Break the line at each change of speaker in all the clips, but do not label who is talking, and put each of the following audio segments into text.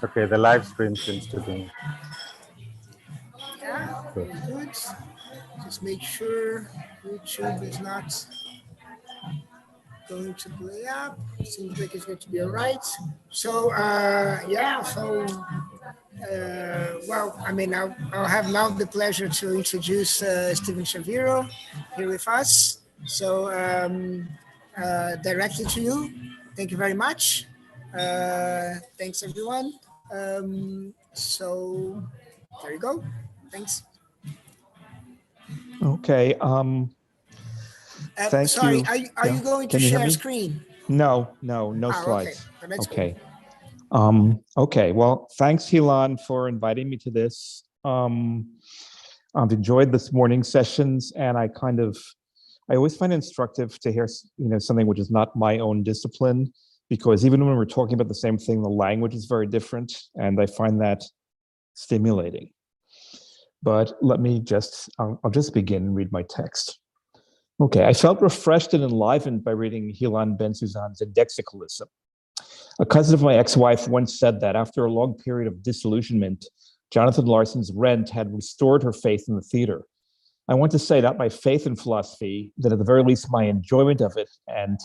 Okay, the live stream seems to be
Yeah,
good.
good. Just make sure YouTube is not going to play up. Seems like it's going to be all right. So, well, I mean, I'll have now the pleasure to introduce Stephen Shaviro here with us. So, directly to you. Thank you very much. Thanks, everyone. So, there you go. Thanks.
Okay. Thank
sorry,
you.
are you going to share screen?
No slides. Okay. Okay. Well, thanks, Hilan, for inviting me to this. I've enjoyed this morning's sessions, and I always find it instructive to hear, something which is not my own discipline, because even when we're talking about the same thing, the language is very different, and I find that stimulating. But I'll just begin and read my text. Okay, I felt refreshed and enlivened by reading Hilan Ben-Suzan's Indexicalism. A cousin of my ex-wife once said that after a long period of disillusionment, Jonathan Larson's Rent had restored her faith in the theater. I want to say not my faith in philosophy, that at the very least my enjoyment of it and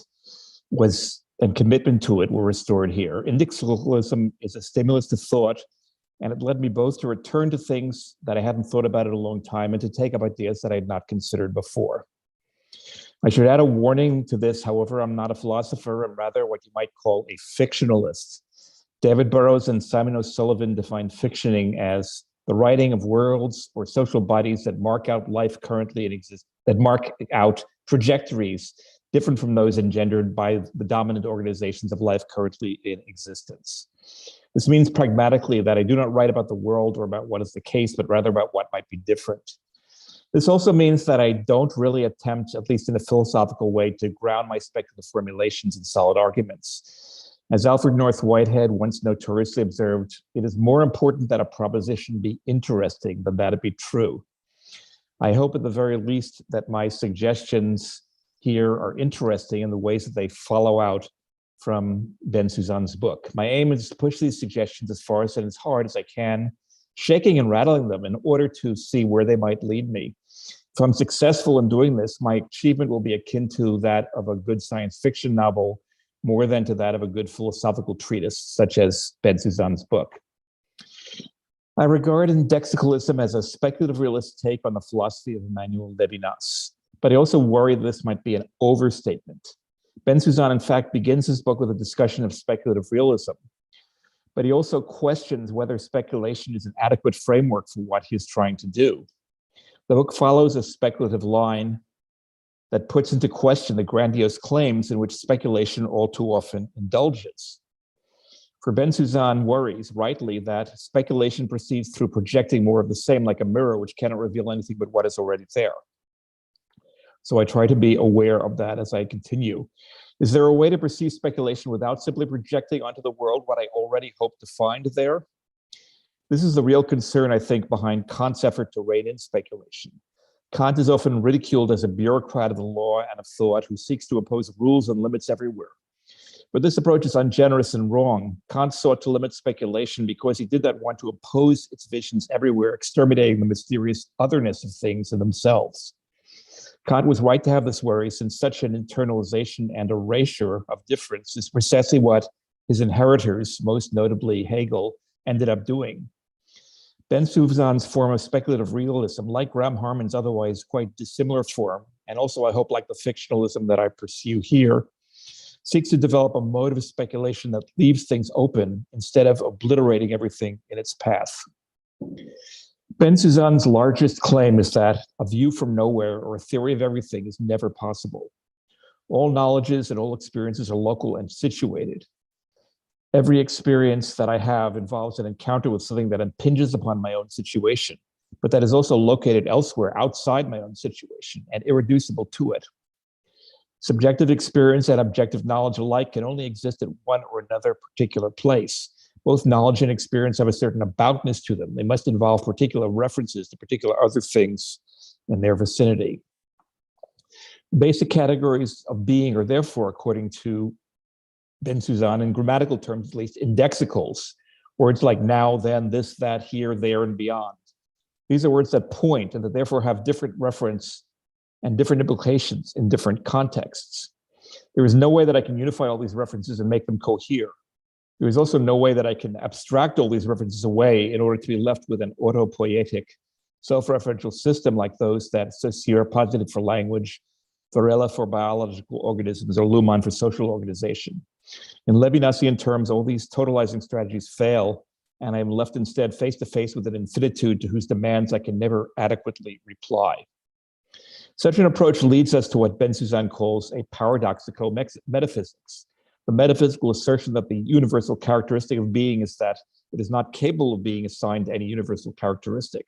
commitment to it were restored here. Indexicalism is a stimulus to thought, and it led me both to return to things that I hadn't thought about in a long time and to take up ideas that I had not considered before. I should add a warning to this, however, I'm not a philosopher, and rather what you might call a fictionalist. David Burrows and Simon O'Sullivan define fictioning as the writing of worlds or social bodies that mark out life currently in existence, that mark out trajectories different from those engendered by the dominant organizations of life currently in existence. This means pragmatically that I do not write about the world or about what is the case, but rather about what might be different. This also means that I don't really attempt, at least in a philosophical way, to ground my speculative formulations in solid arguments. As Alfred North Whitehead once notoriously observed, it is more important that a proposition be interesting than that it be true. I hope at the very least that my suggestions here are interesting in the ways that they follow out from Ben-Suzan's book. My aim is to push these suggestions as far and as hard as I can, shaking and rattling them in order to see where they might lead me. If I'm successful in doing this, my achievement will be akin to that of a good science fiction novel, more than to that of a good philosophical treatise, such as Ben-Suzan's book. I regard Indexicalism as a speculative realist take on the philosophy of Emmanuel Levinas, but I also worry that this might be an overstatement. Ben-Suzan, in fact, begins his book with a discussion of speculative realism, but he also questions whether speculation is an adequate framework for what he is trying to do. The book follows a speculative line that puts into question the grandiose claims in which speculation all too often indulges. For Ben-Suzan worries, rightly, that speculation proceeds through projecting more of the same, like a mirror, which cannot reveal anything but what is already there. So I try to be aware of that as I continue. Is there a way to perceive speculation without simply projecting onto the world what I already hope to find there? This is the real concern, I think, behind Kant's effort to rein in speculation. Kant is often ridiculed as a bureaucrat of the law and of thought who seeks to impose rules and limits everywhere. But this approach is ungenerous and wrong. Kant sought to limit speculation because he did not want to oppose its visions everywhere, exterminating the mysterious otherness of things in themselves. Kant was right to have this worry, since such an internalization and erasure of difference is precisely what his inheritors, most notably Hegel, ended up doing. Ben-Suzan's form of speculative realism, like Graham Harman's otherwise quite dissimilar form, and also I hope like the fictionalism that I pursue here, seeks to develop a mode of speculation that leaves things open instead of obliterating everything in its path. Ben-Suzan's largest claim is that a view from nowhere or a theory of everything is never possible. All knowledges and all experiences are local and situated. Every experience that I have involves an encounter with something that impinges upon my own situation, but that is also located elsewhere outside my own situation and irreducible to it. Subjective experience and objective knowledge alike can only exist at one or another particular place. Both knowledge and experience have a certain aboutness to them. They must involve particular references to particular other things in their vicinity. Basic categories of being are therefore, according to Ben-Suzan, in grammatical terms at least, indexicals, Words like now, then, this, that, here, there, and beyond. These are words that point and that therefore have different reference and different implications in different contexts. There is no way that I can unify all these references and make them cohere. There is also no way that I can abstract all these references away in order to be left with an autopoietic, self-referential system like those that Saussure posited for language, Varela for biological organisms, or Luhmann for social organization. In Levinasian terms, all these totalizing strategies fail, and I am left instead face to face with an infinitude to whose demands I can never adequately reply. Such an approach leads us to what Ben-Suzanne calls a paradoxical metaphysics, the metaphysical assertion that the universal characteristic of being is that it is not capable of being assigned any universal characteristic.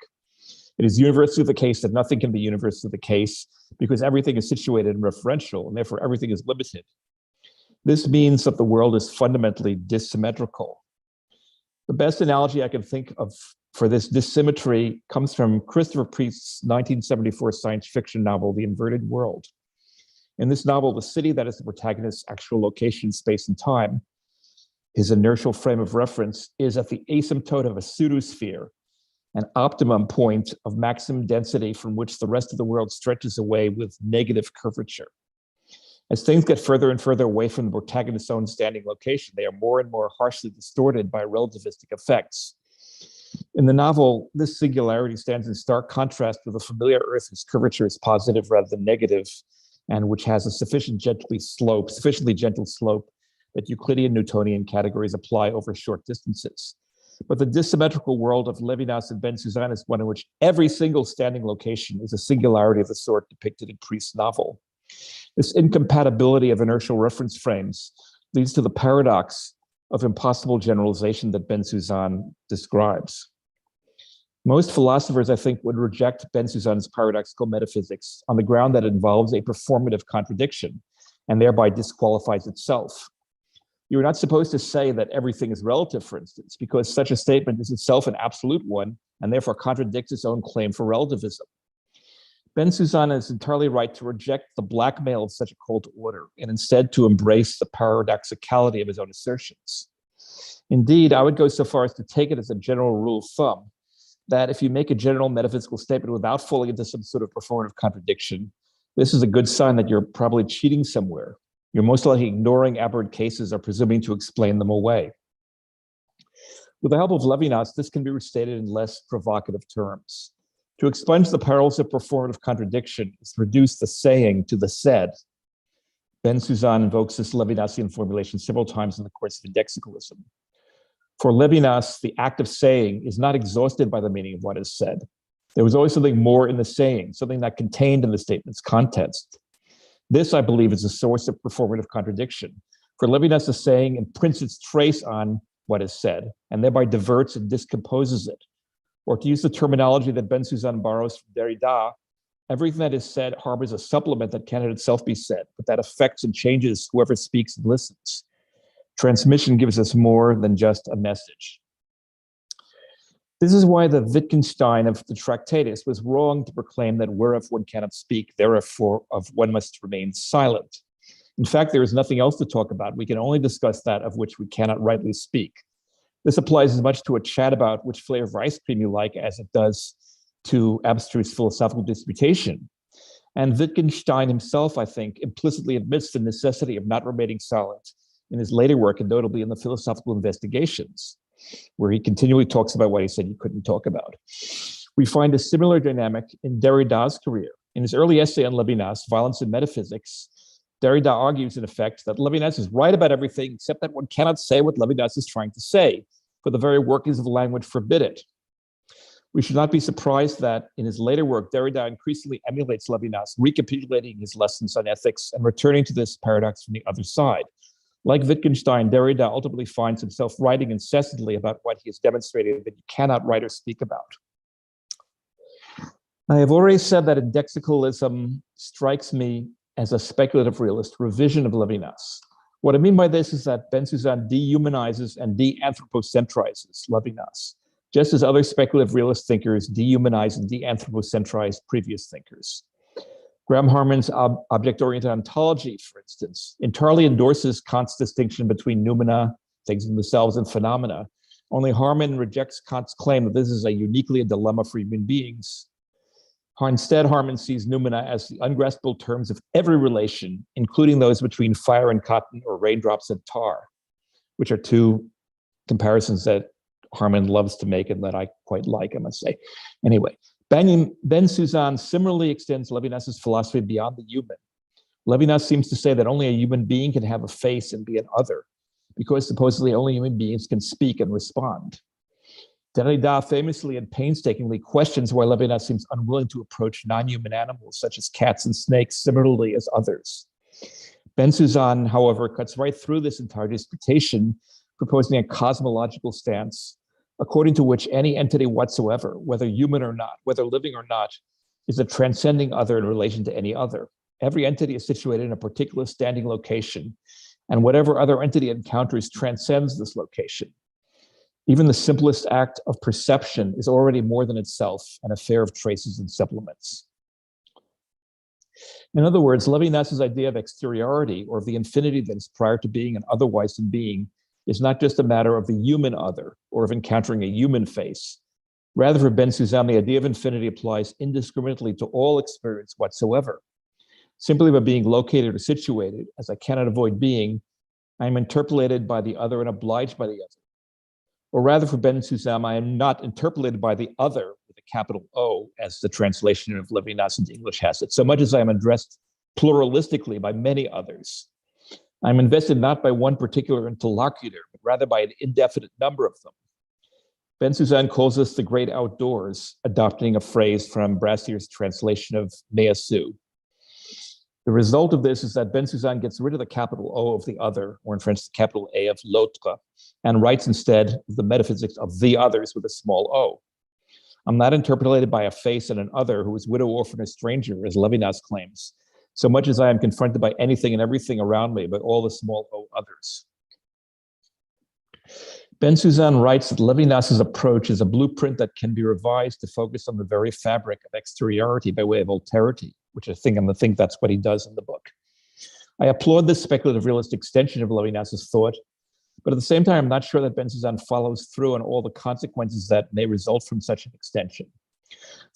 It is universally the case that nothing can be universally the case because everything is situated and referential, and therefore everything is limited. This means that the world is fundamentally dissymmetrical. The best analogy I can think of for this dissymmetry comes from Christopher Priest's 1974 science fiction novel, The Inverted World. In this novel, the city that is the protagonist's actual location, space, and time, his inertial frame of reference, is at the asymptote of a pseudosphere, an optimum point of maximum density from which the rest of the world stretches away with negative curvature. As things get further and further away from the protagonist's own standing location, they are more and more harshly distorted by relativistic effects. In the novel, this singularity stands in stark contrast with the familiar Earth whose curvature is positive rather than negative, and which has a sufficiently gentle slope that Euclidean Newtonian categories apply over short distances. But the dissymmetrical world of Levinas and Ben-Suzanne is one in which every single standing location is a singularity of the sort depicted in Priest's novel. This incompatibility of inertial reference frames leads to the paradox of impossible generalization that Ben-Suzanne describes. Most philosophers, I think, would reject Ben-Suzanne's paradoxical metaphysics on the ground that it involves a performative contradiction and thereby disqualifies itself. You're not supposed to say that everything is relative, for instance, because such a statement is itself an absolute one and therefore contradicts its own claim for relativism. Ben-Suzanne is entirely right to reject the blackmail of such a call to order and instead to embrace the paradoxicality of his own assertions. Indeed, I would go so far as to take it as a general rule of thumb that if you make a general metaphysical statement without falling into some sort of performative contradiction, this is a good sign that you're probably cheating somewhere. You're most likely ignoring aberrant cases or presuming to explain them away. With the help of Levinas, this can be restated in less provocative terms. To expunge the perils of performative contradiction is to reduce the saying to the said. Ben-Suzanne invokes this Levinasian formulation several times in the course of Indexicalism. For Levinas, the act of saying is not exhausted by the meaning of what is said. There was always something more in the saying, something not contained in the statement's context. This, I believe, is a source of performative contradiction. For Levinas, the saying imprints its trace on what is said and thereby diverts and discomposes it. Or to use the terminology that Ben-Suzanne borrows from Derrida, everything that is said harbors a supplement that cannot itself be said, but that affects and changes whoever speaks and listens. Transmission gives us more than just a message. This is why the Wittgenstein of the Tractatus was wrong to proclaim that whereof one cannot speak, therefore of one must remain silent. In fact, there is nothing else to talk about. We can only discuss that of which we cannot rightly speak. This applies as much to a chat about which flavor of ice cream you like as it does to abstruse philosophical disputation. And Wittgenstein himself, I think, implicitly admits the necessity of not remaining silent in his later work, and notably in the Philosophical Investigations, where he continually talks about what he said he couldn't talk about. We find a similar dynamic in Derrida's career. In his early essay on Levinas, Violence and Metaphysics, Derrida argues, in effect, that Levinas is right about everything except that one cannot say what Levinas is trying to say, for the very workings of language forbid it. We should not be surprised that in his later work, Derrida increasingly emulates Levinas, recapitulating his lessons on ethics and returning to this paradox from the other side. Like Wittgenstein, Derrida ultimately finds himself writing incessantly about what he has demonstrated that he cannot write or speak about. I have already said that indexicalism strikes me as a speculative realist revision of Levinas. What I mean by this is that Ben-Suzanne dehumanizes and de-anthropocentrizes Levinas, just as other speculative realist thinkers dehumanize and de-anthropocentrize previous thinkers. Graham Harman's object-oriented ontology, for instance, entirely endorses Kant's distinction between noumena, things in themselves, and phenomena, Only Harman rejects Kant's claim that this is uniquely a dilemma for human beings. Instead, Harman sees noumena as the ungraspable terms of every relation, including those between fire and cotton or raindrops and tar, which are two comparisons that Harman loves to make and that I quite like, I must say. Anyway, Ben-Suzanne similarly extends Levinas's philosophy beyond the human. Levinas seems to say that only a human being can have a face and be an other, because supposedly only human beings can speak and respond. Derrida famously and painstakingly questions why Levinas seems unwilling to approach non-human animals such as cats and snakes similarly as others. Ben-Suzanne, however, cuts right through this entire disputation, proposing a cosmological stance according to which any entity whatsoever, whether human or not, whether living or not, is a transcending other in relation to any other. Every entity is situated in a particular standing location, and whatever other entity it encounters transcends this location. Even the simplest act of perception is already more than itself, an affair of traces and supplements. In other words, Levinas's idea of exteriority, or of the infinity that is prior to being and otherwise in being, is not just a matter of the human other, or of encountering a human face. Rather, for Ben-Suzanne, the idea of infinity applies indiscriminately to all experience whatsoever. Simply by being located or situated, as I cannot avoid being, I am interpolated by the other and obliged by the other. Or rather, for Ben-Suzanne, I am not interpolated by the other with a capital O, as the translation of Levinas into English has it, so much as I am addressed pluralistically by many others. I'm invested not by one particular interlocutor, but rather by an indefinite number of them. Ben-Suzanne calls this the great outdoors, adopting a phrase from Brassier's translation of Meillassoux. The result of this is that Ben-Suzanne gets rid of the capital O of the other, or in French, the capital A of l'autre, and writes instead the metaphysics of the others with a small o. I'm not interpolated by a face and an other who is widow, orphan, or stranger, as Levinas claims, so much as I am confronted by anything and everything around me, but all the small o others. Ben-Suzanne writes that Levinas's approach is a blueprint that can be revised to focus on the very fabric of exteriority by way of alterity, which I think that's what he does in the book. I applaud this speculative realist extension of Levinas's thought, but at the same time, I'm not sure that Ben-Suzanne follows through on all the consequences that may result from such an extension.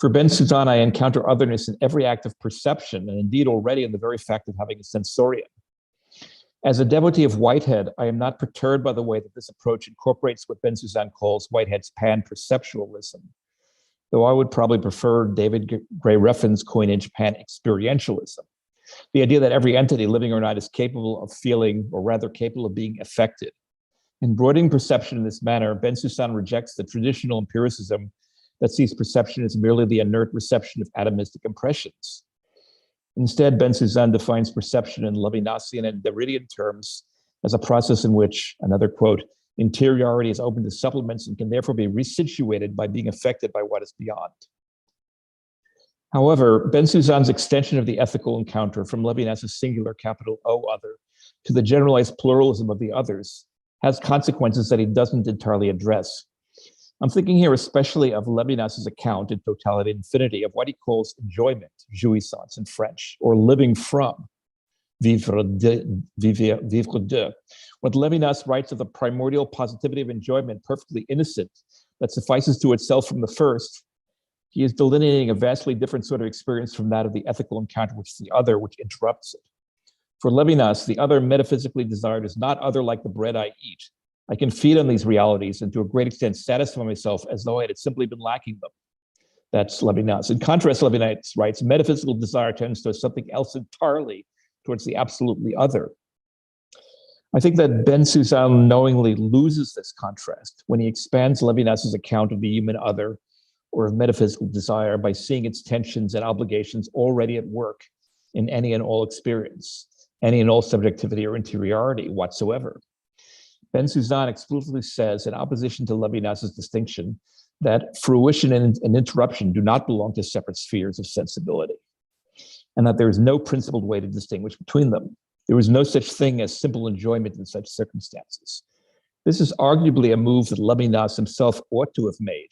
For Ben-Suzanne, I encounter otherness in every act of perception, and indeed already in the very fact of having a sensorium. As a devotee of Whitehead, I am not perturbed by the way that this approach incorporates what Ben-Suzanne calls Whitehead's pan-perceptualism, though I would probably prefer David Gray Reffin's coinage pan-experientialism, the idea that every entity, living or not, is capable of feeling, or rather capable of being affected. In broadening perception in this manner, Ben-Suzanne rejects the traditional empiricism that sees perception as merely the inert reception of atomistic impressions. Instead, Ben-Suzanne defines perception in Levinasian and Derridian terms as a process in which, another quote, interiority is open to supplements and can therefore be resituated by being affected by what is beyond. However, Ben-Suzanne's extension of the ethical encounter from Levinas's singular capital O other to the generalized pluralism of the others has consequences that he doesn't entirely address. I'm thinking here especially of Levinas's account in Totality and Infinity of what he calls enjoyment, jouissance in French, or living from, vivre de. What Levinas writes of the primordial positivity of enjoyment, perfectly innocent, that suffices to itself from the first, he is delineating a vastly different sort of experience from that of the ethical encounter with the other, which interrupts it. For Levinas, the other metaphysically desired is not other like the bread I eat. I can feed on these realities and to a great extent satisfy myself as though I had simply been lacking them. That's Levinas. In contrast, Levinas writes, metaphysical desire tends to something else entirely, towards the absolutely other. I think that Ben-Suzanne knowingly loses this contrast when he expands Levinas's account of the human other or of metaphysical desire by seeing its tensions and obligations already at work in any and all experience, any and all subjectivity or interiority whatsoever. Ben-Suzanne explicitly says, in opposition to Levinas's distinction, that fruition and interruption do not belong to separate spheres of sensibility, and that there is no principled way to distinguish between them. There is no such thing as simple enjoyment in such circumstances. This is arguably a move that Levinas himself ought to have made.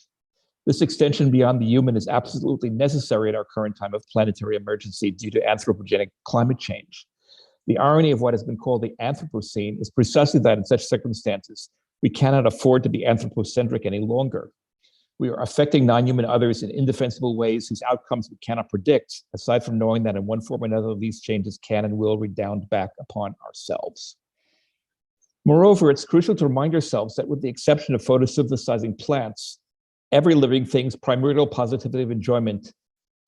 This extension beyond the human is absolutely necessary at our current time of planetary emergency due to anthropogenic climate change. The irony of what has been called the Anthropocene is precisely that in such circumstances, We cannot afford to be anthropocentric any longer. We are affecting non-human others in indefensible ways whose outcomes we cannot predict, aside from knowing that in one form or another, these changes can and will redound back upon ourselves. Moreover, it's crucial to remind ourselves that with the exception of photosynthesizing plants, every living thing's primordial positivity of enjoyment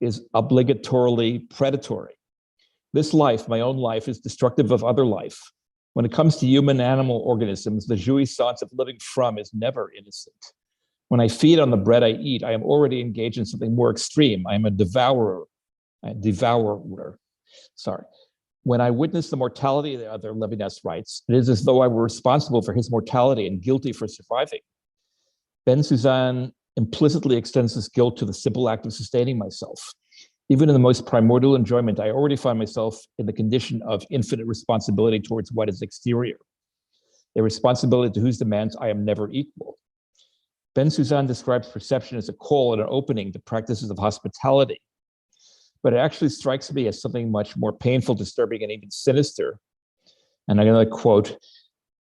is obligatorily predatory. This life, my own life, is destructive of other life. When it comes to human animal organisms, the jouissance of living from is never innocent. When I feed on the bread I eat, I am already engaged in something more extreme. I am a devourer. Sorry. When I witness the mortality of the other, Levinas writes, it is as though I were responsible for his mortality and guilty for surviving. Ben-Suzanne implicitly extends this guilt to the simple act of sustaining myself. Even in the most primordial enjoyment, I already find myself in the condition of infinite responsibility towards what is exterior, a responsibility to whose demands I am never equal. Ben-Suzanne describes perception as a call and an opening to practices of hospitality, but it actually strikes me as something much more painful, disturbing, and even sinister. And I'm going to quote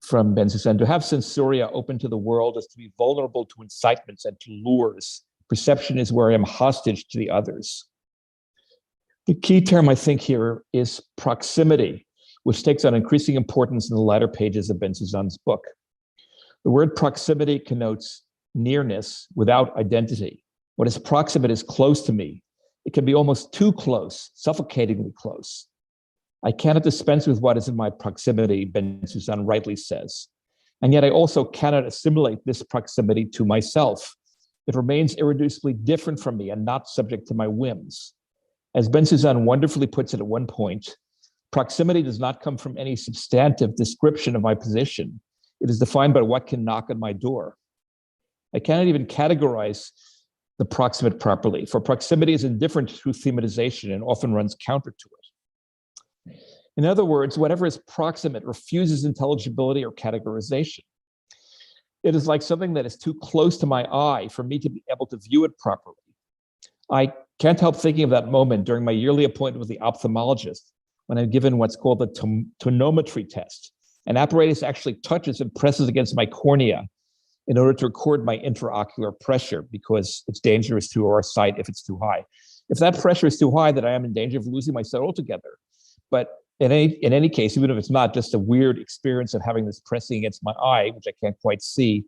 from Ben-Suzanne, to have sensoria open to the world is to be vulnerable to incitements and to lures. Perception is where I am hostage to the others. The key term, I think, here is proximity, which takes on increasing importance in the latter pages of Ben-Suzanne's book. The word proximity connotes nearness without identity. What is proximate is close to me. It can be almost too close, suffocatingly close. I cannot dispense with what is in my proximity, Ben-Suzanne rightly says. And yet I also cannot assimilate this proximity to myself. It remains irreducibly different from me and not subject to my whims. As Ben-Suzanne wonderfully puts it at one point, proximity does not come from any substantive description of my position. It is defined by what can knock on my door. I cannot even categorize the proximate properly, for proximity is indifferent through thematization and often runs counter to it. In other words, whatever is proximate refuses intelligibility or categorization. It is like something that is too close to my eye for me to be able to view it properly. I can't help thinking of that moment during my yearly appointment with the ophthalmologist when I'm given what's called the tonometry test. An apparatus actually touches and presses against my cornea in order to record my intraocular pressure because it's dangerous to our sight if it's too high. If that pressure is too high, then I am in danger of losing my sight altogether. But in any case, even if it's not just a weird experience of having this pressing against my eye, which I can't quite see,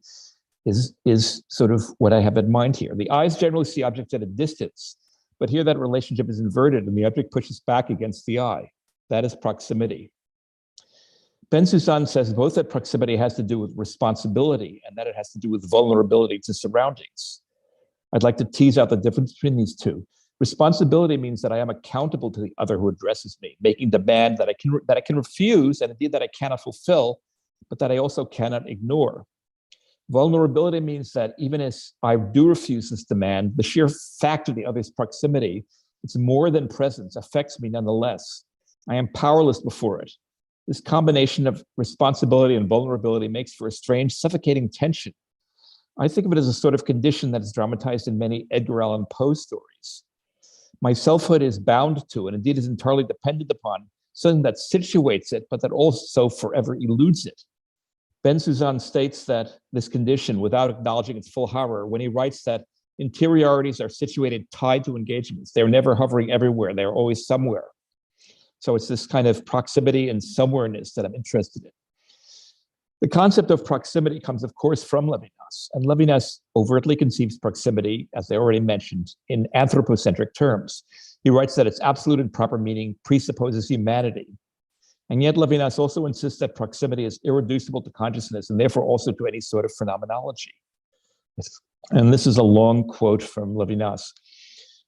is sort of what I have in mind here. The eyes generally see objects at a distance, but here that relationship is inverted and the object pushes back against the eye. That is proximity. Ben-Suzanne says both that proximity has to do with responsibility and that it has to do with vulnerability to surroundings. I'd like to tease out the difference between these two. Responsibility means that I am accountable to the other who addresses me, making demand that I can refuse and indeed that I cannot fulfill, but that I also cannot ignore. Vulnerability means that even as I do refuse this demand, the sheer fact of the other's proximity, it's more than presence, affects me nonetheless. I am powerless before it. This combination of responsibility and vulnerability makes for a strange, suffocating tension. I think of it as a sort of condition that is dramatized in many Edgar Allan Poe stories. My selfhood is bound to, and indeed is entirely dependent upon, something that situates it, but that also forever eludes it. Ben-Suzanne states that this condition, without acknowledging its full horror, when he writes that interiorities are situated tied to engagements. They're never hovering everywhere. They're always somewhere. So it's this kind of proximity and somewhereness that I'm interested in. The concept of proximity comes, of course, from Levinas, and Levinas overtly conceives proximity, as I already mentioned, in anthropocentric terms. He writes that its absolute and proper meaning presupposes humanity. And yet Levinas also insists that proximity is irreducible to consciousness and therefore also to any sort of phenomenology. And this is a long quote from Levinas.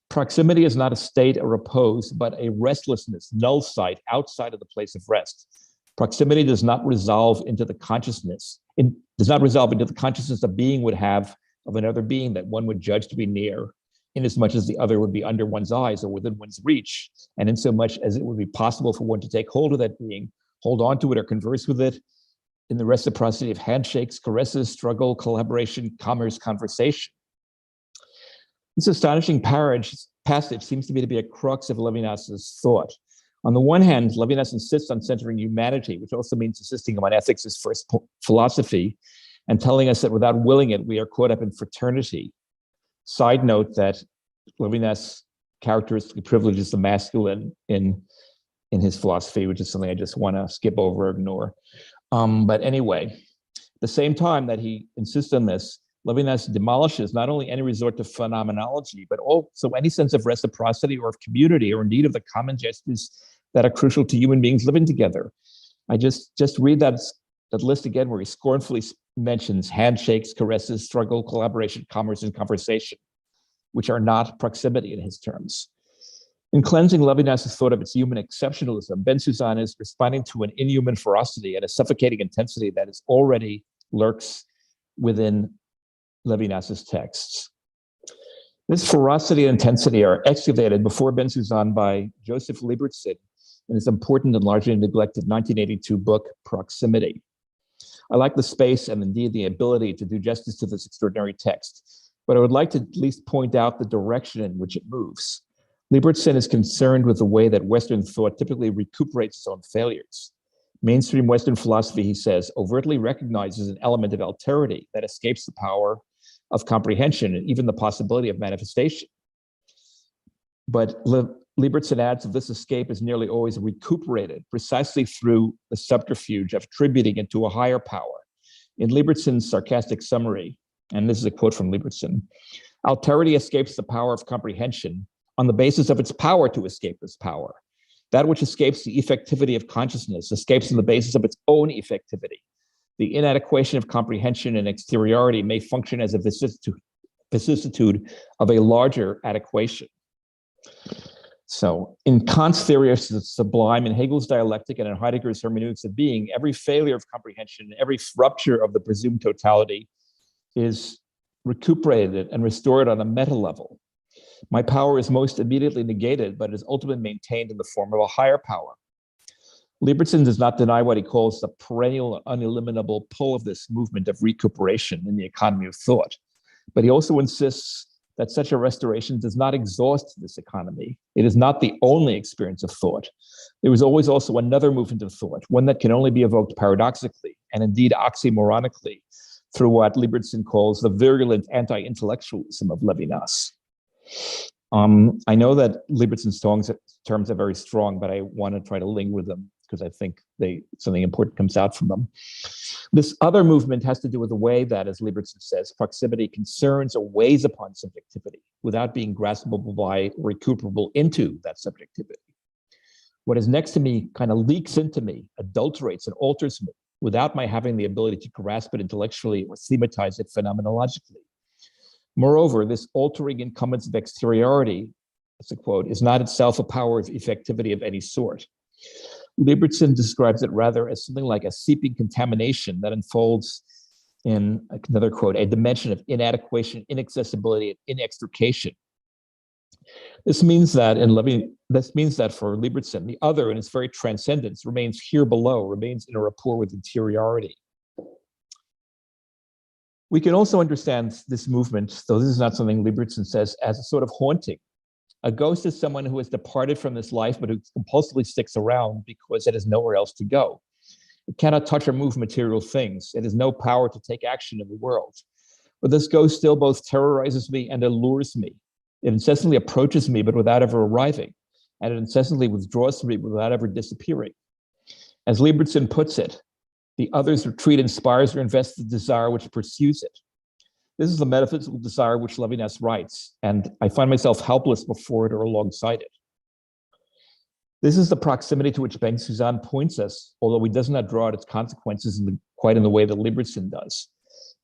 Proximity is not a state or repose, but a restlessness, null site outside of the place of rest. Proximity does not resolve into the consciousness. It does not resolve into the consciousness a being would have of another being that one would judge to be near, inasmuch as the other would be under one's eyes or within one's reach, and in so much as it would be possible for one to take hold of that being, hold on to it or converse with it in the reciprocity of handshakes, caresses, struggle, collaboration, commerce, conversation. This astonishing passage seems to me to be a crux of Levinas's thought. On the one hand, Levinas insists on centering humanity, which also means insisting on ethics as first philosophy, and telling us that without willing it, we are caught up in fraternity. Side note that Levinas characteristically privileges the masculine in his philosophy, which is something I just want to skip over or ignore. But anyway, at the same time that he insists on this, Levinas demolishes not only any resort to phenomenology, but also any sense of reciprocity or of community, or indeed of the common gestures that are crucial to human beings living together. I just read that list again, where he scornfully mentions handshakes, caresses, struggle, collaboration, commerce, and conversation, which are not proximity in his terms. In cleansing Levinas's thought of its human exceptionalism, Bensusan is responding to an inhuman ferocity and a suffocating intensity that is already lurks within Levinas's texts. This ferocity and intensity are excavated before Bensusan by Joseph Liebertson in his important and largely neglected 1982 book, Proximity. I like the space and indeed the ability to do justice to this extraordinary text, but I would like to at least point out the direction in which it moves. Liebertson is concerned with the way that Western thought typically recuperates its own failures. Mainstream Western philosophy, he says, overtly recognizes an element of alterity that escapes the power of comprehension and even the possibility of manifestation. But Liebertson adds that this escape is nearly always recuperated precisely through the subterfuge of attributing it to a higher power. In Liebertson's sarcastic summary, and this is a quote from Liebertson, alterity escapes the power of comprehension on the basis of its power to escape this power. That which escapes the effectivity of consciousness escapes on the basis of its own effectivity. The inadequation of comprehension and exteriority may function as a vicissitude of a larger adequation. So in Kant's theory of the sublime, in Hegel's dialectic, and in Heidegger's hermeneutics of being, every failure of comprehension, every rupture of the presumed totality is recuperated and restored on a meta level. My power is most immediately negated, but is ultimately maintained in the form of a higher power. Liebertson does not deny what he calls the perennial, uneliminable pull of this movement of recuperation in the economy of thought. But he also insists that such a restoration does not exhaust this economy. It is not the only experience of thought. There is always also another movement of thought, one that can only be evoked paradoxically, and indeed oxymoronically, through what Liebertson calls the virulent anti-intellectualism of Levinas. I know that Liebertson's terms are very strong, but I want to try to linger with them because I think something important comes out from them. This other movement has to do with the way that, as Liebertson says, proximity concerns or weighs upon subjectivity without being graspable by, recuperable into that subjectivity. What is next to me kind of leaks into me, adulterates and alters me without my having the ability to grasp it intellectually or thematize it phenomenologically. Moreover, this altering incumbence of exteriority, that's a quote, is not itself a power of effectivity of any sort. Liebertson describes it rather as something like a seeping contamination that unfolds in, another quote, a dimension of inadequation, inaccessibility, and inextrication. This means that for Liebertson, the other in its very transcendence remains here below, remains in a rapport with interiority. We can also understand this movement, though this is not something Liebertson says, as a sort of haunting. A ghost is someone who has departed from this life, but who compulsively sticks around because it has nowhere else to go. It cannot touch or move material things. It has no power to take action in the world. But this ghost still both terrorizes me and allures me. It incessantly approaches me, but without ever arriving. And it incessantly withdraws from me without ever disappearing. As Liebertson puts it, the other's retreat inspires or invests the desire which pursues it. This is the metaphysical desire which Levinas writes, and I find myself helpless before it or alongside it. This is the proximity to which Bensusan points us, although he does not draw out its consequences quite in the way that Liebertson does.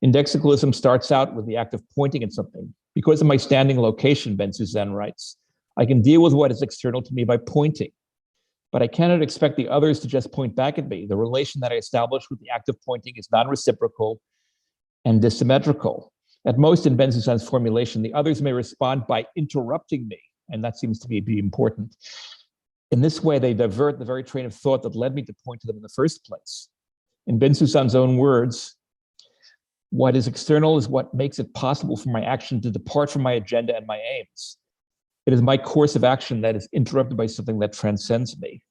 Indexicalism starts out with the act of pointing at something. Because of my standing location, Bensusan writes, I can deal with what is external to me by pointing. But I cannot expect the others to just point back at me. The relation that I establish with the act of pointing is non-reciprocal and dissymmetrical. At most, in Bensusan's formulation, the others may respond by interrupting me, and that seems to me to be important. In this way, they divert the very train of thought that led me to point to them in the first place. In Bensusan's own words, what is external is what makes it possible for my action to depart from my agenda and my aims. It is my course of action that is interrupted by something that transcends me.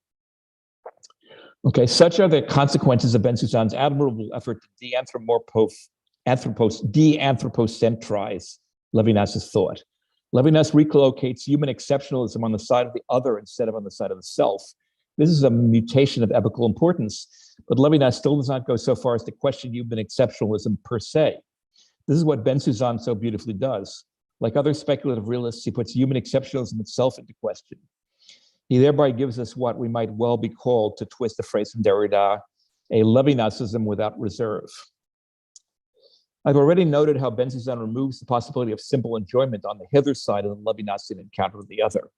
Okay, such are the consequences of Bensusan's admirable effort to de-anthropomorphize de-anthropocentrize Levinas's thought. Levinas relocates human exceptionalism on the side of the other instead of on the side of the self. This is a mutation of epical importance, but Levinas still does not go so far as to question human exceptionalism per se. This is what Bensusan so beautifully does. Like other speculative realists, he puts human exceptionalism itself into question. He thereby gives us what we might well be called, to twist the phrase from Derrida, a Levinasism without reserve. I've already noted how Bensusan removes the possibility of simple enjoyment on the hither side of the Levinasian encounter with the other.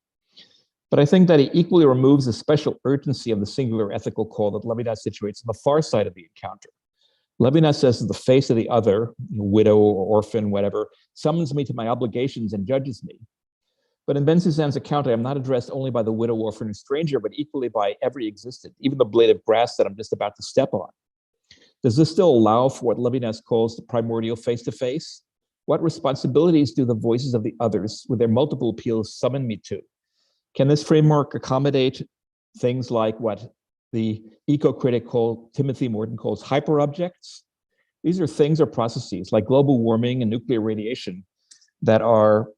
But I think that he equally removes the special urgency of the singular ethical call that Levinas situates on the far side of the encounter. Levinas says that the face of the other, widow or orphan, whatever, summons me to my obligations and judges me. But in Bensusan's account, I am not addressed only by the widow, orphan, and stranger, but equally by every existent, even the blade of grass that I'm just about to step on. Does this still allow for what Levinas calls the primordial face-to-face? What responsibilities do the voices of the others, with their multiple appeals, summon me to? Can this framework accommodate things like what the eco-critic Timothy Morton calls hyperobjects? These are things or processes like global warming and nuclear radiation that are,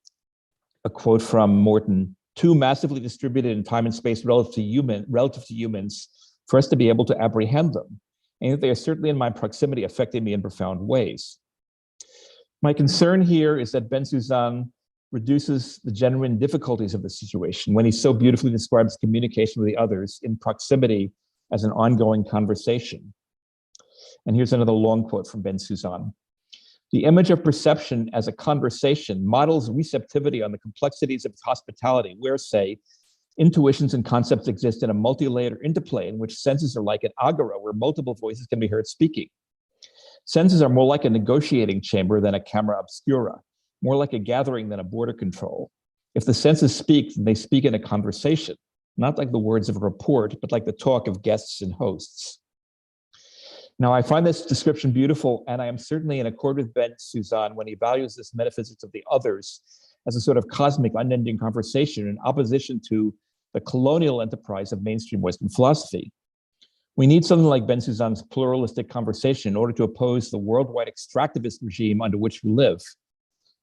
a quote from Morton, too massively distributed in time and space relative to humans for us to be able to apprehend them, and that they are certainly in my proximity affecting me in profound ways. My concern here is that Bensusan reduces the genuine difficulties of the situation when he so beautifully describes communication with the others in proximity as an ongoing conversation. And here's another long quote from Bensusan. The image of perception as a conversation models receptivity on the complexities of hospitality, where, say, intuitions and concepts exist in a multi-layered interplay in which senses are like an agora where multiple voices can be heard speaking. Senses are more like a negotiating chamber than a camera obscura, more like a gathering than a border control. If the senses speak, they speak in a conversation, not like the words of a report, but like the talk of guests and hosts. Now, I find this description beautiful, and I am certainly in accord with Bensusan when he values this metaphysics of the others as a sort of cosmic, unending conversation in opposition to the colonial enterprise of mainstream Western philosophy. We need something like Bensusan's pluralistic conversation in order to oppose the worldwide extractivist regime under which we live,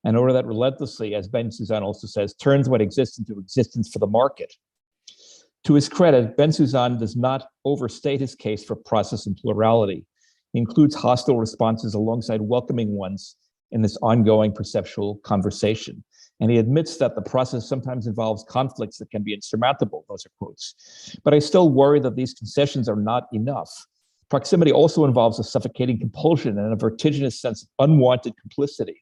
in order that relentlessly, as Bensusan also says, turns what exists into existence for the market. To his credit, Bensusan does not overstate his case for process and plurality. He includes hostile responses alongside welcoming ones in this ongoing perceptual conversation. And he admits that the process sometimes involves conflicts that can be insurmountable, those are quotes. But I still worry that these concessions are not enough. Proximity also involves a suffocating compulsion and a vertiginous sense of unwanted complicity,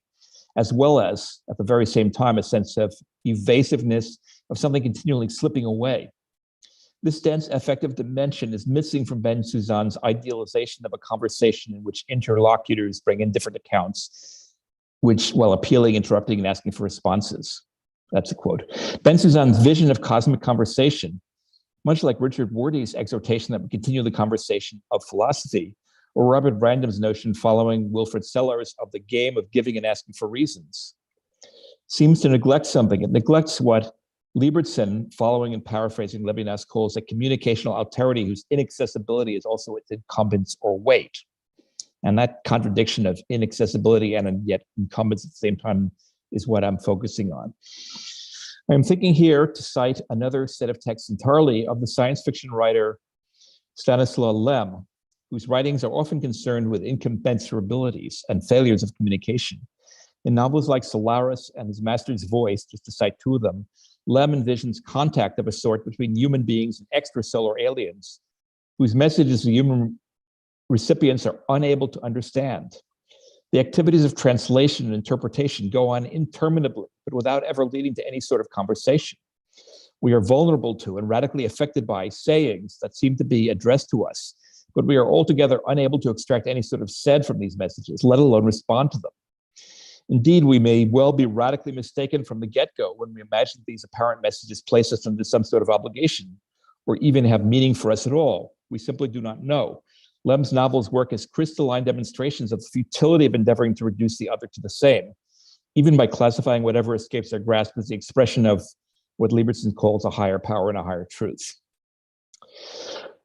as well as, at the very same time, a sense of evasiveness, of something continually slipping away. This dense affective dimension is missing from Bensusan's idealization of a conversation in which interlocutors bring in different accounts, which, while appealing, interrupting, and asking for responses. That's a quote. Bensusan's vision of cosmic conversation, much like Richard Rorty's exhortation that we continue the conversation of philosophy, or Robert Brandam's notion following Wilfrid Sellars of the game of giving and asking for reasons, seems to neglect something. It neglects what Liebertson, following and paraphrasing Levinas, calls a communicational alterity whose inaccessibility is also its incumbence or weight. And that contradiction of inaccessibility and yet incumbence at the same time is what I'm focusing on. I'm thinking here to cite another set of texts entirely of the science fiction writer Stanislaw Lem, whose writings are often concerned with incommensurabilities and failures of communication. In novels like Solaris and His Master's Voice, just to cite two of them, Lem envisions contact of a sort between human beings and extrasolar aliens, whose messages the human recipients are unable to understand. The activities of translation and interpretation go on interminably, but without ever leading to any sort of conversation. We are vulnerable to and radically affected by sayings that seem to be addressed to us, but we are altogether unable to extract any sort of said from these messages, let alone respond to them. Indeed, we may well be radically mistaken from the get-go when we imagine these apparent messages place us under some sort of obligation or even have meaning for us at all. We simply do not know. Lem's novels work as crystalline demonstrations of the futility of endeavoring to reduce the other to the same, even by classifying whatever escapes their grasp as the expression of what Liebertson calls a higher power and a higher truth.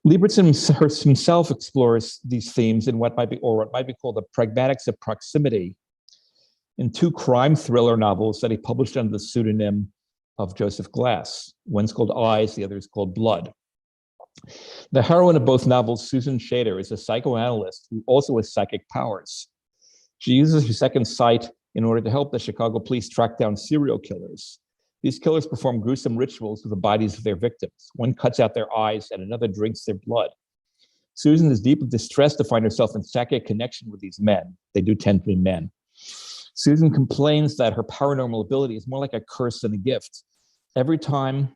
Lieberton himself explores these themes in what might be called the pragmatics of proximity in two crime thriller novels that he published under the pseudonym of Joseph Glass. One's called Eyes, the other is called Blood. The heroine of both novels, Susan Shader, is a psychoanalyst who also has psychic powers. She uses her second sight in order to help the Chicago police track down serial killers. These killers perform gruesome rituals with the bodies of their victims. One cuts out their eyes and another drinks their blood. Susan is deeply distressed to find herself in psychic connection with these men. They do tend to be men. Susan complains that her paranormal ability is more like a curse than a gift. Every time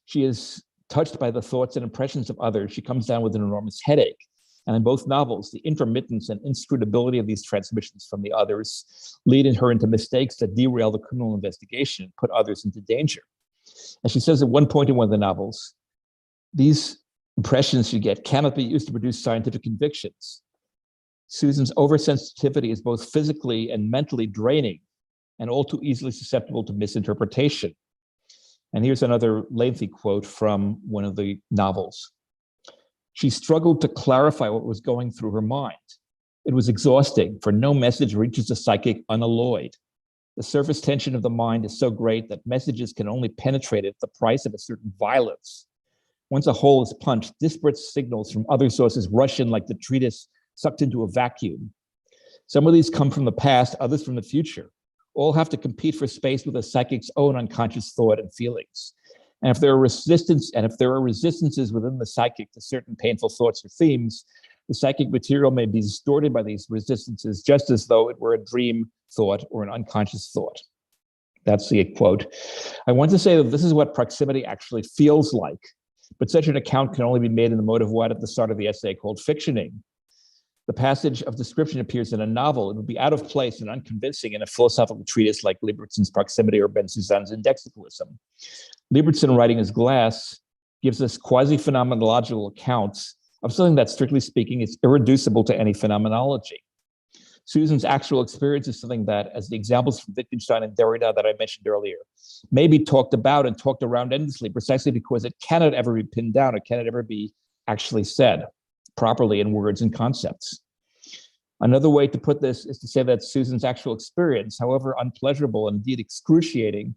she is touched by the thoughts and impressions of others, she comes down with an enormous headache. And in both novels, the intermittence and inscrutability of these transmissions from the others lead her into mistakes that derail the criminal investigation and put others into danger. As she says at one point in one of the novels, these impressions you get cannot be used to produce scientific convictions. Susan's oversensitivity is both physically and mentally draining and all too easily susceptible to misinterpretation. And here's another lengthy quote from one of the novels. She struggled to clarify what was going through her mind. It was exhausting, for no message reaches the psychic unalloyed. The surface tension of the mind is so great that messages can only penetrate it at the price of a certain violence. Once a hole is punched, disparate signals from other sources rush in like the treatise sucked into a vacuum. Some of these come from the past, others from the future. All have to compete for space with a psychic's own unconscious thought and feelings. And if there are resistances within the psychic to certain painful thoughts or themes, the psychic material may be distorted by these resistances, just as though it were a dream thought or an unconscious thought. That's the quote. I want to say that this is what proximity actually feels like, but such an account can only be made in the mode of what at the start of the essay called fictioning. The passage of description appears in a novel. It would be out of place and unconvincing in a philosophical treatise like Lieberton's Proximity or Ben-Suzanne's Indexicalism. Lieberton, writing as Glass, gives us quasi-phenomenological accounts of something that, strictly speaking, is irreducible to any phenomenology. Susan's actual experience is something that, as the examples from Wittgenstein and Derrida that I mentioned earlier, may be talked about and talked around endlessly precisely because it cannot ever be pinned down. It cannot ever be actually said properly in words and concepts. Another way to put this is to say that Susan's actual experience, however unpleasurable and indeed excruciating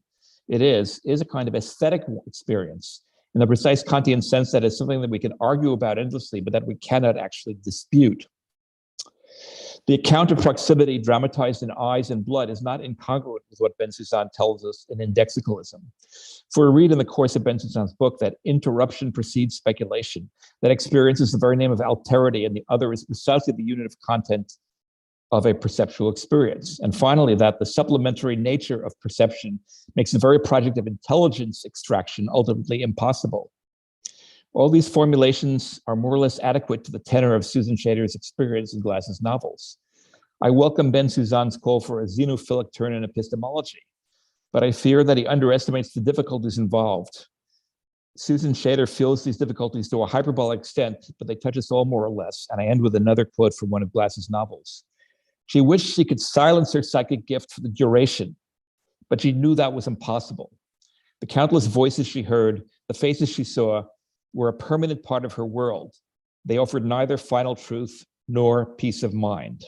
it is a kind of aesthetic experience in the precise Kantian sense that it's something that we can argue about endlessly, but that we cannot actually dispute. The account of proximity dramatized in Eyes and Blood is not incongruent with what Ben-Suzanne tells us in Indexicalism. For we read in the course of Ben-Suzanne's book that interruption precedes speculation, that experience is the very name of alterity, and the other is precisely the unit of content of a perceptual experience. And finally, that the supplementary nature of perception makes the very project of intelligence extraction ultimately impossible. All these formulations are more or less adequate to the tenor of Susan Shader's experience in Glass's novels. I welcome Ben-Suzanne's call for a xenophilic turn in epistemology, but I fear that he underestimates the difficulties involved. Susan Shader feels these difficulties to a hyperbolic extent, but they touch us all more or less. And I end with another quote from one of Glass's novels. She wished she could silence her psychic gift for the duration, but she knew that was impossible. The countless voices she heard, the faces she saw, were a permanent part of her world. They offered neither final truth nor peace of mind.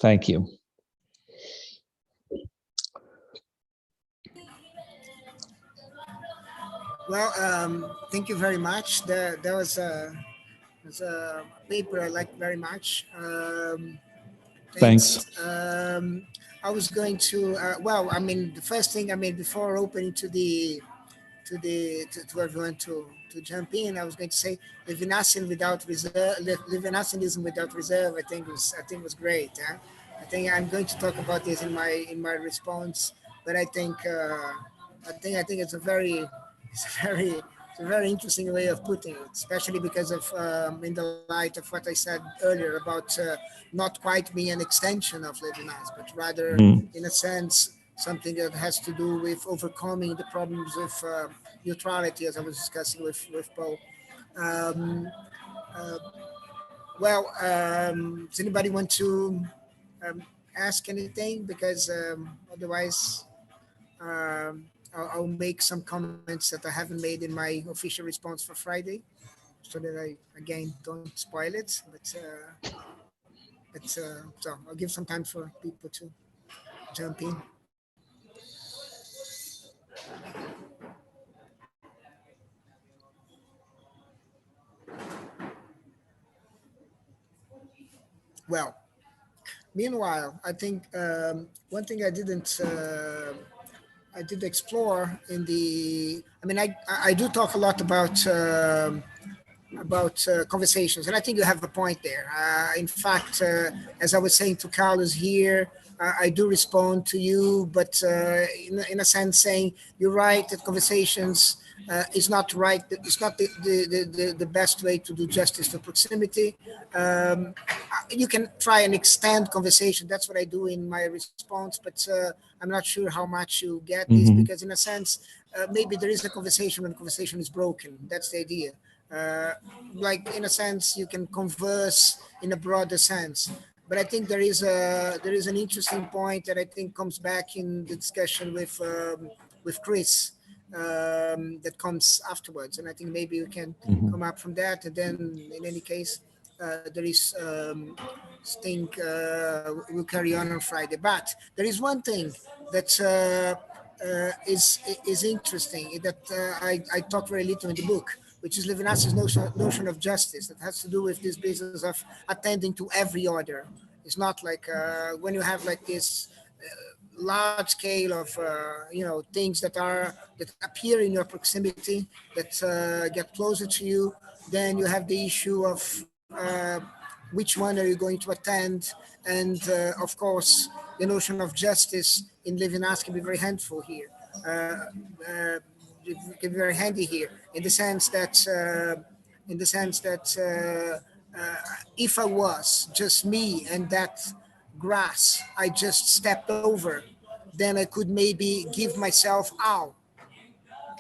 Thank you.
Well, thank you very much. That was a paper I liked very much.
Thanks.
I was going to, well, I mean, the first thing, I mean, before opening to everyone to jump in, I was going to say Levinasian without reserve, Levinasianism without reserve. I think was great. Huh? I think I'm going to talk about this in my response, but I think it's a very interesting way of putting it, especially because of in the light of what I said earlier about not quite being an extension of Levinas, but rather, in a sense, something that has to do with overcoming the problems of neutrality, as I was discussing with Paul. Does anybody want to ask anything? Because otherwise, I'll make some comments that I haven't made in my official response for Friday. so that I again don't spoil it. But so I'll give some time for people to jump in. Well, meanwhile, I think one thing I did explore in the. I mean, I do talk a lot about conversations, and I think you have a point there. In fact, as I was saying to Carlos here, I do respond to you, but in a sense, saying you're right that conversations is not right. It's not the best way to do justice to proximity. You can try and extend conversation. That's what I do in my response, but I'm not sure how much you get this because, in a sense, maybe there is a conversation when the conversation is broken. That's the idea. Like in a sense, you can converse in a broader sense. But I think there is an interesting point that I think comes back in the discussion with Chris that comes afterwards, and I think maybe you can come up from that. And then, in any case, there is think we'll carry on Friday. But there is one thing that is interesting that I talk very little in the book, which is Levinas's notion of justice that has to do with this business of attending to every order. It's not like when you have like this large scale of things that appear in your proximity that get closer to you. Then you have the issue of which one are you going to attend, and of course the notion of justice in Levinas can be very handful here. It can be very handy here in the sense that if I was just me and that grass I just stepped over, then I could maybe give myself out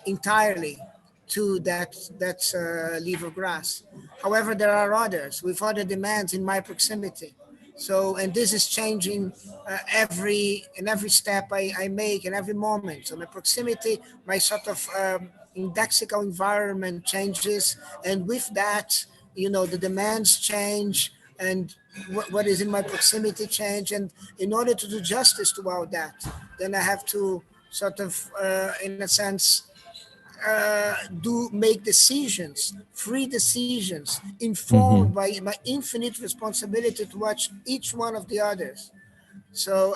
entirely to that leaf of grass. However, there are others with other demands in my proximity. So, and this is changing every step I make in every moment. So my proximity, my sort of indexical environment changes, and with that, the demands change, and what is in my proximity change. And in order to do justice to all that, then I have to sort of, in a sense, make decisions, free decisions, informed by my infinite responsibility to watch each one of the others. So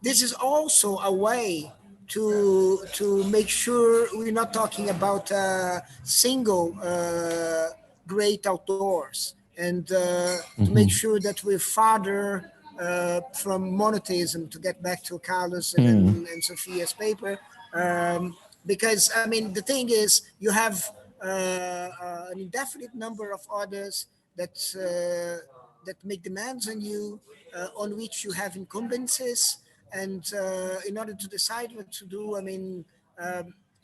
this is also a way to make sure we're not talking about single great outdoors, and to make sure that we're farther from monotheism, to get back to Carlos and Sophia's paper. Because I mean, the thing is, you have an indefinite number of orders that make demands on you, on which you have incumbencies, and in order to decide what to do, I mean,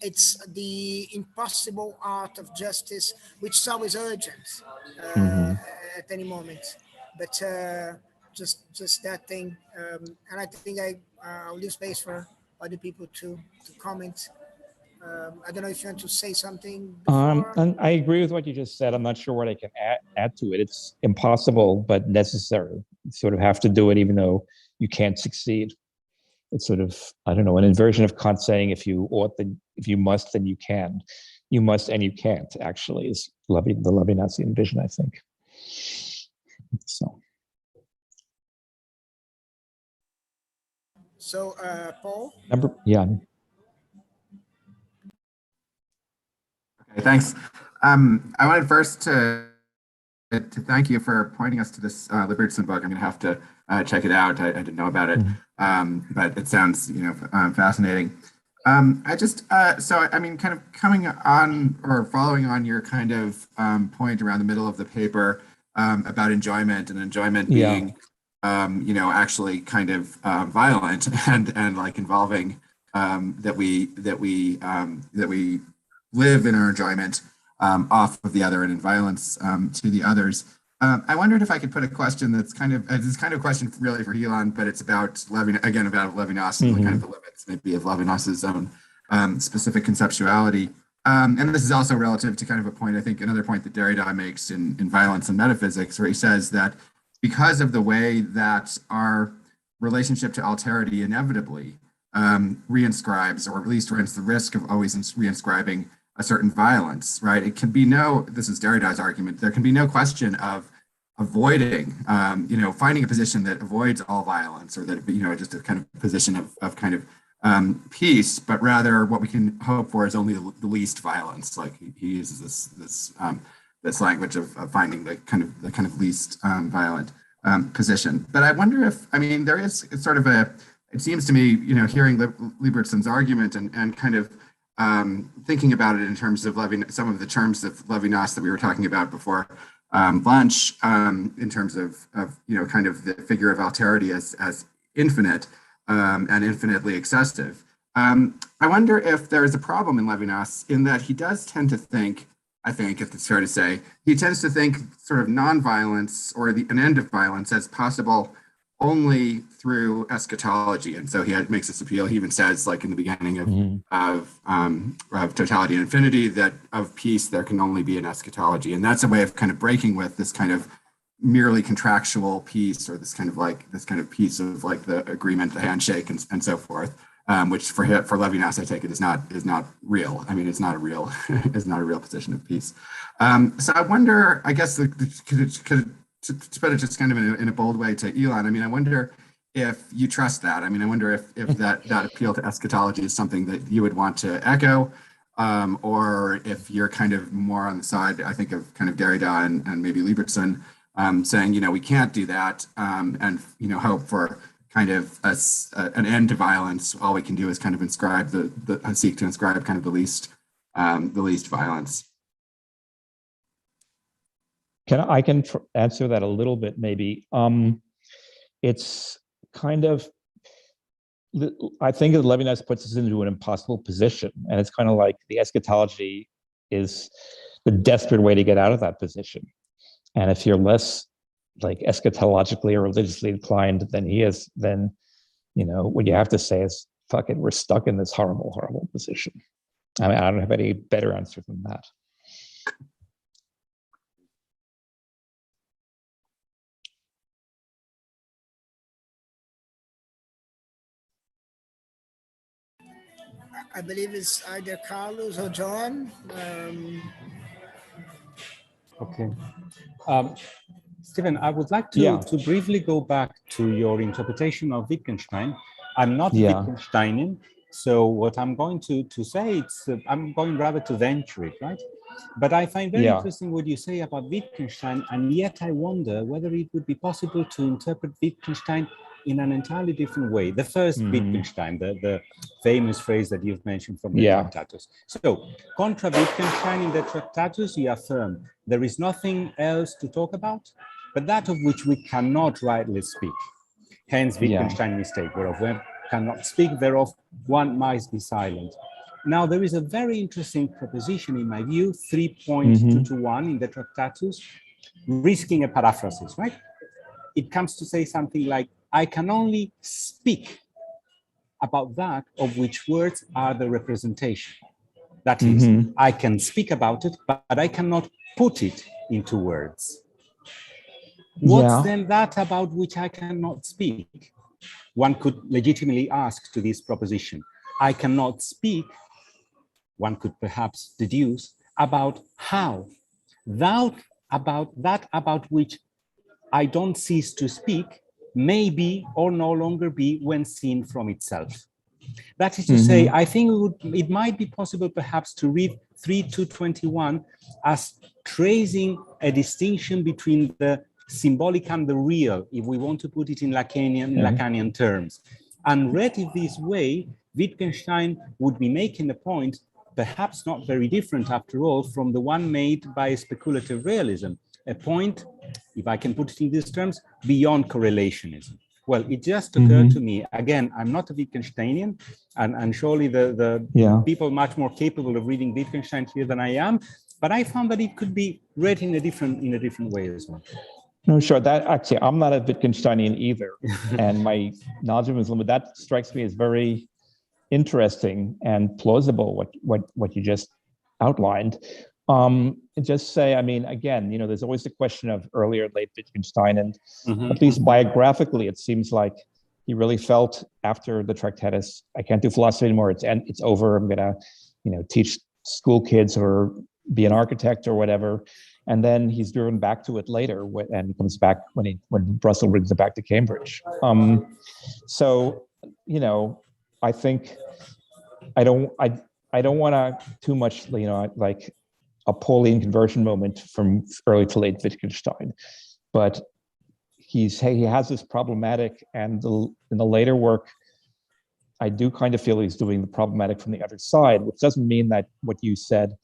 it's the impossible art of justice, which is always urgent at any moment. But just that thing, and I think I'll leave space for other people to comment. I don't know if you want to say something before.
And I agree with what you just said. I'm not sure what I can add to it. It's impossible, but necessary. You sort of have to do it, even though you can't succeed. It's sort of, I don't know, an inversion of Kant saying, if you ought, then if you must, then you can. You must and you can't, actually, is the Levinasian vision, I think.
So, Paul?
Yeah.
Okay, thanks. I wanted first to thank you for pointing us to this Libertson book. I'm going to have to check it out. I didn't know about it, but it sounds fascinating. I just so I mean, kind of coming on or following on your kind of point around the middle of the paper about enjoyment, and enjoyment being actually kind of violent and like involving that we live in our enjoyment off of the other and in violence to the others. I wondered if I could put a question that's kind of a question really for Helan, but it's about about Levinas and kind of the limits maybe of Levinas's own specific conceptuality. And this is also relative to kind of a point, I think, another point that Derrida makes in Violence and Metaphysics, where he says that because of the way that our relationship to alterity inevitably reinscribes, or at least runs the risk of always reinscribing a certain violence, right? It can be this is Derrida's argument, there can be no question of avoiding, finding a position that avoids all violence, or that, just a kind of position of kind of peace, but rather what we can hope for is only the least violence. Like he uses this language of finding the kind of least violent position. But I wonder if, there is sort of it seems to me, hearing Libertson's argument and kind of thinking about it in terms of some of the terms of Levinas that we were talking about before lunch, in terms of kind of the figure of alterity as infinite. And infinitely excessive. I wonder if there is a problem in Levinas in that he does tend to think, I think, if it's fair to say, he tends to think sort of nonviolence or an end of violence as possible only through eschatology. And so he makes this appeal. He even says, like in the beginning of Totality and Infinity, that of peace there can only be an eschatology. And that's a way of kind of breaking with this kind of merely contractual peace, or this kind of piece of like the agreement, the handshake, and so forth, which for Levinas, I take it is not real. It's not a real position of peace. So I wonder, I guess, to put it just kind of in a bold way to Elon, I wonder if you trust that. I wonder if that appeal to eschatology is something that you would want to echo, or if you're kind of more on the side, I think, of kind of Derrida and maybe Libertson, saying, we can't do that, and, hope for kind of an end to violence. All we can do is kind of seek to inscribe kind of the least violence.
I can answer that a little bit, maybe. It's kind of, I think that Levinas puts us into an impossible position, and it's kind of like the eschatology is the desperate way to get out of that position. And if you're less like eschatologically or religiously inclined than he is, then, what you have to say is, fuck it, we're stuck in this horrible, horrible position. I don't have any better answer than that.
I believe it's either Carlos or John.
Okay. Stephen, I would like to briefly go back to your interpretation of Wittgenstein. I'm not Wittgensteinian, so what I'm going to say, I'm going rather to venture it, right? But I find very interesting what you say about Wittgenstein, and yet I wonder whether it would be possible to interpret Wittgenstein in an entirely different way. The first Wittgenstein, the famous phrase that you've mentioned from the Tractatus. So, contra Wittgenstein in the Tractatus, you affirm there is nothing else to talk about, but that of which we cannot rightly speak. Hence Wittgenstein mistake, whereof we cannot speak, thereof one must be silent. Now, there is a very interesting proposition, in my view, 3.221 in the Tractatus, risking a paraphrasis, right? It comes to say something like, I can only speak about that of which words are the representation. That is, I can speak about it, but I cannot put it into words. What's then that about which I cannot speak? One could legitimately ask to this proposition. I cannot speak, one could perhaps deduce, about how. About which I don't cease to speak, may be or no longer be when seen from itself. That is to say, I think it might be possible perhaps to read 3.221 as tracing a distinction between the symbolic and the real, if we want to put it in Lacanian terms. And read in this way, Wittgenstein would be making a point, perhaps not very different after all, from the one made by speculative realism, a point, if I can put it in these terms, beyond correlationism. Well, it just occurred to me, again, I'm not a Wittgensteinian, and surely the people much more capable of reading Wittgenstein here than I am, but I found that it could be read in a different way as well.
No, sure. That actually, I'm not a Wittgensteinian either, and my knowledge of him is limited. That strikes me as very interesting and plausible. What you just outlined. Just say, I mean, again, there's always the question of earlier, late Wittgenstein, and at least biographically, it seems like he really felt after the Tractatus, I can't do philosophy anymore. It's over. I'm gonna, teach school kids or be an architect or whatever. And then he's driven back to it later, and comes back when Russell brings it back to Cambridge. So, I think I don't want to too much, like a Pauline conversion moment from early to late Wittgenstein, but he has this problematic, and in the later work, I do kind of feel he's doing the problematic from the other side, which doesn't mean that what you said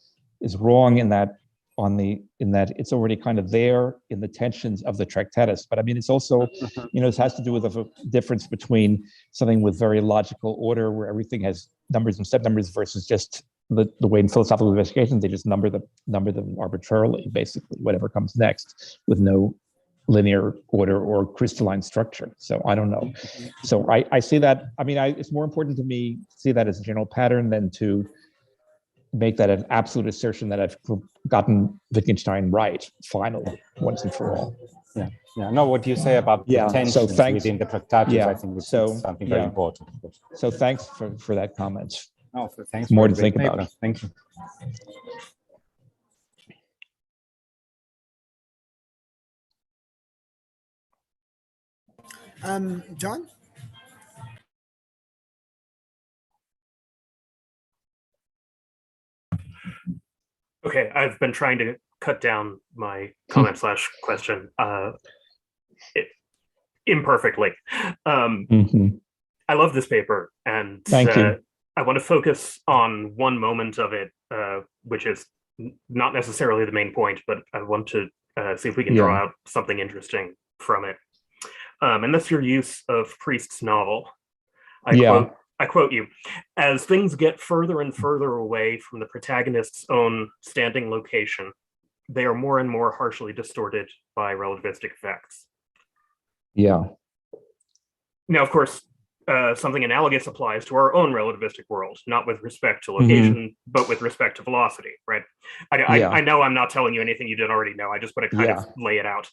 is wrong in that it's already kind of there in the tensions of the Tractatus. But I mean, it's also, this has to do with a difference between something with very logical order where everything has numbers and step numbers versus just the way in philosophical investigations, they just number them arbitrarily, basically, whatever comes next, with no linear order or crystalline structure. So I don't know. So I see that, I mean, it's more important to me to see that as a general pattern than to make that an absolute assertion that I've gotten Wittgenstein right, finally, once and for all.
Yeah. No, what you say about the tensions within the Tractatus, I think it's something very important.
So thanks for that comment.
No, thanks.
More to think about.
Thank you.
John?
Okay, I've been trying to cut down my comment / question imperfectly. I love this paper, and
thank you.
I want to focus on one moment of it, which is not necessarily the main point, but I want to see if we can draw out something interesting from it. And that's your use of Priest's novel. I quote you, as things get further and further away from the protagonist's own standing location, they are more and more harshly distorted by relativistic effects.
Yeah.
Now, of course, something analogous applies to our own relativistic world, not with respect to location, but with respect to velocity, right? I know I'm not telling you anything you didn't already know. I just want to kind of lay it out.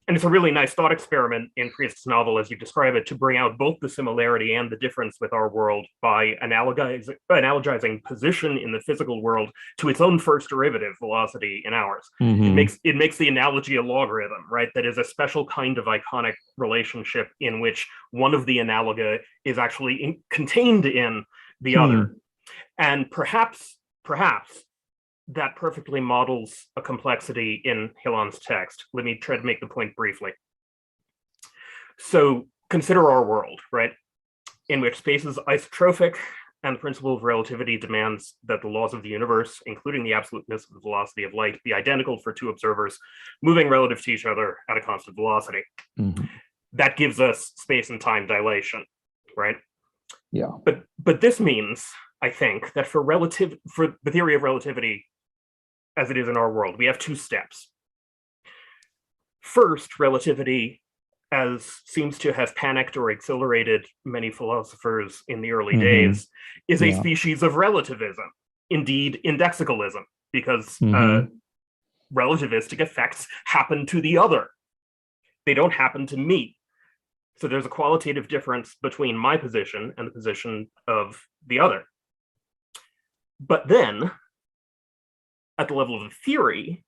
And it's a really nice thought experiment in Priest's novel, as you describe it, to bring out both the similarity and the difference with our world by analogizing position in the physical world to its own first derivative, velocity, in ours. It makes the analogy a logarithm, right? That is a special kind of iconic relationship in which one of the analoga is actually contained in the other. And perhaps that perfectly models a complexity in Hillon's text. Let me try to make the point briefly. So consider our world, right? In which space is isotrophic, and the principle of relativity demands that the laws of the universe, including the absoluteness of the velocity of light, be identical for two observers moving relative to each other at a constant velocity. That gives us space and time dilation, right?
Yeah.
But this means, I think, that for the theory of relativity as it is in our world, we have two steps. First, relativity, as seems to have panicked or exhilarated many philosophers in the early days, is a species of relativism, indeed indexicalism, because relativistic effects happen to the other. They don't happen to me. So there's a qualitative difference between my position and the position of the other. But then, at the level of the theory,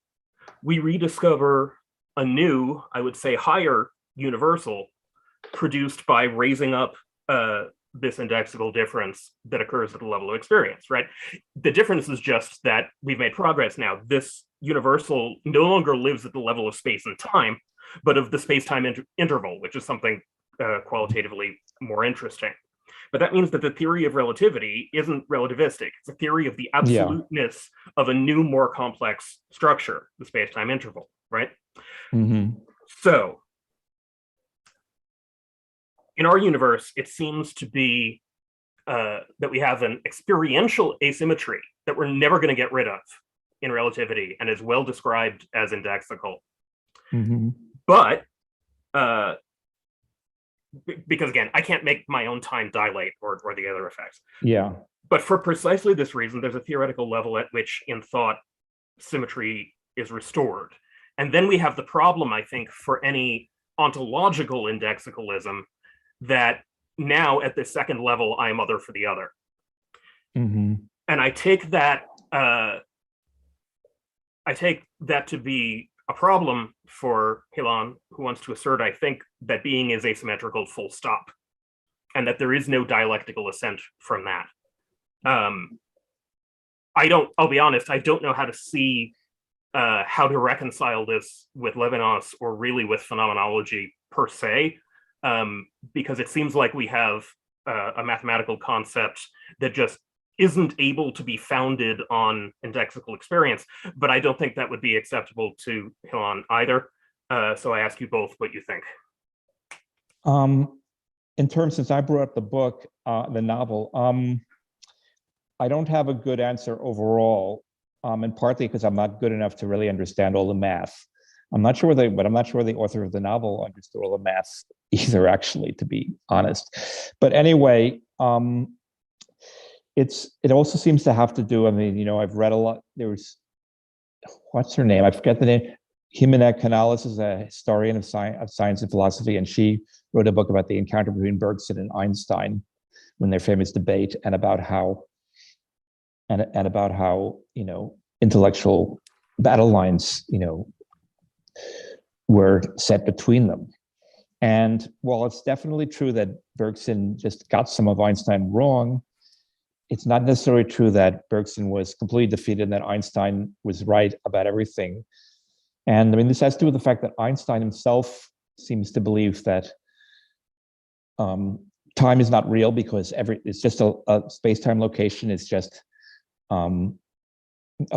we rediscover a new, I would say, higher universal produced by raising up this indexical difference that occurs at the level of experience, right? The difference is just that we've made progress now. This universal no longer lives at the level of space and time, but of the space-time interval, which is something qualitatively more interesting. But that means that the theory of relativity isn't relativistic. It's a theory of the absoluteness of a new, more complex structure, the space-time interval, right? So, in our universe, it seems to be that we have an experiential asymmetry that we're never going to get rid of in relativity, and is well described as indexical. But because again, I can't make my own time dilate or the other effects. But for precisely this reason, there's a theoretical level at which in thought symmetry is restored. And then we have the problem, I think, for any ontological indexicalism, that now at the second level, I am other for the other. And I take that to be a problem for Hilon, who wants to assert, I think, that being is asymmetrical full stop, and that there is no dialectical assent from that. I'll be honest, I don't know how to see how to reconcile this with Levinas or really with phenomenology per se, because it seems like we have a mathematical concept that just isn't able to be founded on indexical experience, but I don't think that would be acceptable to Hilon either. So I ask you both what you think.
In terms, since I brought up the book, the novel, I don't have a good answer overall, and partly because I'm not good enough to really understand all the math. I'm not sure the author of the novel understood all the math either, actually, to be honest. But anyway, it also seems to have to do, I mean, you know, I've read a lot. What's her name? I forget the name. Jimena Canales is a historian of science and philosophy, and she wrote a book about the encounter between Bergson and Einstein when their famous debate, and about how you know, intellectual battle lines, you know, were set between them. And while it's definitely true that Bergson just got some of Einstein wrong, it's not necessarily true that Bergson was completely defeated and that Einstein was right about everything. And I mean, this has to do with the fact that Einstein himself seems to believe that time is not real, because it's just a space-time location. It's just a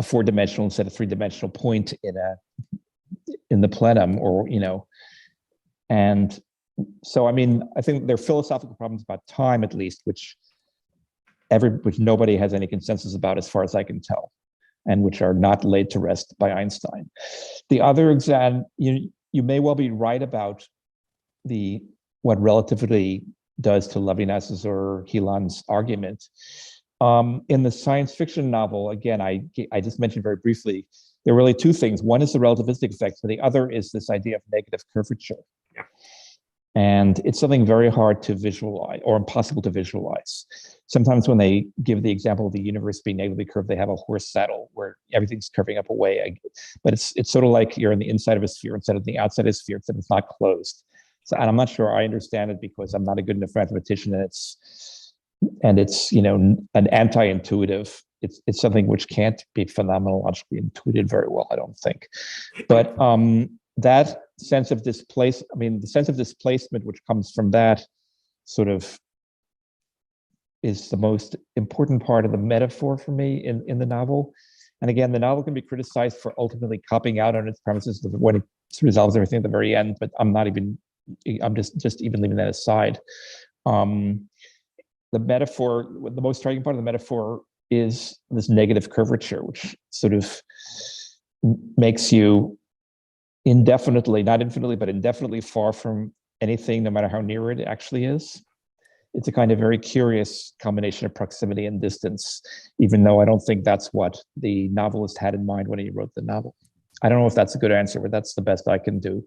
four-dimensional instead of three-dimensional point in the plenum, or, you know. And so, I mean, I think there are philosophical problems about time, at least, which nobody has any consensus about, as far as I can tell, and which are not laid to rest by Einstein. The other you may well be right about what relativity does to Levinas's or Hilon's argument. In the science fiction novel, again, I just mentioned very briefly, there are really two things. One is the relativistic effect, but the other is this idea of negative curvature.
Yeah.
And it's something very hard to visualize, or impossible to visualize. Sometimes when they give the example of the universe being negatively curved, they have a horse saddle where everything's curving up away. But it's sort of like you're on the inside of a sphere instead of the outside of a sphere, except it's not closed. So, and I'm not sure I understand it, because I'm not a good enough mathematician, and it's you know, an anti-intuitive. It's something which can't be phenomenologically intuited very well, I don't think. But that sense of the sense of displacement which comes from that sort of is the most important part of the metaphor for me in the novel. And again, the novel can be criticized for ultimately copping out on its premises when it resolves everything at the very end, but I'm just even leaving that aside. The metaphor, the most striking part of the metaphor is this negative curvature, which sort of makes you indefinitely, not infinitely, but indefinitely far from anything, no matter how near it actually is. It's a kind of very curious combination of proximity and distance, even though I don't think that's what the novelist had in mind when he wrote the novel. I don't know if that's a good answer, but that's the best I can do.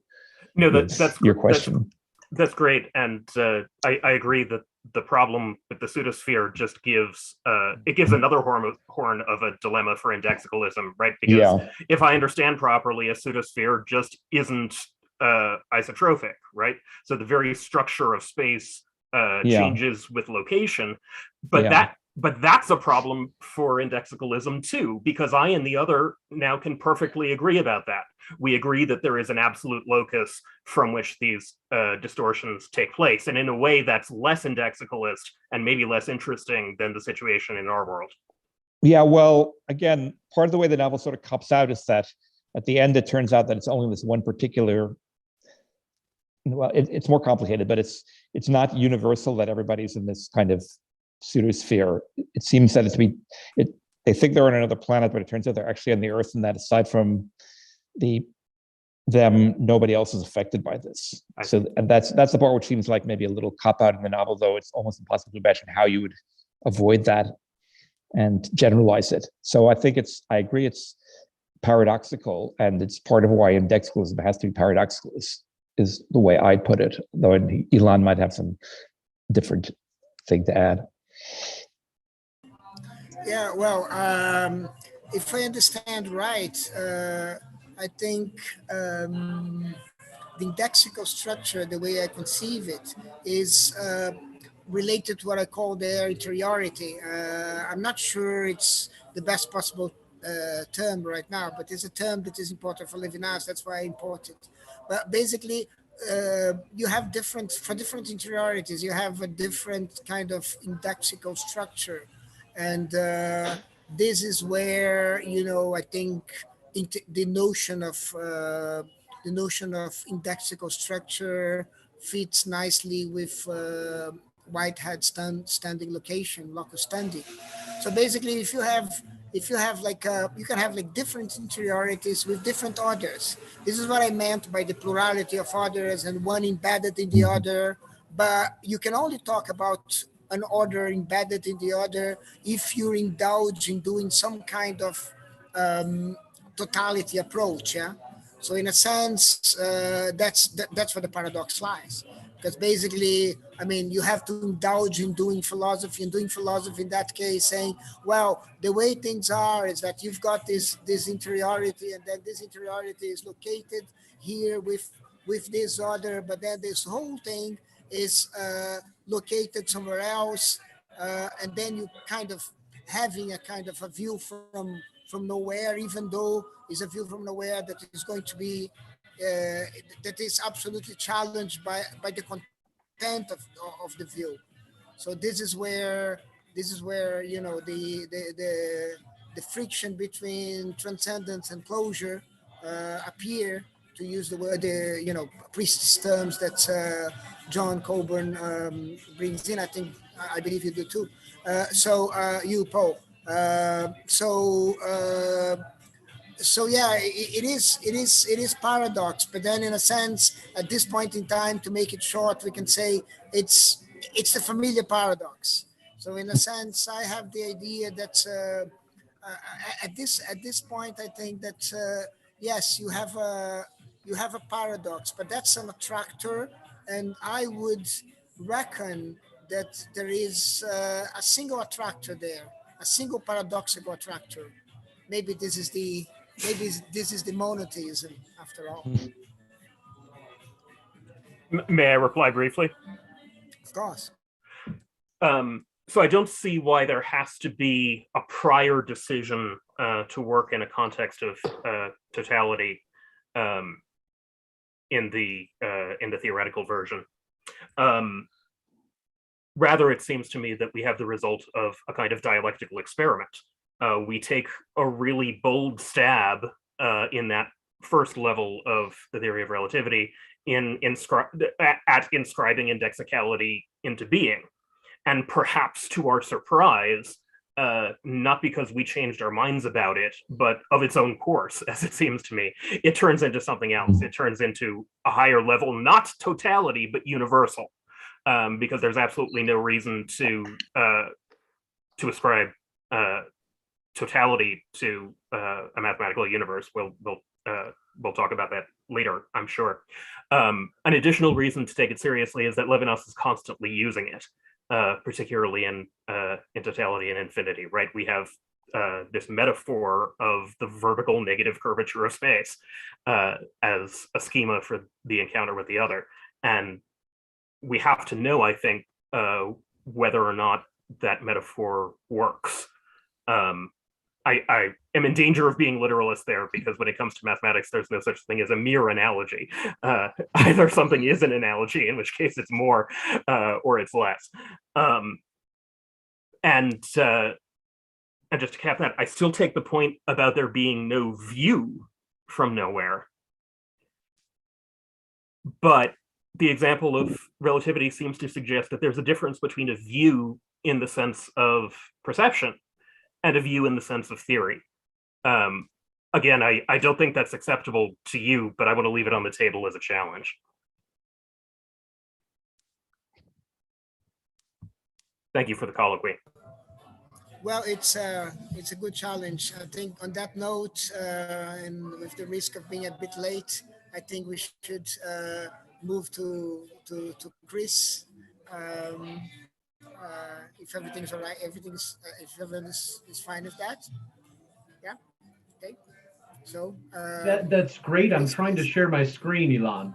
No, that's
your question.
That's great, and I agree that the problem with the pseudosphere just gives another horn of a dilemma for indexicalism, right? Because if I understand properly, a pseudosphere just isn't isotropic, right? So the very structure of space changes with location, but that's a problem for indexicalism too, because I and the other now can perfectly agree about that. We agree that there is an absolute locus from which these distortions take place. And in a way that's less indexicalist and maybe less interesting than the situation in our world.
Yeah, well, again, part of the way the novel sort of cops out is that at the end, it turns out that it's only this one particular, well, it's more complicated, but it's not universal that everybody's in this kind of pseudosphere. It seems that they think they're on another planet, but it turns out they're actually on the Earth, and that aside from them, nobody else is affected by this. So, and that's the part which seems like maybe a little cop out in the novel, though it's almost impossible to imagine how you would avoid that. and generalize it. So I think I agree it's paradoxical, and it's part of why indexicalism has to be paradoxical, is the way I put it, though Elon might have some different thing to add.
Yeah, well, if I understand right, I think the indexical structure, the way I conceive it, is related to what I call their interiority. I'm not sure it's the best possible term right now, but it's a term that is important for Levinas. That's why I import it. But basically, you have for different interiorities, you have a different kind of indexical structure. And this is where, I think the notion of indexical structure fits nicely with Whitehead standing location, locus standi. So basically, if you have like you can have like different interiorities with different orders. This is what I meant by the plurality of orders and one embedded in the other. But you can only talk about an order embedded in the other if you indulge in doing some kind of totality approach. Yeah. So in a sense, that's where the paradox lies. Because basically, I mean, you have to indulge in doing philosophy, and doing philosophy in that case, saying, well, the way things are is that you've got this interiority, and then this interiority is located here with this other, but then this whole thing is located somewhere else, and then you kind of having a kind of a view from nowhere, even though it's a view from nowhere that is going to be that is absolutely challenged by the content of the view. So this is where the friction between transcendence and closure appear, to use the word priest's terms that John Coburn brings in. I believe you do too. You, Paul. So yeah, it is paradox, but then in a sense, at this point in time, to make it short, we can say it's the familiar paradox. So in a sense, I have the idea that at this point, I think that yes, you have a paradox, but that's an attractor, and I would reckon that there is a single attractor there, a single paradoxical attractor. Maybe this is the monotheism after all.
May I reply briefly?
Of course.
So I don't see why there has to be a prior decision to work in a context of totality in the theoretical version. Rather, it seems to me that we have the result of a kind of dialectical experiment. We take a really bold stab in that first level of the theory of relativity at inscribing indexicality into being. And perhaps to our surprise, not because we changed our minds about it, but of its own course, as it seems to me, it turns into something else. It turns into a higher level, not totality, but universal, because there's absolutely no reason to ascribe totality to a mathematical universe. We'll talk about that later, I'm sure. An additional reason to take it seriously is that Levinas is constantly using it. Particularly in totality and infinity, right? We have this metaphor of the vertical negative curvature of space as a schema for the encounter with the other. And we have to know, I think, whether or not that metaphor works. I am in danger of being literalist there, because when it comes to mathematics, there's no such thing as a mere analogy. Either something is an analogy, in which case it's more, or it's less. And just to cap that, I still take the point about there being no view from nowhere. But the example of relativity seems to suggest that there's a difference between a view in the sense of perception and a view in the sense of theory. Again, I don't think that's acceptable to you, but I want to leave it on the table as a challenge. Thank you for the colloquy.
Well, it's a good challenge. I think on that note, and with the risk of being a bit late, I think we should move to Chris. Um, if everything's all right, if everyone is fine with that. Yeah. Okay. So
That's great. I'm
Chris,
trying to
please.
share my screen, Elon.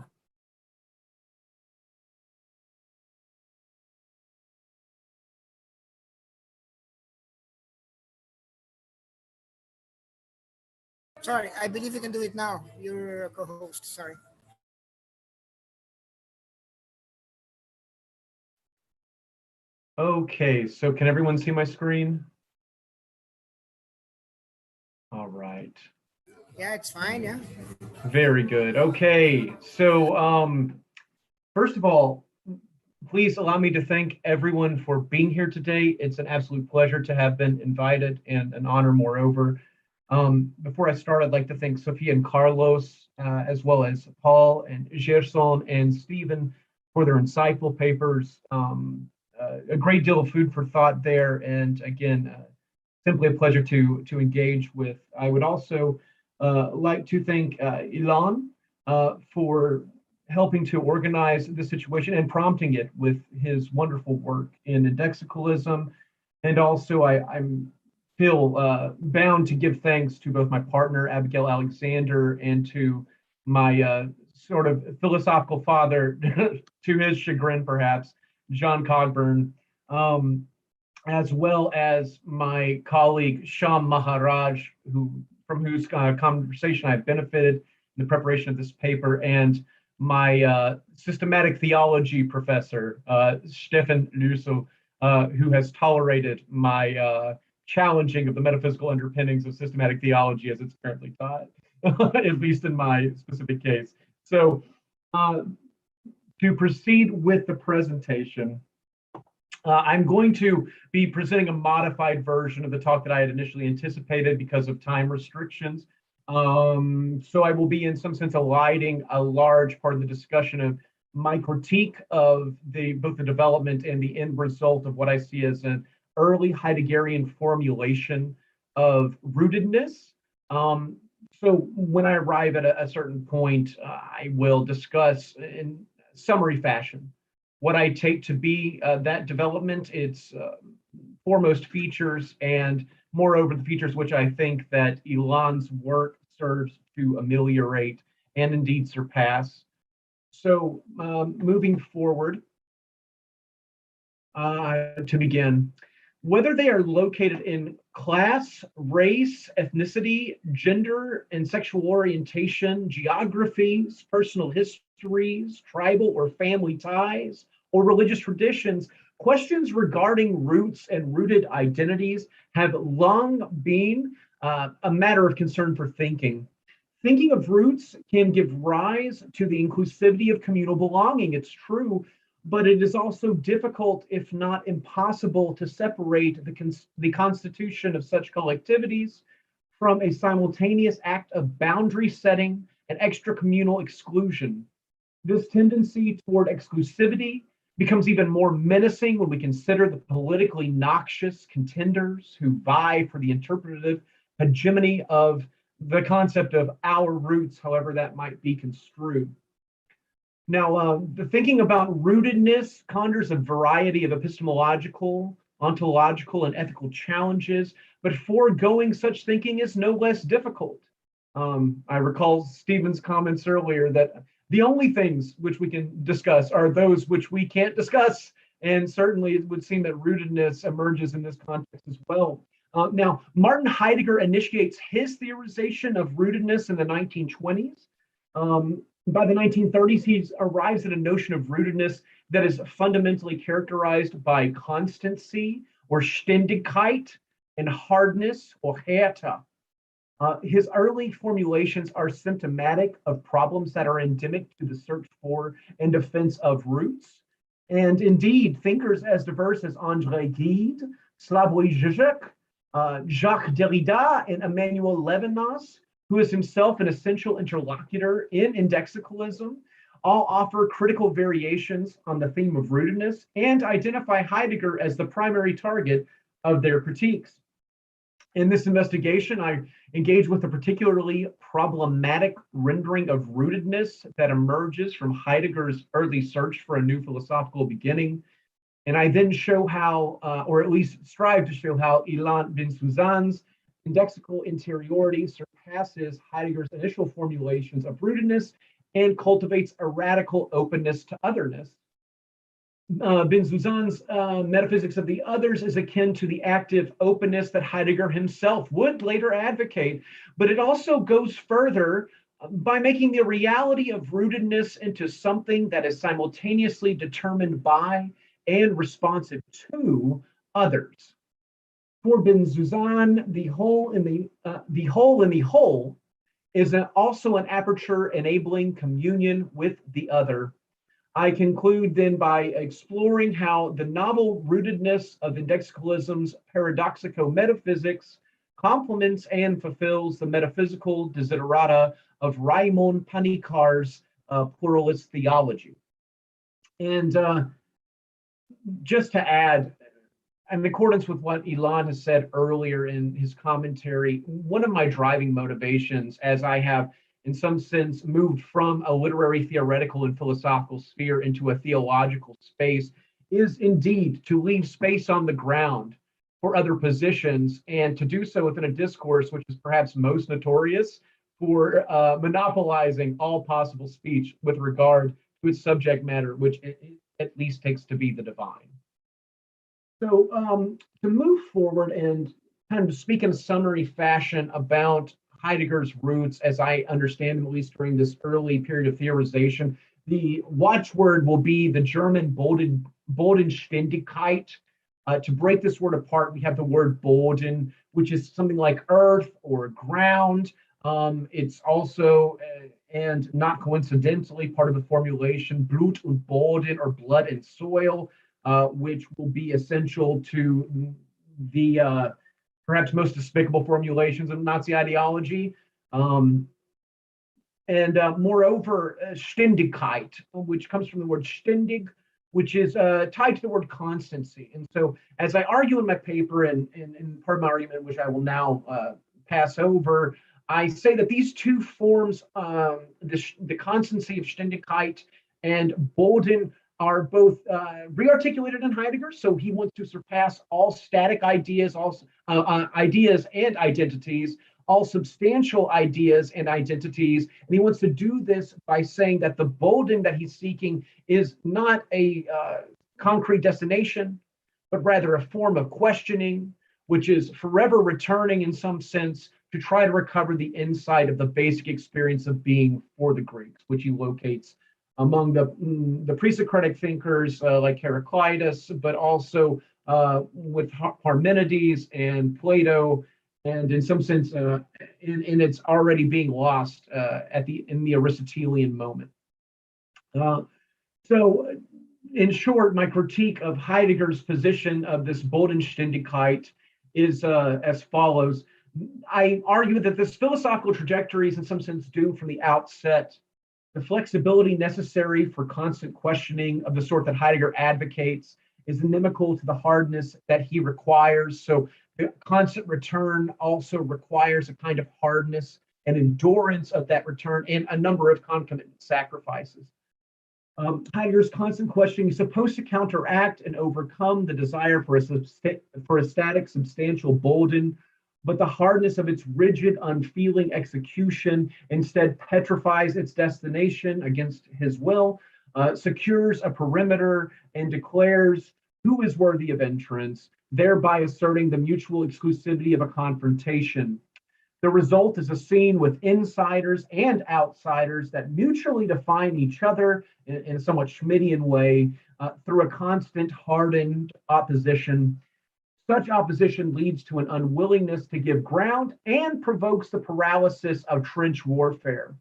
Sorry, I believe you can do it now. You're a co-host. Sorry.
Okay, so can everyone see my screen? All right.
Yeah, it's fine. Yeah.
Very good. Okay, so first of all, please allow me to thank everyone for being here today. It's an absolute pleasure to have been invited and an honor, moreover. Before I start, I'd like to thank Sophia and Carlos, as well as Paul and Gerson and Stephen for their insightful papers. A great deal of food for thought there. And again, simply a pleasure to engage with. I would also like to thank Ilan for helping to organize the situation and prompting it with his wonderful work in Indexicalism. And also, I feel bound to give thanks to both my partner, Abigail Alexander, and to my sort of philosophical father, to his chagrin perhaps, John Cogburn, as well as my colleague, Sham Maharaj, from whose conversation I've benefited in the preparation of this paper, and my systematic theology professor, Stefan Lüssel, who has tolerated my challenging of the metaphysical underpinnings of systematic theology as it's currently taught, at least in my specific case. So to proceed with the presentation, I'm going to be presenting a modified version of the talk that I had initially anticipated because of time restrictions. So I will be, in some sense, eliding a large part of the discussion of my critique of both the development and the end result of what I see as an early Heideggerian formulation of rootedness. So when I arrive at a certain point, I will discuss in summary fashion what I take to be that development, its foremost features, and moreover, the features which I think that Ilan's work serves to ameliorate and indeed surpass. So moving forward, to begin, whether they are located in class, race, ethnicity, gender, and sexual orientation, geographies, personal histories, tribal or family ties, or religious traditions, questions regarding roots and rooted identities have long been a matter of concern for thinking. Thinking of roots can give rise to the inclusivity of communal belonging, it's true, but it is also difficult, if not impossible, to separate the constitution of such collectivities from a simultaneous act of boundary setting and extracommunal exclusion. This tendency toward exclusivity becomes even more menacing when we consider the politically noxious contenders who vie for the interpretative hegemony of the concept of our roots, however that might be construed. Now, the thinking about rootedness conjures a variety of epistemological, ontological, and ethical challenges, but foregoing such thinking is no less difficult. I recall Stephen's comments earlier that the only things which we can discuss are those which we can't discuss, and certainly it would seem that rootedness emerges in this context as well. Now, Martin Heidegger initiates his theorization of rootedness in the 1920s. By the 1930s, he arrives at a notion of rootedness that is fundamentally characterized by constancy or Ständigkeit and hardness or Härte. His early formulations are symptomatic of problems that are endemic to the search for and defense of roots. And indeed, thinkers as diverse as André Gide, Slavoj Žižek, Jacques Derrida, and Emmanuel Levinas, who is himself an essential interlocutor in Indexicalism, all offer critical variations on the theme of rootedness and identify Heidegger as the primary target of their critiques. In this investigation, I engage with a particularly problematic rendering of rootedness that emerges from Heidegger's early search for a new philosophical beginning. And I then show how, or at least strive to show how Ilan bin Suzan's indexical interiority surpasses Heidegger's initial formulations of rootedness and cultivates a radical openness to otherness. Bin Suzan's metaphysics of the others is akin to the active openness that Heidegger himself would later advocate, but it also goes further by making the reality of rootedness into something that is simultaneously determined by and responsive to others. For bin Suzan, the whole in the whole is also an aperture enabling communion with the other. I conclude then by exploring how the novel rootedness of indexicalism's paradoxical metaphysics complements and fulfills the metaphysical desiderata of Raimon Panikar's pluralist theology. And just to add, in accordance with what Ilan has said earlier in his commentary, one of my driving motivations, as I have in some sense moved from a literary, theoretical, and philosophical sphere into a theological space, is indeed to leave space on the ground for other positions, and to do so within a discourse which is perhaps most notorious for monopolizing all possible speech with regard to its subject matter, which it at least takes to be the divine. So to move forward and kind of speak in a summary fashion about Heidegger's roots, as I understand them, at least during this early period of theorization, the watchword will be the German Bodenständigkeit. To break this word apart, we have the word Boden, which is something like earth or ground. It's also, and not coincidentally, part of the formulation Blut und Boden, or blood and soil, which will be essential to the perhaps most despicable formulations of Nazi ideology. Moreover, Ständigkeit, which comes from the word ständig, which is tied to the word constancy. And so, as I argue in my paper, and part of my argument, which I will now pass over, I say that these two forms, the constancy of Ständigkeit and Boden, are both rearticulated in Heidegger. So he wants to surpass all static ideas, ideas and identities, all substantial ideas and identities. And he wants to do this by saying that the Boden that he's seeking is not a concrete destination, but rather a form of questioning, which is forever returning in some sense to try to recover the insight of the basic experience of being for the Greeks, which he locates among the pre-Socratic thinkers like Heraclitus, but also with Parmenides and Plato, and in some sense, in its already being lost in the Aristotelian moment. So, in short, my critique of Heidegger's position of this Bodenständigkeit is as follows. I argue that this philosophical trajectory is in some sense doomed from the outset. The flexibility necessary for constant questioning of the sort that Heidegger advocates is inimical to the hardness that he requires. So the constant return also requires a kind of hardness and endurance of that return and a number of concomitant sacrifices. Heidegger's constant questioning is supposed to counteract and overcome the desire for a static, substantial Boden, but the hardness of its rigid, unfeeling execution instead petrifies its destination against his will, secures a perimeter, and declares who is worthy of entrance, thereby asserting the mutual exclusivity of a confrontation. The result is a scene with insiders and outsiders that mutually define each other in a somewhat Schmittian way through a constant, hardened opposition. Such opposition leads to an unwillingness to give ground and provokes the paralysis of trench warfare.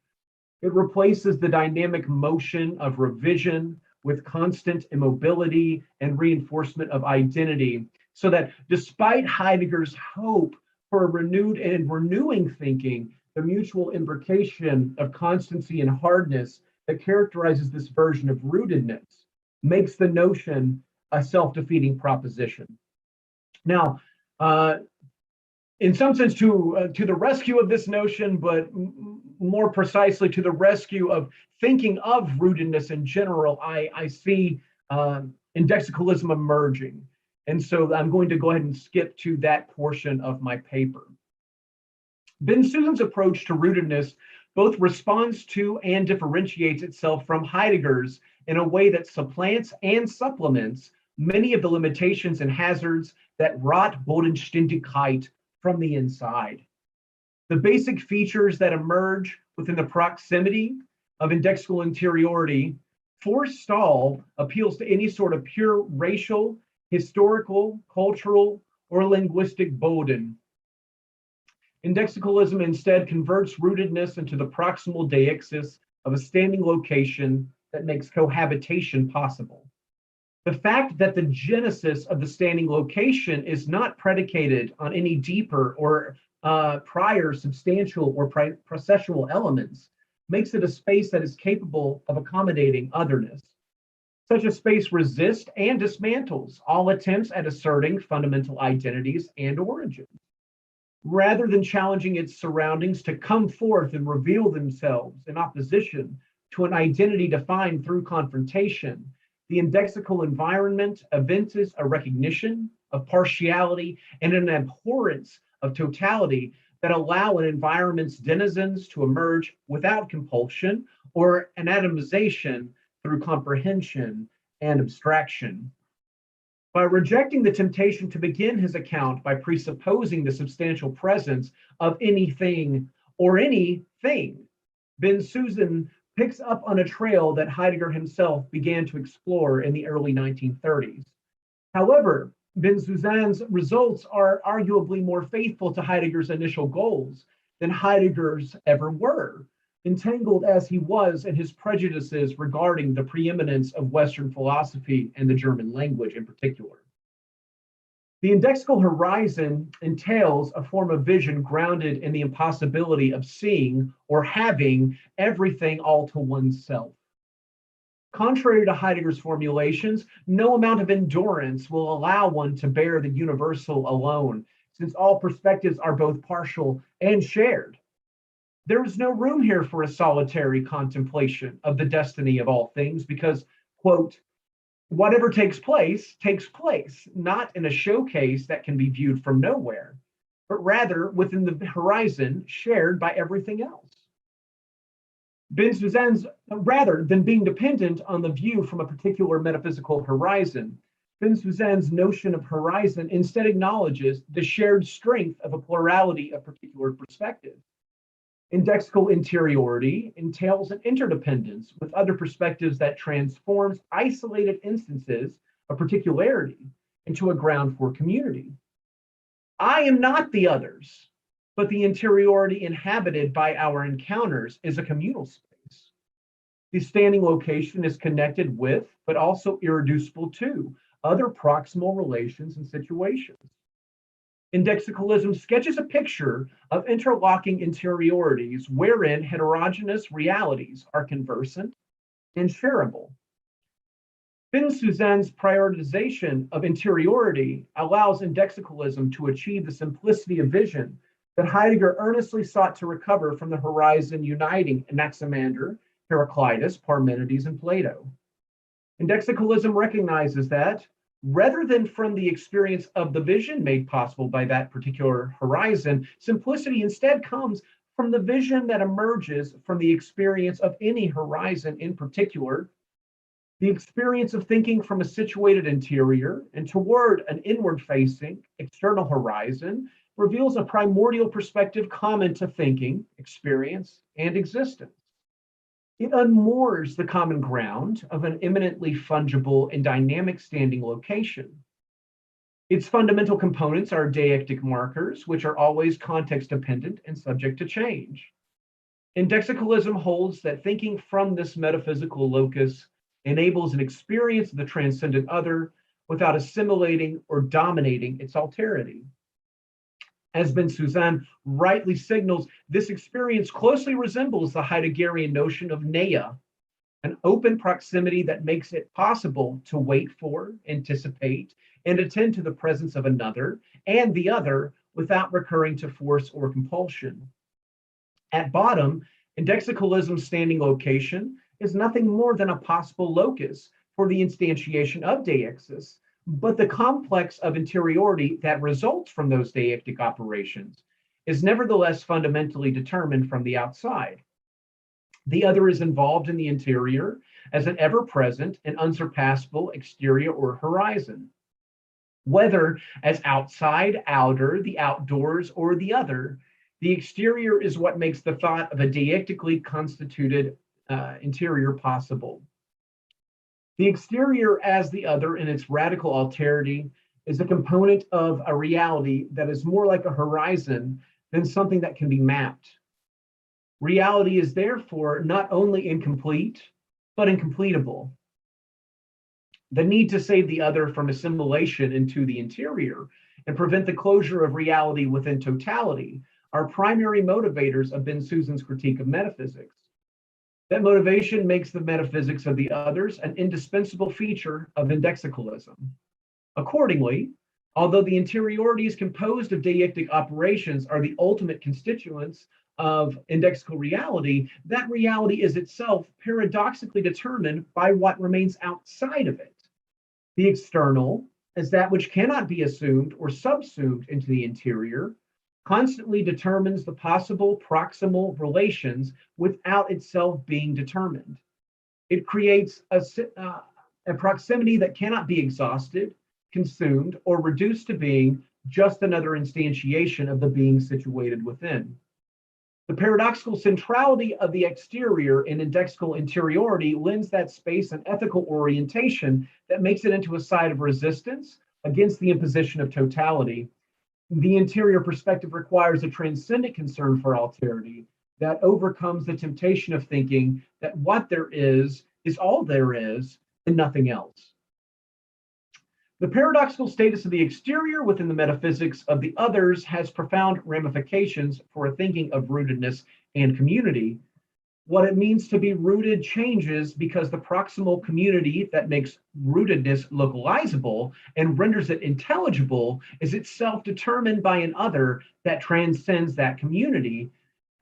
It replaces the dynamic motion of revision with constant immobility and reinforcement of identity, so that despite Heidegger's hope for a renewed and renewing thinking, the mutual imbrication of constancy and hardness that characterizes this version of rootedness makes the notion a self-defeating proposition. Now, in some sense to the rescue of this notion, but more precisely to the rescue of thinking of rootedness in general, I see indexicalism emerging. And so I'm going to go ahead and skip to that portion of my paper. Bensusan's approach to rootedness both responds to and differentiates itself from Heidegger's in a way that supplants and supplements many of the limitations and hazards that rot Bodenständigkeit from the inside. The basic features that emerge within the proximity of indexical interiority forestall appeals to any sort of pure racial, historical, cultural, or linguistic Boden. Indexicalism instead converts rootedness into the proximal deixis of a standing location that makes cohabitation possible. The fact that the genesis of the standing location is not predicated on any deeper or prior substantial or processual elements makes it a space that is capable of accommodating otherness. Such a space resists and dismantles all attempts at asserting fundamental identities and origins. Rather than challenging its surroundings to come forth and reveal themselves in opposition to an identity defined through confrontation, the indexical environment evinces a recognition of partiality and an abhorrence of totality that allow an environment's denizens to emerge without compulsion or anatomization through comprehension and abstraction. By rejecting the temptation to begin his account by presupposing the substantial presence of anything or anything, Bensusan picks up on a trail that Heidegger himself began to explore in the early 1930s. However, Bensusan's results are arguably more faithful to Heidegger's initial goals than Heidegger's ever were, entangled as he was in his prejudices regarding the preeminence of Western philosophy and the German language in particular. The indexical horizon entails a form of vision grounded in the impossibility of seeing or having everything all to oneself. Contrary to Heidegger's formulations, no amount of endurance will allow one to bear the universal alone, since all perspectives are both partial and shared. There is no room here for a solitary contemplation of the destiny of all things because, quote, whatever takes place, not in a showcase that can be viewed from nowhere, but rather within the horizon shared by everything else. Bensusan's, rather than being dependent on the view from a particular metaphysical horizon, Bensusan's notion of horizon instead acknowledges the shared strength of a plurality of particular perspectives. Indexical interiority entails an interdependence with other perspectives that transforms isolated instances of particularity into a ground for community. I am not the others, but the interiority inhabited by our encounters is a communal space. The standing location is connected with, but also irreducible to, other proximal relations and situations. Indexicalism sketches a picture of interlocking interiorities wherein heterogeneous realities are conversant and shareable. Bensusan's prioritization of interiority allows indexicalism to achieve the simplicity of vision that Heidegger earnestly sought to recover from the horizon uniting Anaximander, Heraclitus, Parmenides, and Plato. Indexicalism recognizes that, rather than from the experience of the vision made possible by that particular horizon, simplicity instead comes from the vision that emerges from the experience of any horizon in particular. The experience of thinking from a situated interior and toward an inward-facing external horizon reveals a primordial perspective common to thinking, experience, and existence. It unmoors the common ground of an eminently fungible and dynamic standing location. Its fundamental components are deictic markers, which are always context-dependent and subject to change. Indexicalism holds that thinking from this metaphysical locus enables an experience of the transcendent other without assimilating or dominating its alterity. As Bensusan rightly signals, this experience closely resembles the Heideggerian notion of neia, an open proximity that makes it possible to wait for, anticipate, and attend to the presence of another and the other without recurring to force or compulsion. At bottom, indexicalism's standing location is nothing more than a possible locus for the instantiation of deixis, but the complex of interiority that results from those deictic operations is nevertheless fundamentally determined from the outside. The other is involved in the interior as an ever-present and unsurpassable exterior or horizon. Whether as outside, outer, the outdoors, or the other, the exterior is what makes the thought of a deictically constituted interior possible. The exterior as the other in its radical alterity is a component of a reality that is more like a horizon than something that can be mapped. Reality is therefore not only incomplete, but incompletable. The need to save the other from assimilation into the interior and prevent the closure of reality within totality are primary motivators of Ben Susan's critique of metaphysics. That motivation makes the metaphysics of the others an indispensable feature of indexicalism. Accordingly, although the interiority is composed of deictic operations are the ultimate constituents of indexical reality, that reality is itself paradoxically determined by what remains outside of it. The external, as that which cannot be assumed or subsumed into the interior, constantly determines the possible proximal relations without itself being determined. It creates a proximity that cannot be exhausted, consumed, or reduced to being just another instantiation of the being situated within. The paradoxical centrality of the exterior in indexical interiority lends that space an ethical orientation that makes it into a side of resistance against the imposition of totality. The interior perspective requires a transcendent concern for alterity that overcomes the temptation of thinking that what there is all there is and nothing else. The paradoxical status of the exterior within the metaphysics of the others has profound ramifications for a thinking of rootedness and community. What it means to be rooted changes because the proximal community that makes rootedness localizable and renders it intelligible is itself determined by an other that transcends that community.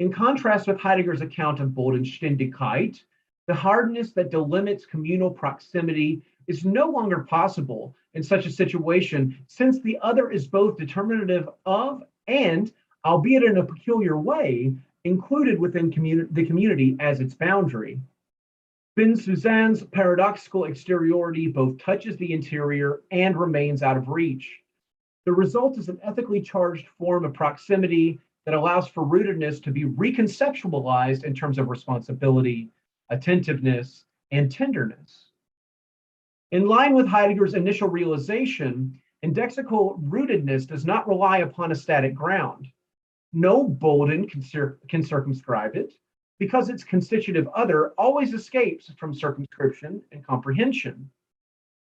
In contrast with Heidegger's account of Bodenständigkeit, the hardness that delimits communal proximity is no longer possible in such a situation, since the other is both determinative of and, albeit in a peculiar way, included within the community as its boundary. Ben Susan's paradoxical exteriority both touches the interior and remains out of reach. The result is an ethically charged form of proximity that allows for rootedness to be reconceptualized in terms of responsibility, attentiveness, and tenderness. In line with Heidegger's initial realization, indexical rootedness does not rely upon a static ground. No Bolden can circumscribe it, because its constitutive other always escapes from circumscription and comprehension.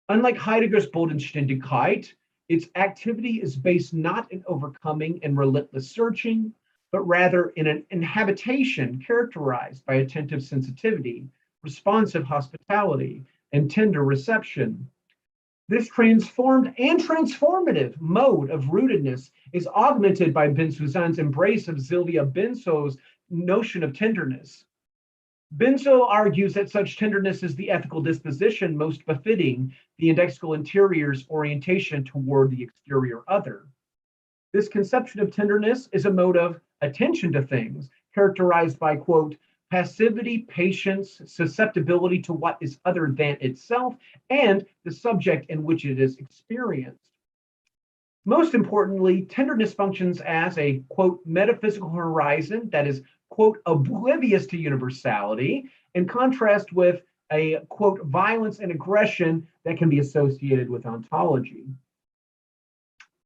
Unlike Heidegger's Bodenständigkeit, its activity is based not in overcoming and relentless searching, but rather in an inhabitation characterized by attentive sensitivity, responsive hospitality, and tender reception. This transformed and transformative mode of rootedness is augmented by Ben Susan's embrace of Sylvia Benso's notion of tenderness. Benso argues that such tenderness is the ethical disposition most befitting the indexical interior's orientation toward the exterior other. This conception of tenderness is a mode of attention to things characterized by, quote, passivity, patience, susceptibility to what is other than itself, and the subject in which it is experienced. Most importantly, tenderness functions as a, quote, metaphysical horizon that is, quote, oblivious to universality, in contrast with a, quote, violence and aggression that can be associated with ontology.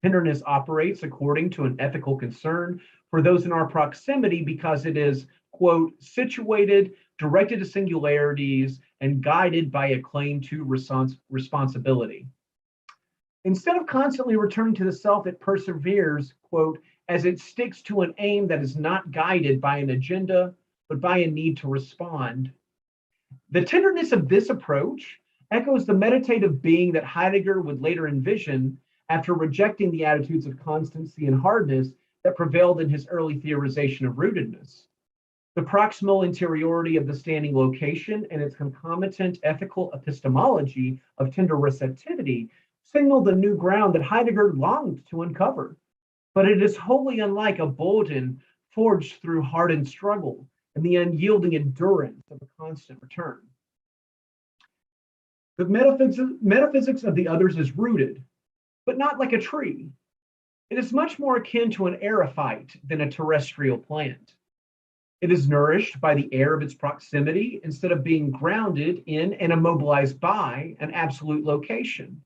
Tenderness operates according to an ethical concern for those in our proximity because it is, quote, situated, directed to singularities, and guided by a claim to responsibility. Instead of constantly returning to the self, it perseveres, quote, as it sticks to an aim that is not guided by an agenda, but by a need to respond. The tenderness of this approach echoes the meditative being that Heidegger would later envision after rejecting the attitudes of constancy and hardness that prevailed in his early theorization of rootedness. The proximal interiority of the standing location and its concomitant ethical epistemology of tender receptivity signaled the new ground that Heidegger longed to uncover. But it is wholly unlike a Boden forged through hardened struggle and the unyielding endurance of a constant return. The metaphysics of the others is rooted, but not like a tree. It is much more akin to an aerophyte than a terrestrial plant. It is nourished by the air of its proximity instead of being grounded in and immobilized by an absolute location.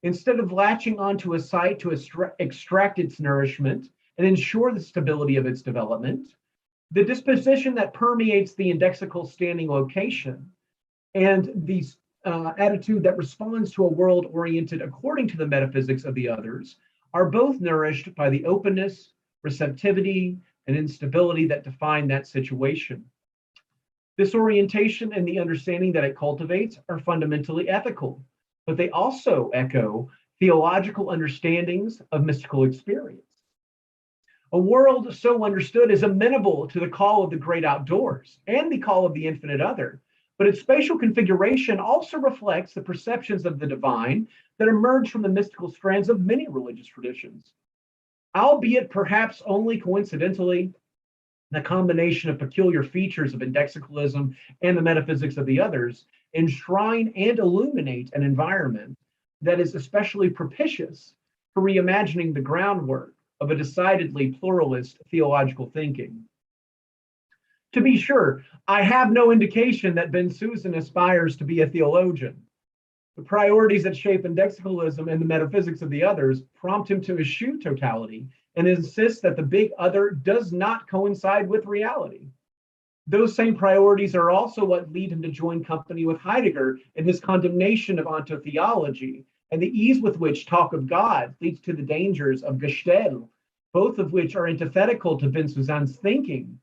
Instead of latching onto a site to extract its nourishment and ensure the stability of its development, the disposition that permeates the indexical standing location and the attitude that responds to a world oriented according to the metaphysics of the others are both nourished by the openness, receptivity, and instability that define that situation. This orientation and the understanding that it cultivates are fundamentally ethical, but they also echo theological understandings of mystical experience. A world so understood is amenable to the call of the great outdoors and the call of the infinite other, but its spatial configuration also reflects the perceptions of the divine that emerge from the mystical strands of many religious traditions. Albeit perhaps only coincidentally, the combination of peculiar features of indexicalism and the metaphysics of the others enshrine and illuminate an environment that is especially propitious for reimagining the groundwork of a decidedly pluralist theological thinking. To be sure, I have no indication that Bensusan aspires to be a theologian. The priorities that shape indexicalism and the metaphysics of the others prompt him to eschew totality and insist that the big other does not coincide with reality. Those same priorities are also what lead him to join company with Heidegger in his condemnation of ontotheology and the ease with which talk of God leads to the dangers of Gestell, both of which are antithetical to Bensusan's thinking.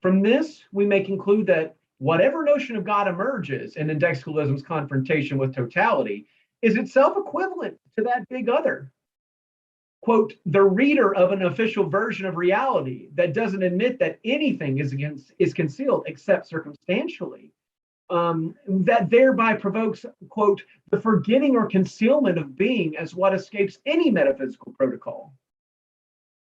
From this, we may conclude that whatever notion of God emerges in indexicalism's confrontation with totality is itself equivalent to that big other. Quote, the reader of an official version of reality that doesn't admit that anything is concealed except circumstantially, that thereby provokes, quote, the forgetting or concealment of being as what escapes any metaphysical protocol.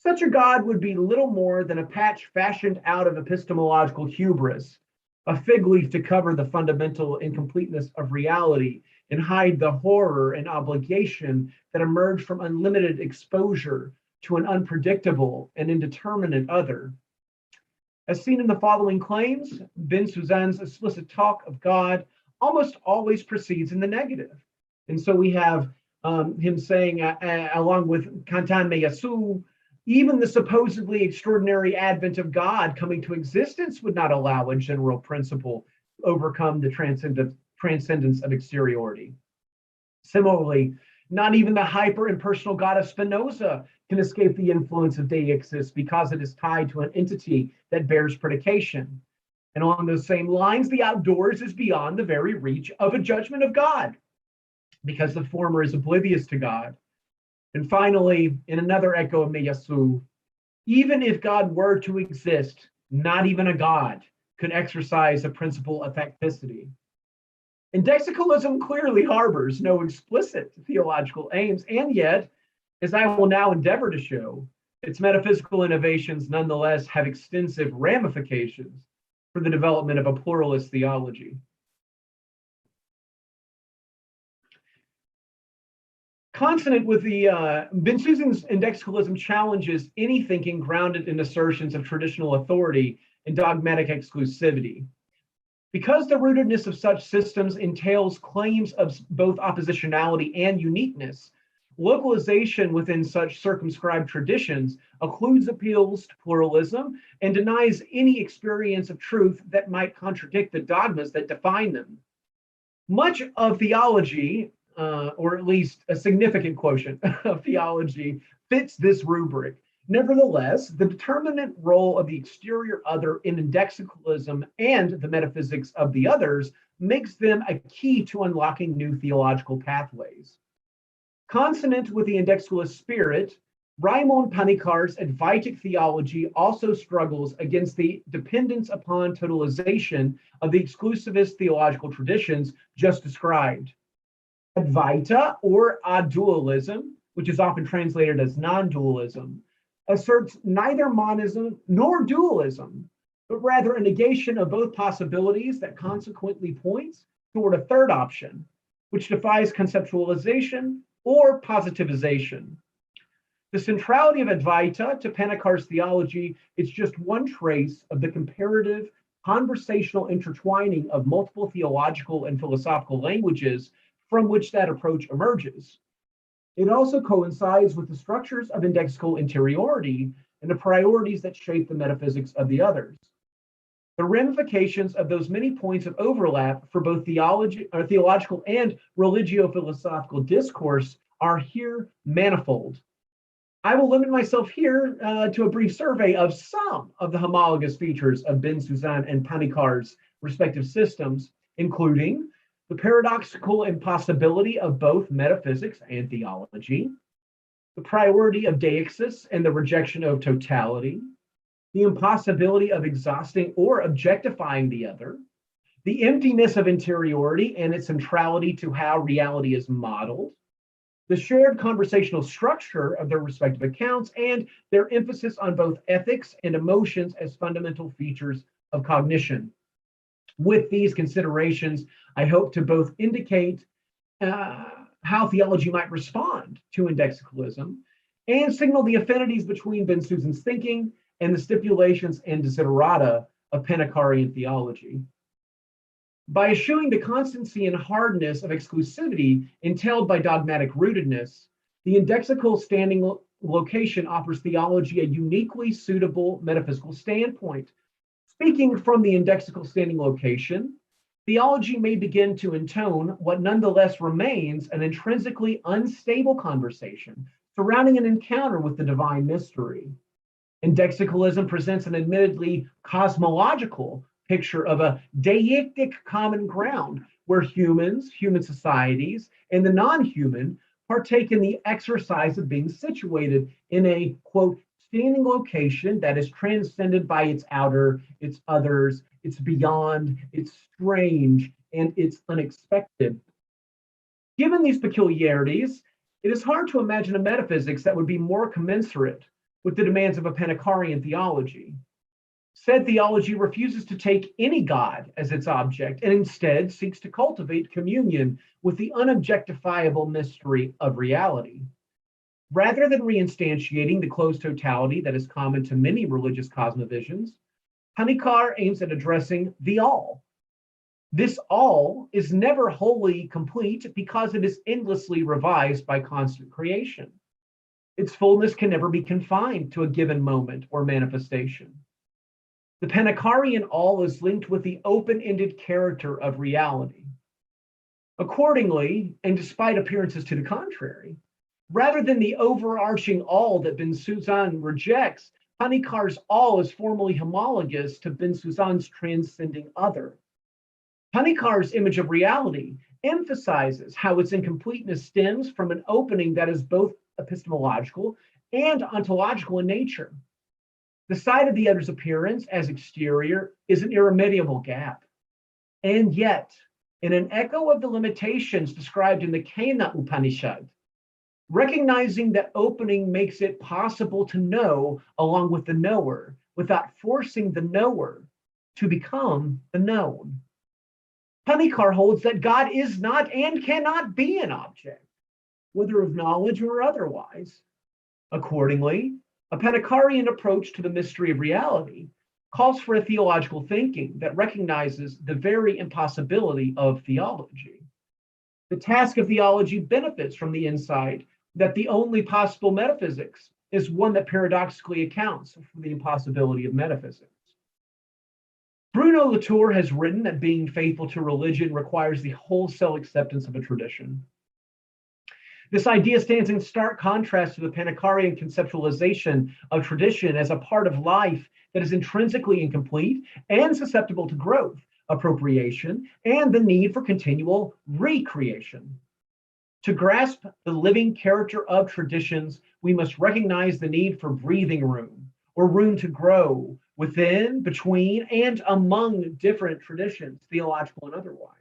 Such a God would be little more than a patch fashioned out of epistemological hubris, a fig leaf to cover the fundamental incompleteness of reality and hide the horror and obligation that emerge from unlimited exposure to an unpredictable and indeterminate other. As seen in the following claims, Bensusan's explicit talk of God almost always proceeds in the negative. And so we have him saying, along with Kantan Meyasu, even the supposedly extraordinary advent of God coming to existence would not allow a general principle to overcome the transcendence of exteriority. Similarly, not even the hyper-impersonal God of Spinoza can escape the influence of deixis because it is tied to an entity that bears predication. And on those same lines, the outdoors is beyond the very reach of a judgment of God because the former is oblivious to God. And finally, in another echo of Meyasu, even if God were to exist, not even a God could exercise a principle of facticity. Indexicalism clearly harbors no explicit theological aims, and yet, as I will now endeavor to show, its metaphysical innovations nonetheless have extensive ramifications for the development of a pluralist theology. Consonant with the Bensusan's indexicalism challenges any thinking grounded in assertions of traditional authority and dogmatic exclusivity. Because the rootedness of such systems entails claims of both oppositionality and uniqueness, localization within such circumscribed traditions occludes appeals to pluralism and denies any experience of truth that might contradict the dogmas that define them. Much of theology, or at least a significant quotient of theology, fits this rubric. Nevertheless, the determinant role of the exterior other in indexicalism and the metaphysics of the others makes them a key to unlocking new theological pathways. Consonant with the indexicalist spirit, Raimond Panikar's Advaitic theology also struggles against the dependence upon totalization of the exclusivist theological traditions just described. Advaita, or adualism, which is often translated as non-dualism, asserts neither monism nor dualism, but rather a negation of both possibilities that consequently points toward a third option, which defies conceptualization or positivization. The centrality of Advaita to Panikar's theology is just one trace of the comparative conversational intertwining of multiple theological and philosophical languages from which that approach emerges. It also coincides with the structures of indexical interiority and the priorities that shape the metaphysics of the others. The ramifications of those many points of overlap for both theological and religio-philosophical discourse are here manifold. I will limit myself here to a brief survey of some of the homologous features of Ben-Suzanne and Panikar's respective systems, including the paradoxical impossibility of both metaphysics and theology, the priority of deixis and the rejection of totality, the impossibility of exhausting or objectifying the other, the emptiness of interiority and its centrality to how reality is modeled, the shared conversational structure of their respective accounts, and their emphasis on both ethics and emotions as fundamental features of cognition. With these considerations, I hope to both indicate how theology might respond to indexicalism and signal the affinities between Ben-Suzanne's thinking and the stipulations and desiderata of Panikarian theology. By eschewing the constancy and hardness of exclusivity entailed by dogmatic rootedness, the indexical standing location offers theology a uniquely suitable metaphysical standpoint. Speaking from the indexical standing location, theology may begin to intone what nonetheless remains an intrinsically unstable conversation surrounding an encounter with the divine mystery. Indexicalism presents an admittedly cosmological picture of a deictic common ground where humans, human societies, and the non-human partake in the exercise of being situated in a, quote, standing location that is transcended by its outer, its others, its beyond, its strange, and its unexpected. Given these peculiarities, it is hard to imagine a metaphysics that would be more commensurate with the demands of a Panikarian theology. Said theology refuses to take any God as its object and instead seeks to cultivate communion with the unobjectifiable mystery of reality. Rather than reinstantiating the closed totality that is common to many religious cosmovisions, Panikar aims at addressing the all. This all is never wholly complete because it is endlessly revised by constant creation. Its fullness can never be confined to a given moment or manifestation. The Panikarian all is linked with the open-ended character of reality. Accordingly, and despite appearances to the contrary, rather than the overarching all that Ben-Suzanne rejects, Panikar's all is formally homologous to Ben-Suzanne's transcending other. Panikar's image of reality emphasizes how its incompleteness stems from an opening that is both epistemological and ontological in nature. The sight of the other's appearance as exterior is an irremediable gap. And yet, in an echo of the limitations described in the Kena Upanishad, recognizing that opening makes it possible to know along with the knower without forcing the knower to become the known. Panikar holds that God is not and cannot be an object, whether of knowledge or otherwise. Accordingly, a Panikarian approach to the mystery of reality calls for a theological thinking that recognizes the very impossibility of theology. The task of theology benefits from the insight that the only possible metaphysics is one that paradoxically accounts for the impossibility of metaphysics. Bruno Latour has written that being faithful to religion requires the wholesale acceptance of a tradition. This idea stands in stark contrast to the Panikarian conceptualization of tradition as a part of life that is intrinsically incomplete and susceptible to growth, appropriation, and the need for continual recreation. To grasp the living character of traditions, we must recognize the need for breathing room, or room to grow within, between, and among different traditions, theological and otherwise.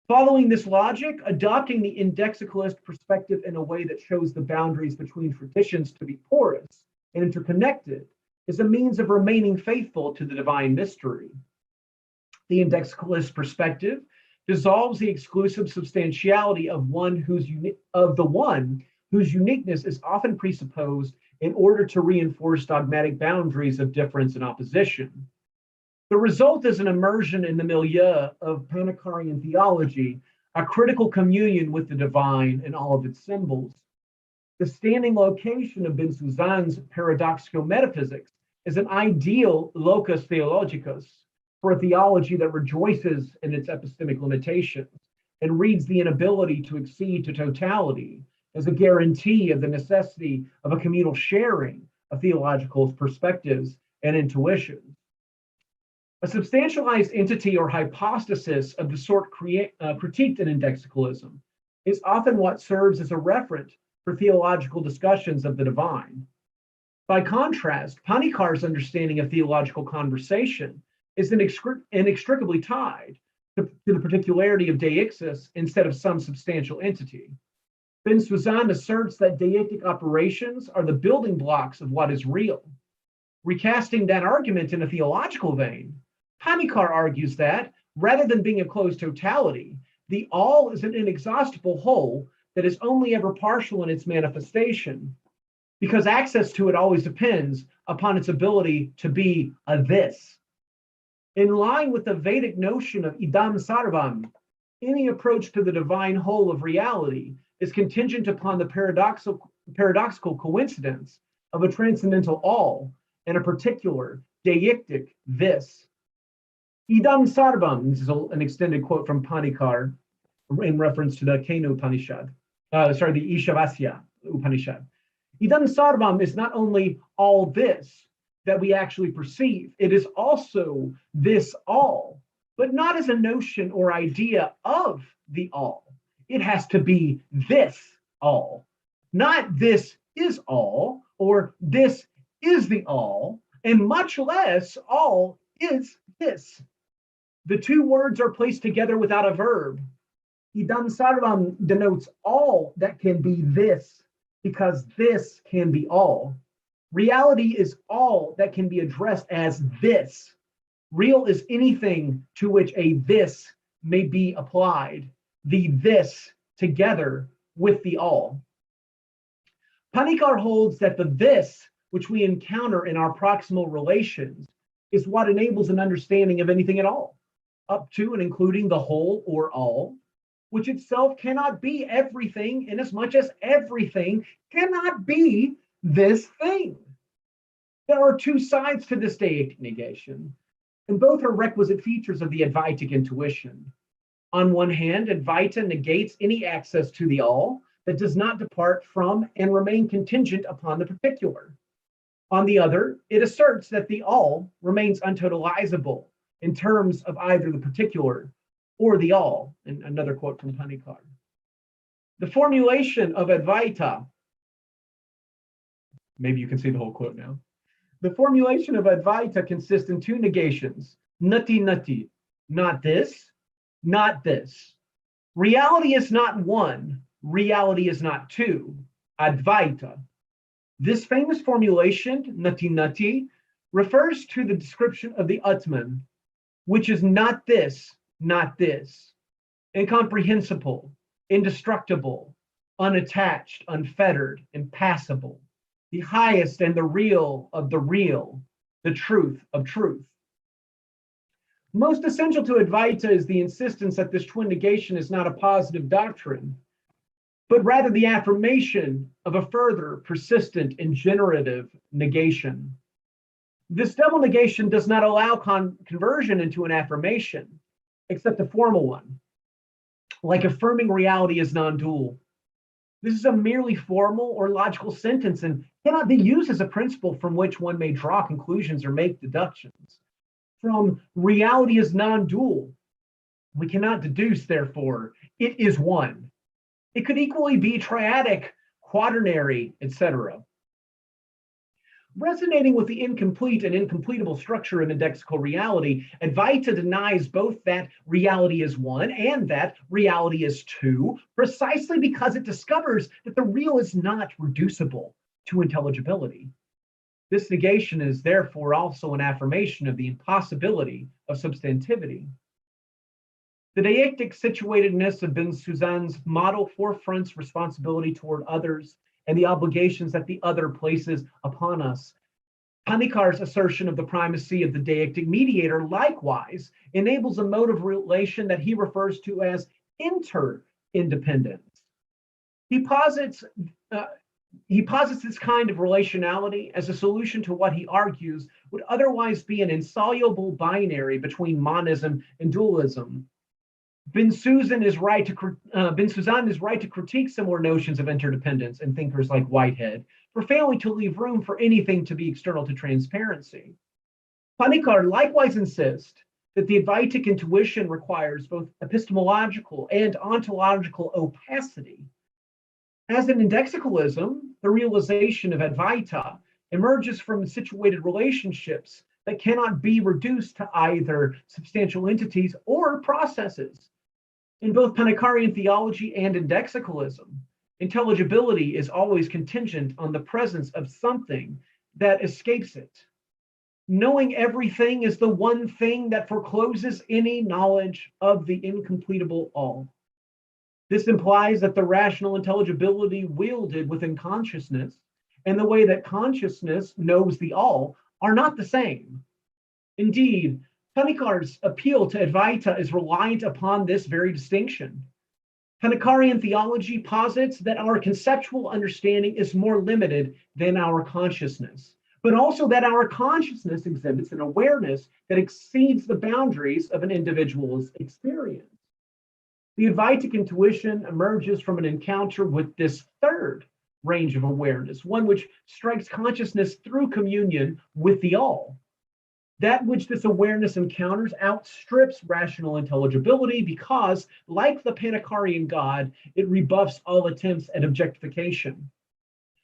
Following this logic, adopting the indexicalist perspective in a way that shows the boundaries between traditions to be porous and interconnected is a means of remaining faithful to the divine mystery. The indexicalist perspective dissolves the exclusive substantiality of the one whose uniqueness is often presupposed in order to reinforce dogmatic boundaries of difference and opposition. The result is an immersion in the milieu of Panicarian theology, a critical communion with the divine and all of its symbols. The standing location of Ben Suzanne's paradoxical metaphysics is an ideal locus theologicus for a theology that rejoices in its epistemic limitations and reads the inability to accede to totality as a guarantee of the necessity of a communal sharing of theological perspectives and intuitions. A substantialized entity or hypostasis of the sort critiqued in indexicalism is often what serves as a referent for theological discussions of the divine. By contrast, Panikar's understanding of theological conversation is inextricably tied to the particularity of deixis instead of some substantial entity. Ben Suzanne asserts that deictic operations are the building blocks of what is real. Recasting that argument in a theological vein, Panikar argues that, rather than being a closed totality, the all is an inexhaustible whole that is only ever partial in its manifestation, because access to it always depends upon its ability to be a this. In line with the Vedic notion of idam sarvam, any approach to the divine whole of reality is contingent upon the paradoxical coincidence of a transcendental all and a particular deictic this. Idam sarvam, this is an extended quote from Panikar in reference to the Kenu Upanishad, the Ishavasya Upanishad. Idam sarvam is not only all this that we actually perceive, it is also this all, but not as a notion or idea of the all. It has to be this all, not this is all, or this is the all, and much less all is this. The two words are placed together without a verb. Idam sarvam denotes all that can be this, because this can be all. Reality is all that can be addressed as this. Real is anything to which a this may be applied, the this together with the all. Panikar holds that the this, which we encounter in our proximal relations, is what enables an understanding of anything at all, up to and including the whole or all, which itself cannot be everything, inasmuch as everything cannot be this thing. There are two sides to this deictic negation, and both are requisite features of the Advaitic intuition. On one hand, Advaita negates any access to the all that does not depart from and remain contingent upon the particular. On the other, it asserts that the all remains untotalizable in terms of either the particular or the all. And another quote from Panikar. The formulation of Advaita, maybe you can see the whole quote now. The formulation of Advaita consists in two negations, nati nati, not this, not this. Reality is not one, reality is not two, Advaita. This famous formulation, nati nati, refers to the description of the Atman, which is not this, incomprehensible, indestructible, unattached, unfettered, impassible, the highest and the real of the real, the truth of truth. Most essential to Advaita is the insistence that this twin negation is not a positive doctrine, but rather the affirmation of a further, persistent, and generative negation. This double negation does not allow conversion into an affirmation, except a formal one, like affirming reality is non-dual. This is a merely formal or logical sentence and cannot be used as a principle from which one may draw conclusions or make deductions. From reality is non-dual, we cannot deduce, therefore, it is one. It could equally be triadic, quaternary, etc. Resonating with the incomplete and incompletable structure of indexical reality, Advaita denies both that reality is one and that reality is two, precisely because it discovers that the real is not reducible to intelligibility. This negation is therefore also an affirmation of the impossibility of substantivity. The deictic situatedness of Ben Suzan's model forefronts responsibility toward others and the obligations that the other places upon us. Panikar's assertion of the primacy of the deictic mediator likewise enables a mode of relation that he refers to as interdependence. He posits this kind of relationality as a solution to what he argues would otherwise be an insoluble binary between monism and dualism. Ben Suzan is right to critique similar notions of interdependence in thinkers like Whitehead for failing to leave room for anything to be external to transparency. Panikar likewise insists that the Advaitic intuition requires both epistemological and ontological opacity. As in Indexicalism, the realization of Advaita emerges from situated relationships that cannot be reduced to either substantial entities or processes. In both Panikarian theology and Indexicalism, intelligibility is always contingent on the presence of something that escapes it. Knowing everything is the one thing that forecloses any knowledge of the incompletable all. This implies that the rational intelligibility wielded within consciousness and the way that consciousness knows the all are not the same. Indeed, Panikar's appeal to Advaita is reliant upon this very distinction. Panikarian theology posits that our conceptual understanding is more limited than our consciousness, but also that our consciousness exhibits an awareness that exceeds the boundaries of an individual's experience. The Advaitic intuition emerges from an encounter with this third range of awareness, one which strikes consciousness through communion with the all. That which this awareness encounters outstrips rational intelligibility because, like the Panikarian God, it rebuffs all attempts at objectification.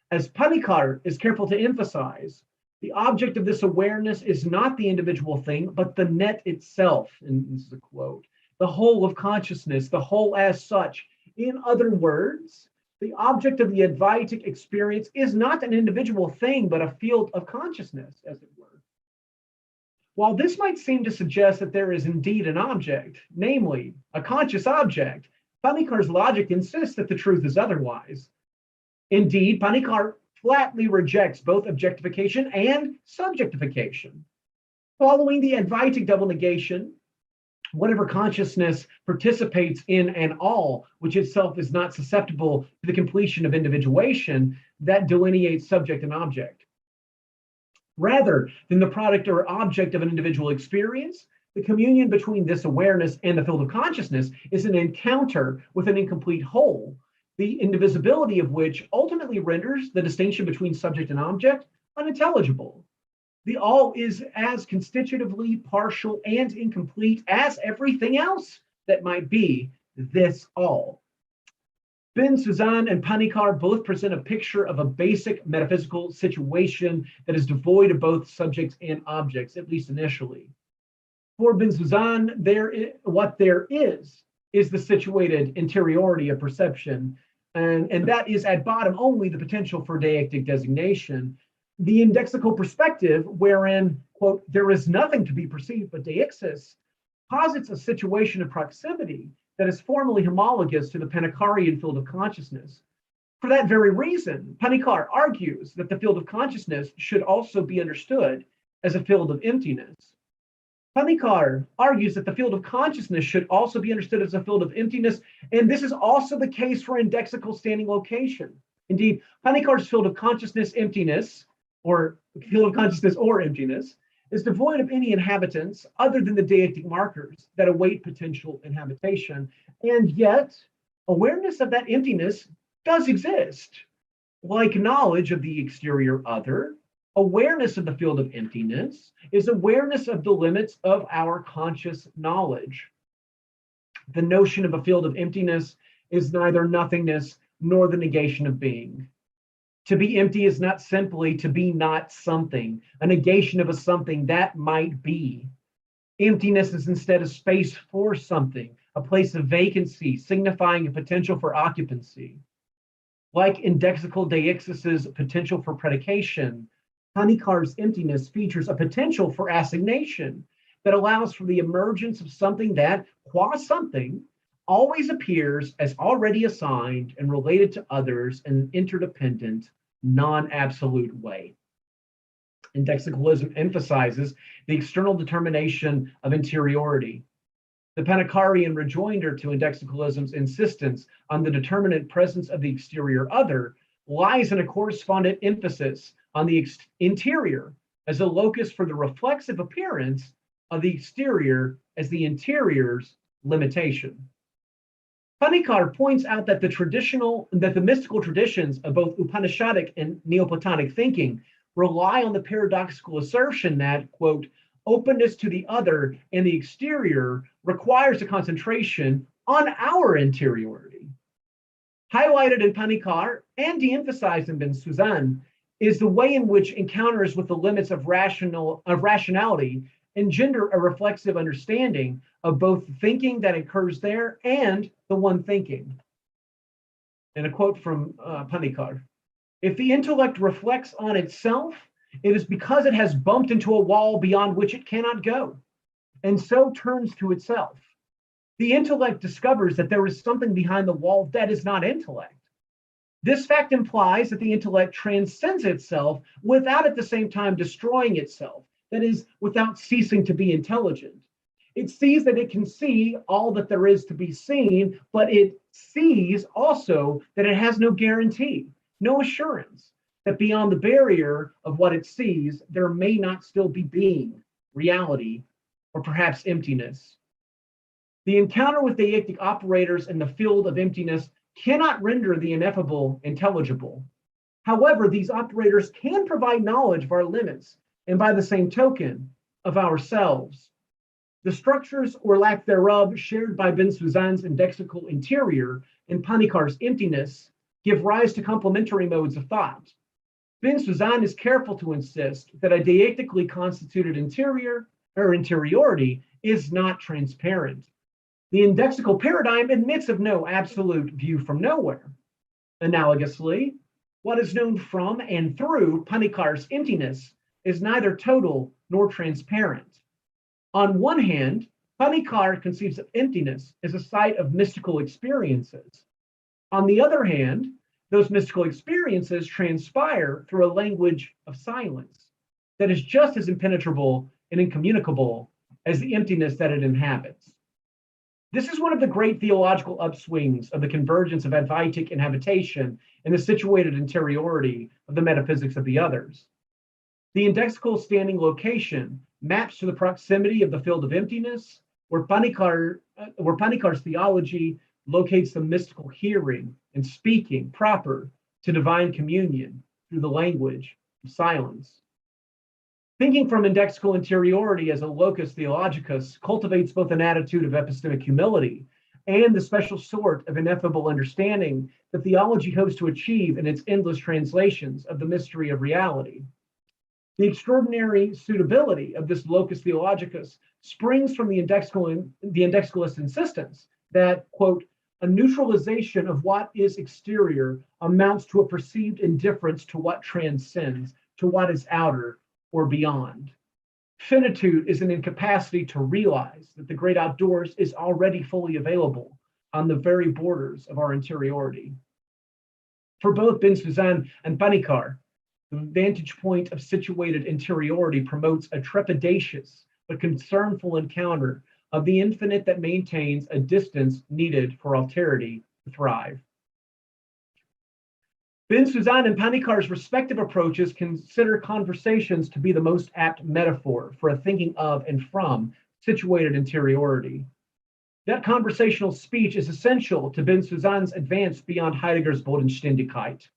As Panikar is careful to emphasize, the object of this awareness is not the individual thing, but the net itself. And this is a quote, the whole of consciousness, the whole as such. In other words, the object of the Advaitic experience is not an individual thing, but a field of consciousness, as it were. While this might seem to suggest that there is indeed an object, namely a conscious object, Panikar's logic insists that the truth is otherwise. Indeed, Panikar flatly rejects both objectification and subjectification. Following the Advaitic double negation, whatever consciousness participates in an all, which itself is not susceptible to the completion of individuation, that delineates subject and object. Rather than the product or object of an individual experience, the communion between this awareness and the field of consciousness is an encounter with an incomplete whole, the indivisibility of which ultimately renders the distinction between subject and object unintelligible. The all is as constitutively partial and incomplete as everything else that might be this all. Ben Suzan and Panikar both present a picture of a basic metaphysical situation that is devoid of both subjects and objects, at least initially. For Ben Suzan, what there is the situated interiority of perception, and that is at bottom only the potential for deictic designation. The indexical perspective, wherein, quote, there is nothing to be perceived but deixis, posits a situation of proximity that is formally homologous to the Panikarian field of consciousness. For that very reason, Panikar argues that the field of consciousness should also be understood as a field of emptiness. Panikar argues that the field of consciousness should also be understood as a field of emptiness, and this is also the case for indexical standing location. Indeed, Panikar's field of consciousness emptiness, or field of consciousness or emptiness, is devoid of any inhabitants other than the deictic markers that await potential inhabitation. And yet, awareness of that emptiness does exist. Like knowledge of the exterior other, awareness of the field of emptiness is awareness of the limits of our conscious knowledge. The notion of a field of emptiness is neither nothingness nor the negation of being. To be empty is not simply to be not something, a negation of a something that might be. Emptiness is instead a space for something, a place of vacancy, signifying a potential for occupancy. Like indexical deixis's potential for predication, Panikar's emptiness features a potential for assignation that allows for the emergence of something that, qua something, always appears as already assigned and related to others in an interdependent, non-absolute way. Indexicalism emphasizes the external determination of interiority. The Panikarian rejoinder to indexicalism's insistence on the determinate presence of the exterior other lies in a correspondent emphasis on the interior as a locus for the reflexive appearance of the exterior as the interior's limitation. Panikar points out that the mystical traditions of both Upanishadic and Neoplatonic thinking rely on the paradoxical assertion that, quote, openness to the other and the exterior requires a concentration on our interiority. Highlighted in Panikar and de-emphasized in Ben Suzanne is the way in which encounters with the limits of rationality engender a reflexive understanding of both the thinking that occurs there and the one thinking. And a quote from Panikar: if the intellect reflects on itself, it is because it has bumped into a wall beyond which it cannot go, and so turns to itself. The intellect discovers that there is something behind the wall that is not intellect. This fact implies that the intellect transcends itself without at the same time destroying itself, that is, without ceasing to be intelligent. It sees that it can see all that there is to be seen, but it sees also that it has no guarantee, no assurance that beyond the barrier of what it sees, there may not still be being, reality, or perhaps emptiness. The encounter with deictic operators in the field of emptiness cannot render the ineffable intelligible. However, these operators can provide knowledge of our limits, and by the same token, of ourselves. The structures or lack thereof shared by Ben Suzanne's indexical interior and Panikar's emptiness give rise to complementary modes of thought. Ben Suzanne is careful to insist that a deictically constituted interior or interiority is not transparent. The indexical paradigm admits of no absolute view from nowhere. Analogously, what is known from and through Panikar's emptiness is neither total nor transparent. On one hand, Panikar conceives of emptiness as a site of mystical experiences. On the other hand, those mystical experiences transpire through a language of silence that is just as impenetrable and incommunicable as the emptiness that it inhabits. This is one of the great theological upswings of the convergence of Advaitic inhabitation and the situated interiority of the metaphysics of the others. The indexical standing location maps to the proximity of the field of emptiness, where Panikar's theology locates the mystical hearing and speaking proper to divine communion through the language of silence. Thinking from indexical interiority as a locus theologicus cultivates both an attitude of epistemic humility and the special sort of ineffable understanding that theology hopes to achieve in its endless translations of the mystery of reality. The extraordinary suitability of this locus theologicus springs from the indexicalist insistence that, quote, a neutralization of what is exterior amounts to a perceived indifference to what transcends, to what is outer or beyond. Finitude is an incapacity to realize that the great outdoors is already fully available on the very borders of our interiority. For both Ben Suzanne and Panikar, the vantage point of situated interiority promotes a trepidatious but concernful encounter of the infinite that maintains a distance needed for alterity to thrive. Ben Suzanne and Panikar's respective approaches consider conversations to be the most apt metaphor for a thinking of and from situated interiority. That conversational speech is essential to Ben Suzanne's advance beyond Heidegger's Bodenständigkeit.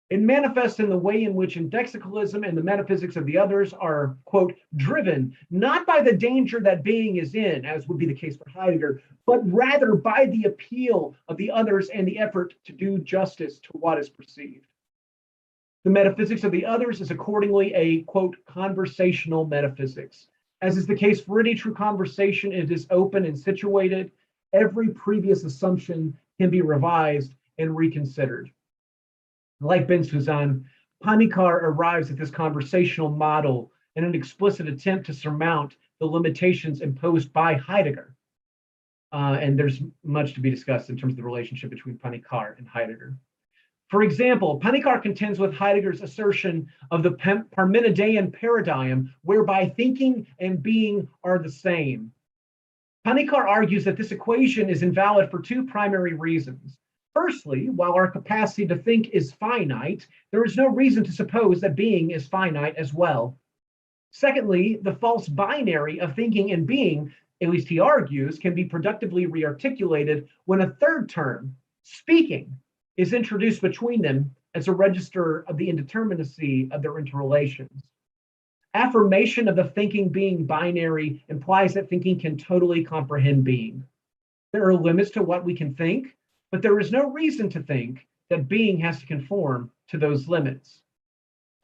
It manifests in the way in which indexicalism and the metaphysics of the others are, quote, driven, not by the danger that being is in, as would be the case for Heidegger, but rather by the appeal of the others and the effort to do justice to what is perceived. The metaphysics of the others is accordingly a, quote, conversational metaphysics. As is the case for any true conversation, it is open and situated. Every previous assumption can be revised and reconsidered. Like Ben Suzanne, Panikar arrives at this conversational model in an explicit attempt to surmount the limitations imposed by Heidegger. And there's much to be discussed in terms of the relationship between Panikar and Heidegger. For example, Panikar contends with Heidegger's assertion of the Parmenidean paradigm, whereby thinking and being are the same. Panikar argues that this equation is invalid for two primary reasons. Firstly, while our capacity to think is finite, there is no reason to suppose that being is finite as well. Secondly, the false binary of thinking and being, at least he argues, can be productively rearticulated when a third term, speaking, is introduced between them as a register of the indeterminacy of their interrelations. Affirmation of the thinking being binary implies that thinking can totally comprehend being. There are limits to what we can think, but there is no reason to think that being has to conform to those limits.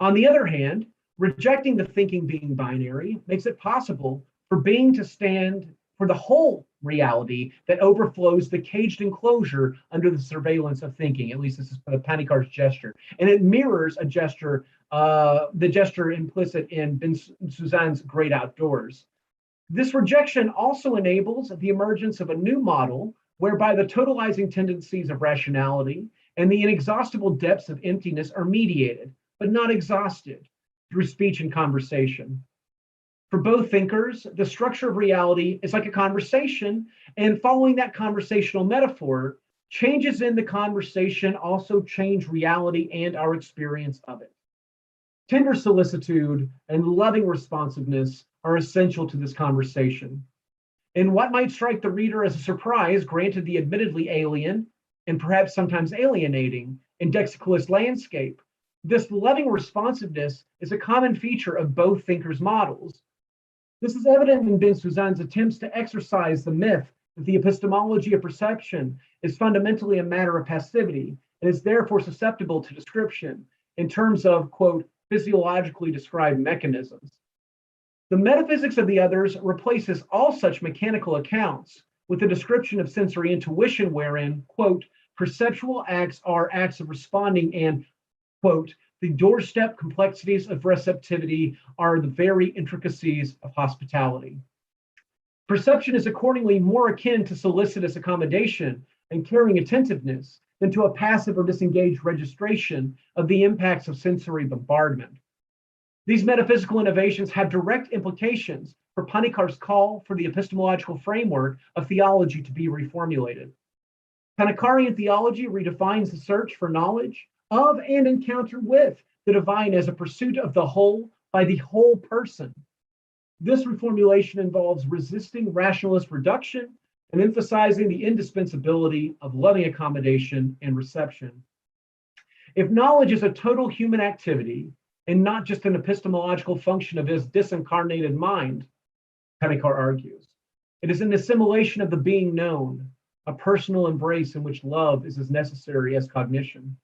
On the other hand, rejecting the thinking being binary makes it possible for being to stand for the whole reality that overflows the caged enclosure under the surveillance of thinking. At least this is Panikar's gesture. And it mirrors a gesture, the gesture implicit in Ben Suzanne's Great Outdoors. This rejection also enables the emergence of a new model whereby the totalizing tendencies of rationality and the inexhaustible depths of emptiness are mediated, but not exhausted, through speech and conversation. For both thinkers, the structure of reality is like a conversation, and following that conversational metaphor, changes in the conversation also change reality and our experience of it. Tender solicitude and loving responsiveness are essential to this conversation. In what might strike the reader as a surprise, granted the admittedly alien, and perhaps sometimes alienating, indexicalist landscape, this loving responsiveness is a common feature of both thinkers' models. This is evident in Ben Suzanne's attempts to exorcise the myth that the epistemology of perception is fundamentally a matter of passivity and is therefore susceptible to description in terms of, quote, physiologically described mechanisms. The metaphysics of the others replaces all such mechanical accounts with a description of sensory intuition wherein, quote, perceptual acts are acts of responding and, quote, the doorstep complexities of receptivity are the very intricacies of hospitality. Perception is accordingly more akin to solicitous accommodation and caring attentiveness than to a passive or disengaged registration of the impacts of sensory bombardment. These metaphysical innovations have direct implications for Panikar's call for the epistemological framework of theology to be reformulated. Panikarian theology redefines the search for knowledge of and encounter with the divine as a pursuit of the whole by the whole person. This reformulation involves resisting rationalist reduction and emphasizing the indispensability of loving accommodation and reception. If knowledge is a total human activity and not just an epistemological function of his disincarnated mind, Panikar argues, it is an assimilation of the being known, a personal embrace in which love is as necessary as cognition.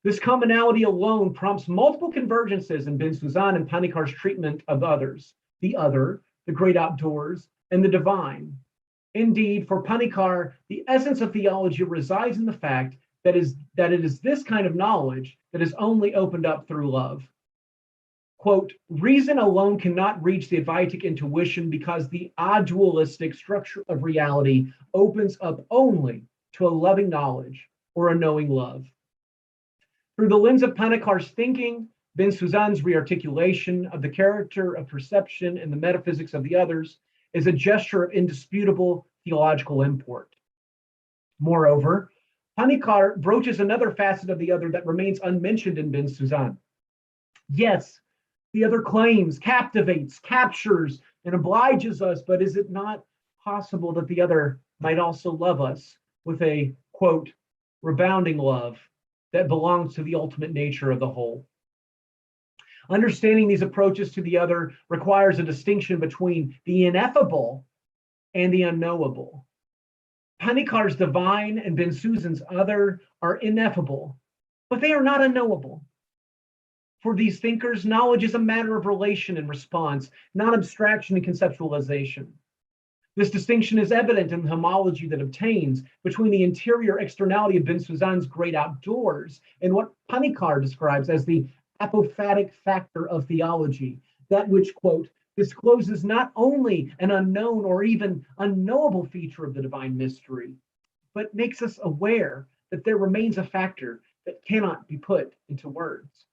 This commonality alone prompts multiple convergences in Ben Suzanne and Panikar's treatment of others, the other, the great outdoors, and the divine. Indeed, for Panikar, the essence of theology resides in the fact that it is this kind of knowledge that is only opened up through love. Quote, reason alone cannot reach the Advaitic intuition because the adualistic structure of reality opens up only to a loving knowledge or a knowing love. Through the lens of Panikar's thinking, Ben Suzanne's rearticulation of the character of perception and the metaphysics of the others is a gesture of indisputable theological import. Moreover, Panikar broaches another facet of the other that remains unmentioned in Ben Suzanne. Yes, the other claims, captivates, captures, and obliges us, but is it not possible that the other might also love us with a, quote, rebounding love that belongs to the ultimate nature of the whole. Understanding these approaches to the other requires a distinction between the ineffable and the unknowable. Panikar's divine and Bensusan's other are ineffable, but they are not unknowable. For these thinkers, knowledge is a matter of relation and response, not abstraction and conceptualization. This distinction is evident in the homology that obtains between the interior externality of Bensuzan's great outdoors and what Panikar describes as the apophatic factor of theology, that which, quote, discloses not only an unknown or even unknowable feature of the divine mystery, but makes us aware that there remains a factor that cannot be put into words.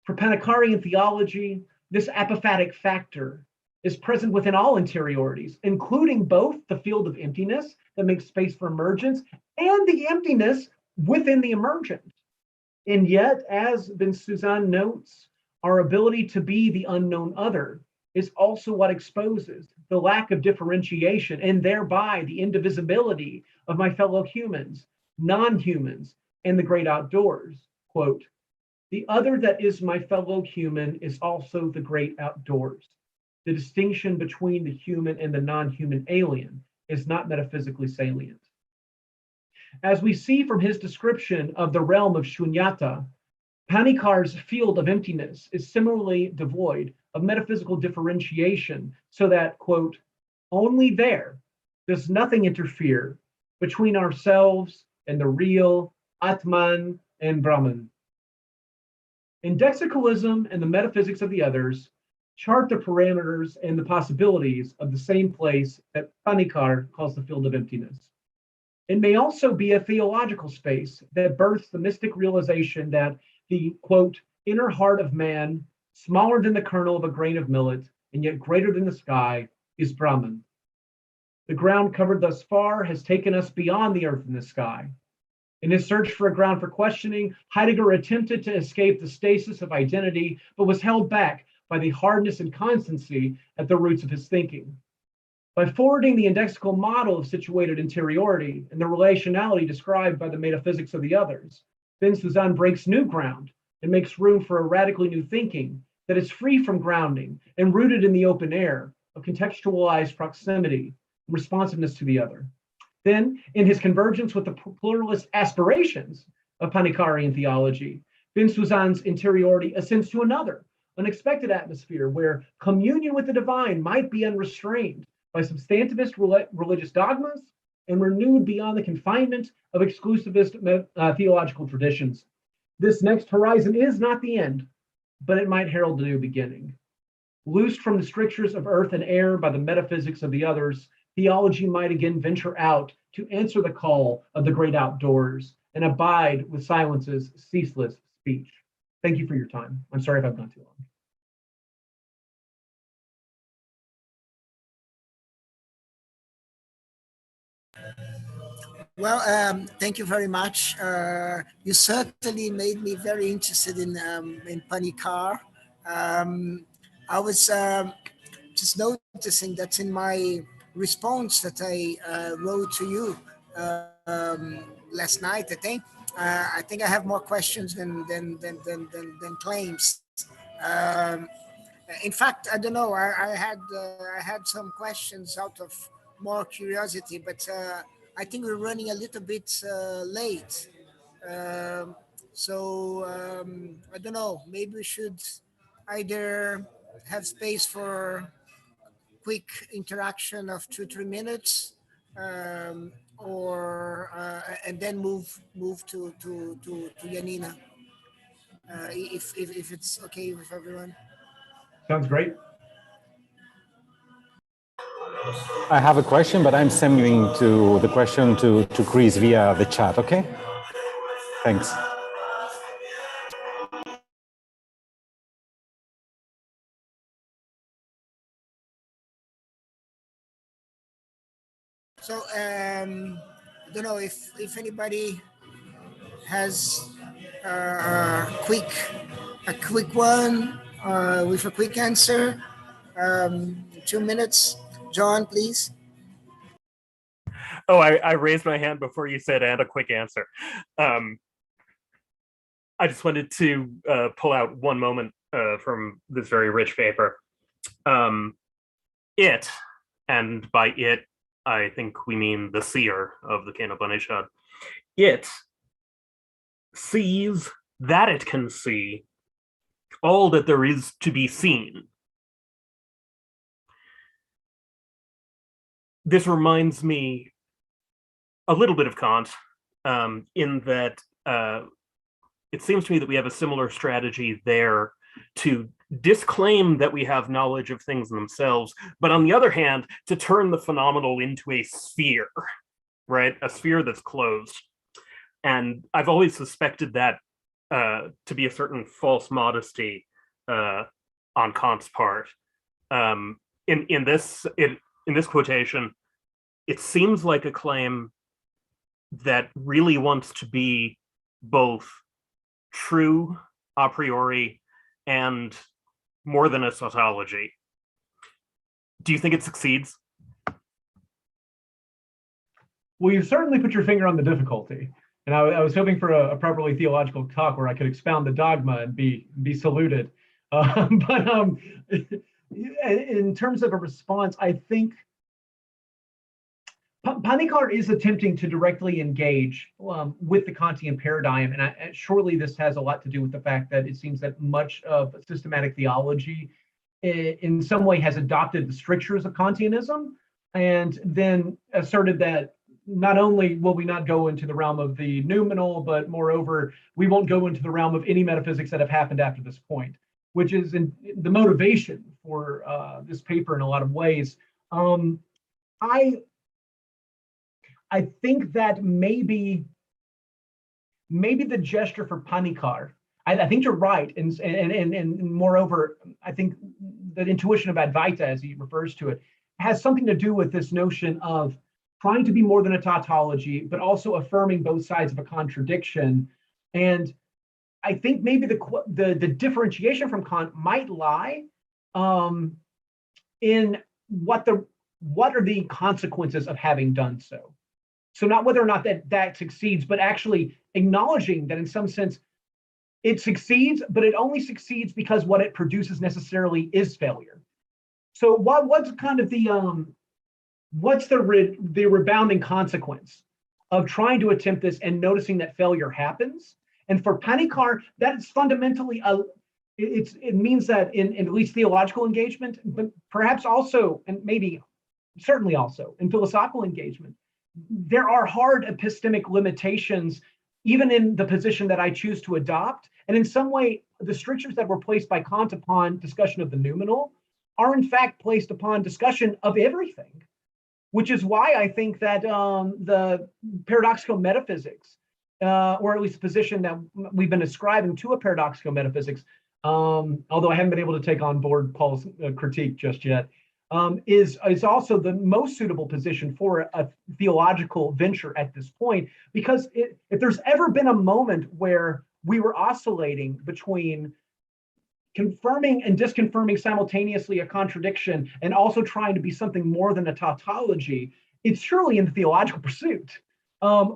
For Panikarian theology, this apophatic factor is present within all interiorities, including both the field of emptiness that makes space for emergence and the emptiness within the emergent. And yet, as Bensuzan notes, our ability to be the unknown other is also what exposes the lack of differentiation and thereby the indivisibility of my fellow humans, non-humans, and the great outdoors. Quote, the other that is my fellow human is also the great outdoors. The distinction between the human and the non-human alien is not metaphysically salient. As we see from his description of the realm of Shunyata, Panikar's field of emptiness is similarly devoid of metaphysical differentiation, so that, quote, only there does nothing interfere between ourselves and the real Atman and Brahman. Indexicalism and the metaphysics of the others chart the parameters and the possibilities of the same place that Panikar calls the field of emptiness. It may also be a theological space that births the mystic realization that the, quote, inner heart of man, smaller than the kernel of a grain of millet, and yet greater than the sky, is Brahman. The ground covered thus far has taken us beyond the earth and the sky. In his search for a ground for questioning, Heidegger attempted to escape the stasis of identity, but was held back by the hardness and constancy at the roots of his thinking. By forwarding the indexical model of situated interiority and the relationality described by the metaphysics of the others, Bensuzan breaks new ground and makes room for a radically new thinking that is free from grounding and rooted in the open air of contextualized proximity and responsiveness to the other. Then, in his convergence with the pluralist aspirations of Panikarian theology, Bensuzan's interiority ascends to another, unexpected atmosphere where communion with the divine might be unrestrained by substantivist religious dogmas and renewed beyond the confinement of exclusivist theological traditions. This next horizon is not the end, but it might herald a new beginning. Loosed from the strictures of earth and air by the metaphysics of the others, theology might again venture out to answer the call of the great outdoors and abide with silence's ceaseless speech. Thank you for your time. I'm sorry if I've gone too long.
Well, thank you very much. You certainly made me very interested in Panikar. I was just noticing that in my response that I wrote to you last night, I think I have more questions than claims. In fact, I don't know. I had some questions out of more curiosity, but I think we're running a little bit late. So I don't know. Maybe we should either have space for quick interaction of 2-3 minutes, or and then move to Janina, if it's okay with everyone.
Sounds great.
I have a question, but I'm sending the question to Chris via the chat, okay? Thanks.
So I don't know if anybody has a quick one with a quick answer. 2 minutes. John, please.
Oh, I raised my hand before you said and a quick answer. I just wanted to pull out one moment from this very rich paper. It, and by it, I think we mean the seer of the Kena-Upanishad, it sees that it can see all that there is to be seen. This reminds me a little bit of Kant, in that it seems to me that we have a similar strategy there to disclaim that we have knowledge of things in themselves, but on the other hand, to turn the phenomenal into a sphere, right? A sphere that's closed. And I've always suspected that to be a certain false modesty on Kant's part. In this quotation, it seems like a claim that really wants to be both true a priori and more than a tautology. Do you think it succeeds?
Well, you've certainly put your finger on the difficulty. And I was hoping for a properly theological talk where I could expound the dogma and be saluted. But in terms of a response, I think Panikar is attempting to directly engage with the Kantian paradigm, and surely this has a lot to do with the fact that it seems that much of systematic theology in some way has adopted the strictures of Kantianism, and then asserted that not only will we not go into the realm of the noumenal, but moreover, we won't go into the realm of any metaphysics that have happened after this point, which is the motivation for this paper in a lot of ways. I think that maybe the gesture for Panikar, I think you're right, and moreover, I think the intuition of Advaita, as he refers to it, has something to do with this notion of trying to be more than a tautology, but also affirming both sides of a contradiction. And I think maybe the differentiation from Kant might lie in what are the consequences of having done so. So not whether or not that succeeds, but actually acknowledging that in some sense it succeeds, but it only succeeds because what it produces necessarily is failure. So what's kind of what's the rebounding consequence of trying to attempt this and noticing that failure happens? And for Panikar, that is fundamentally it means that in at least theological engagement, but perhaps also, and maybe certainly also in philosophical engagement, there are hard epistemic limitations, even in the position that I choose to adopt. And in some way, the strictures that were placed by Kant upon discussion of the noumenal are in fact placed upon discussion of everything, which is why I think that the paradoxical metaphysics, or at least the position that we've been ascribing to a paradoxical metaphysics, although I haven't been able to take on board Paul's critique just yet, is also the most suitable position for a theological venture at this point, because if there's ever been a moment where we were oscillating between confirming and disconfirming simultaneously a contradiction and also trying to be something more than a tautology, it's surely in the theological pursuit,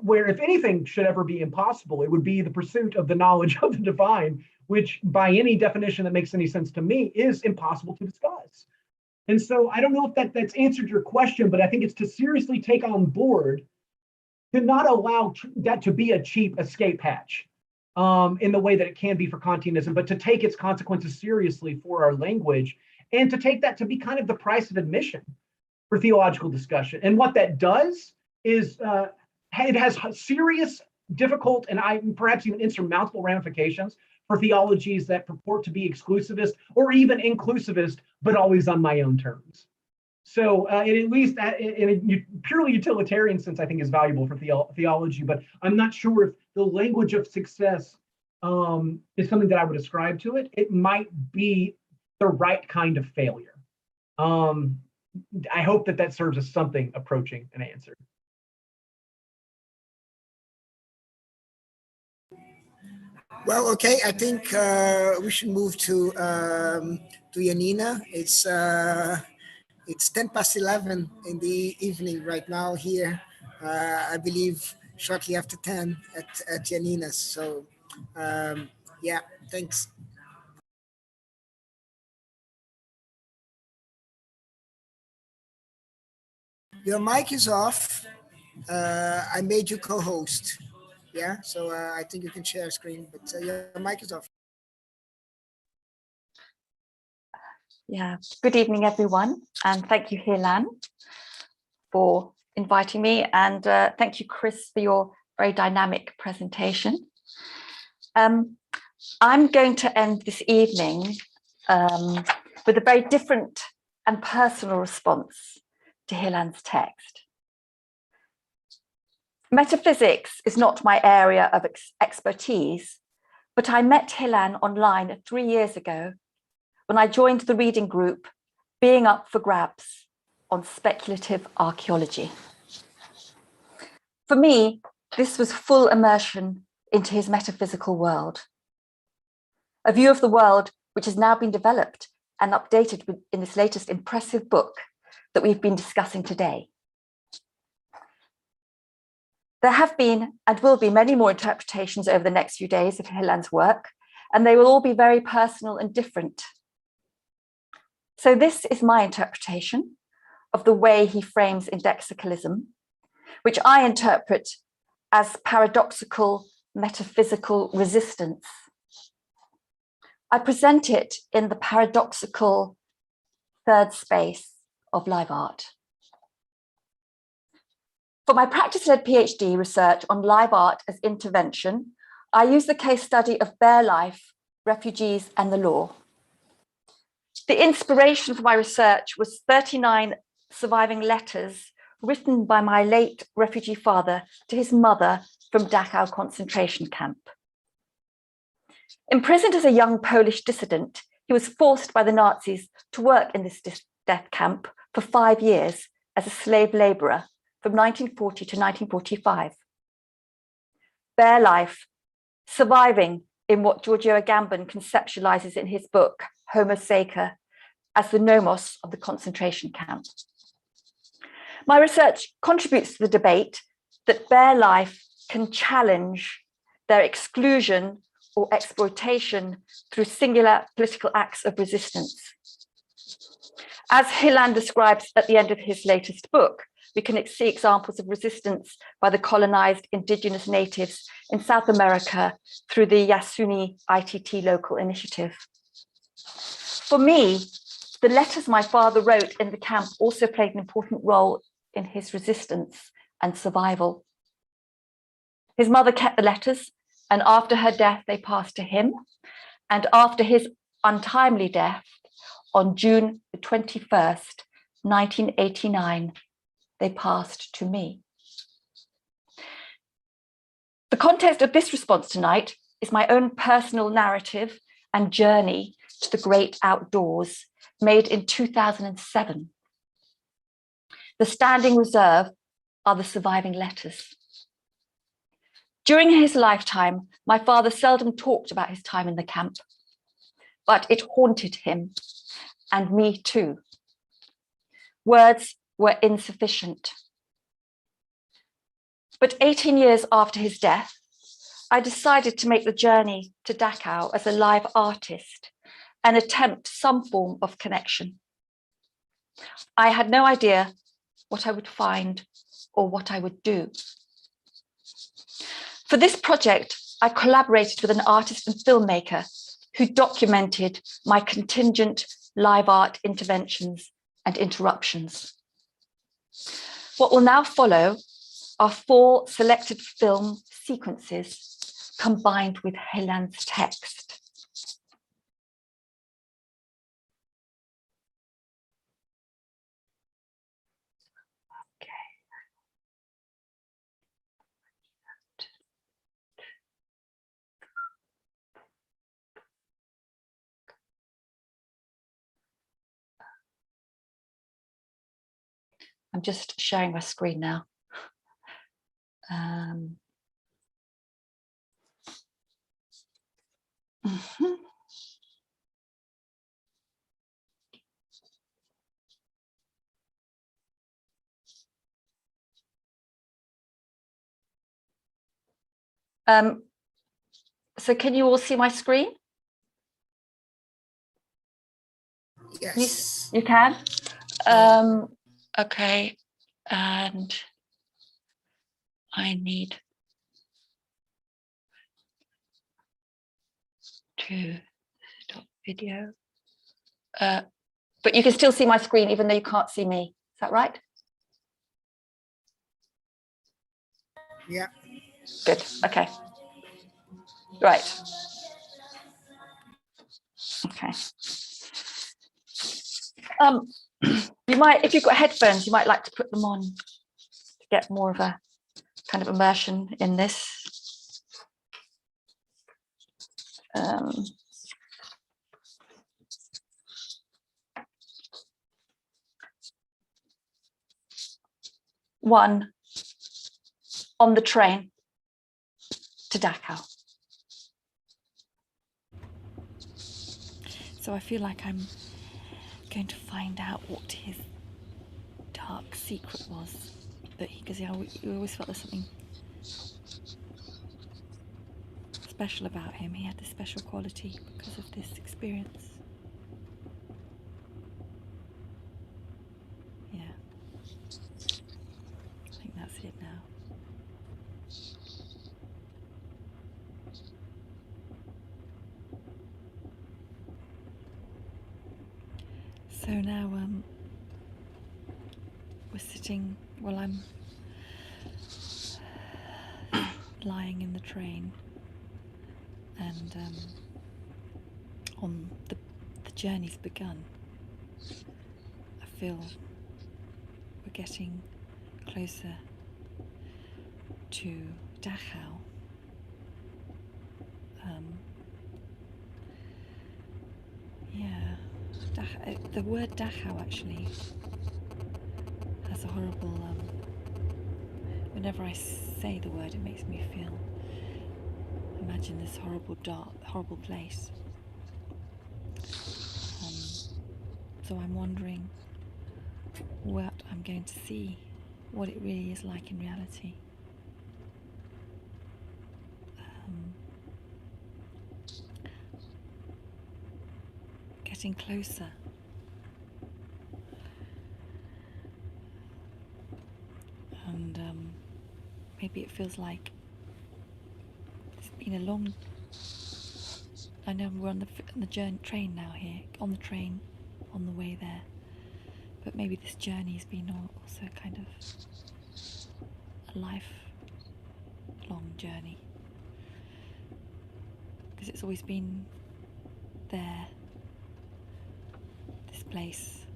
where if anything should ever be impossible, it would be the pursuit of the knowledge of the divine, which by any definition that makes any sense to me is impossible to discuss. And so I don't know if that's answered your question, but I think it's to seriously take on board to not allow that to be a cheap escape hatch in the way that it can be for Kantianism, but to take its consequences seriously for our language, and to take that to be kind of the price of admission for theological discussion. And what that does is it has serious, difficult, and perhaps even insurmountable ramifications for theologies that purport to be exclusivist or even inclusivist, but always on my own terms. So at least in a purely utilitarian sense, I think is valuable for theology, but I'm not sure if the language of success is something that I would ascribe to it. It might be the right kind of failure. I hope that serves as something approaching an answer.
Well, okay, I think we should move to Janina. It's 11:10 in the evening right now here. I believe shortly after 10 at Janina's. So Yeah, thanks. Your mic is off. I made you co-host. Yeah, so I think you can share screen, but your mic is off.
Yeah, good evening, everyone. And thank you, Hilan, for inviting me. And thank you, Chris, for your very dynamic presentation. I'm going to end this evening with a very different and personal response to Hilan's text. Metaphysics is not my area of expertise, but I met Hilan online 3 years ago when I joined the reading group Being Up for Grabs on speculative archaeology. For me, this was full immersion into his metaphysical world, a view of the world which has now been developed and updated in this latest impressive book that we've been discussing today. There have been and will be many more interpretations over the next few days of Hilan's work, and they will all be very personal and different. So this is my interpretation of the way he frames indexicalism, which I interpret as paradoxical metaphysical resistance. I present it in the paradoxical third space of live art. For my practice-led PhD research on live art as intervention, I use the case study of bare life, refugees, and the law. The inspiration for my research was 39 surviving letters written by my late refugee father to his mother from Dachau concentration camp. Imprisoned as a young Polish dissident, he was forced by the Nazis to work in this death camp for 5 years as a slave laborer from 1940 to 1945. Bare life, surviving in what Giorgio Agamben conceptualizes in his book, Homo Sacer, as the nomos of the concentration camp. My research contributes to the debate that bare life can challenge their exclusion or exploitation through singular political acts of resistance. As Hilan describes at the end of his latest book, we can see examples of resistance by the colonized indigenous natives in South America through the Yasuni ITT local initiative. For me, the letters my father wrote in the camp also played an important role in his resistance and survival. His mother kept the letters, and after her death, they passed to him. And after his untimely death, on June the 21st, 1989, they passed to me. The context of this response tonight is my own personal narrative and journey to the great outdoors, made in 2007. The standing reserve are the surviving letters. During his lifetime, my father seldom talked about his time in the camp, but it haunted him and me too. Words were insufficient. But 18 years after his death, I decided to make the journey to Dachau as a live artist and attempt some form of connection. I had no idea what I would find or what I would do. For this project, I collaborated with an artist and filmmaker who documented my contingent live art interventions and interruptions. What will now follow are 4 selected film sequences combined with Hilan's text. I'm just sharing my screen now. So can you all see my screen?
Yes.
You can? Okay, and I need to stop video. But you can still see my screen even though you can't see me. Is that right?
Yeah.
Good, okay. Right. Okay. You might, if you've got headphones, you might like to put them on to get more of a kind of immersion in this. One, on the train to Dachau. So I feel like I'm going to find out what his dark secret was, that he, because we always felt there's something special about him. He had this special quality because of this experience. Yeah, I think that's it now. So now we're sitting, well, I'm lying in the train, and on the journey's begun. I feel we're getting closer to Dachau. Yeah, the word Dachau actually has a horrible, whenever I say the word, it makes me feel, imagine this horrible dark, horrible place. So I'm wondering what I'm going to see, what it really is like in reality. Getting closer. And maybe it feels like it's been a long, I know we're on the train now here, on the train, on the way there. But maybe this journey has been also kind of a lifelong journey. Because it's always been there, this place.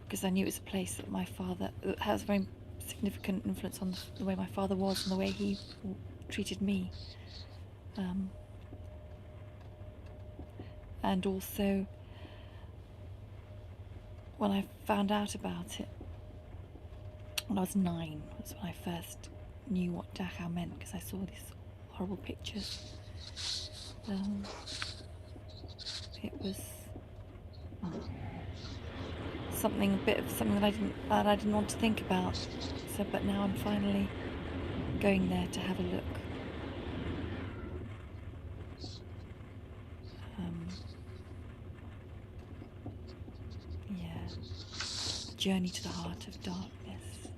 Because I knew it was a place that my father, that has very significant influence on the way my father was and the way he treated me. And also, when I found out about it, when I was 9, was when I first knew what Dachau meant, because I saw these horrible pictures. It was something that I didn't want to think about. So, but now I'm finally going there to have a look. Yeah, journey to the heart of darkness.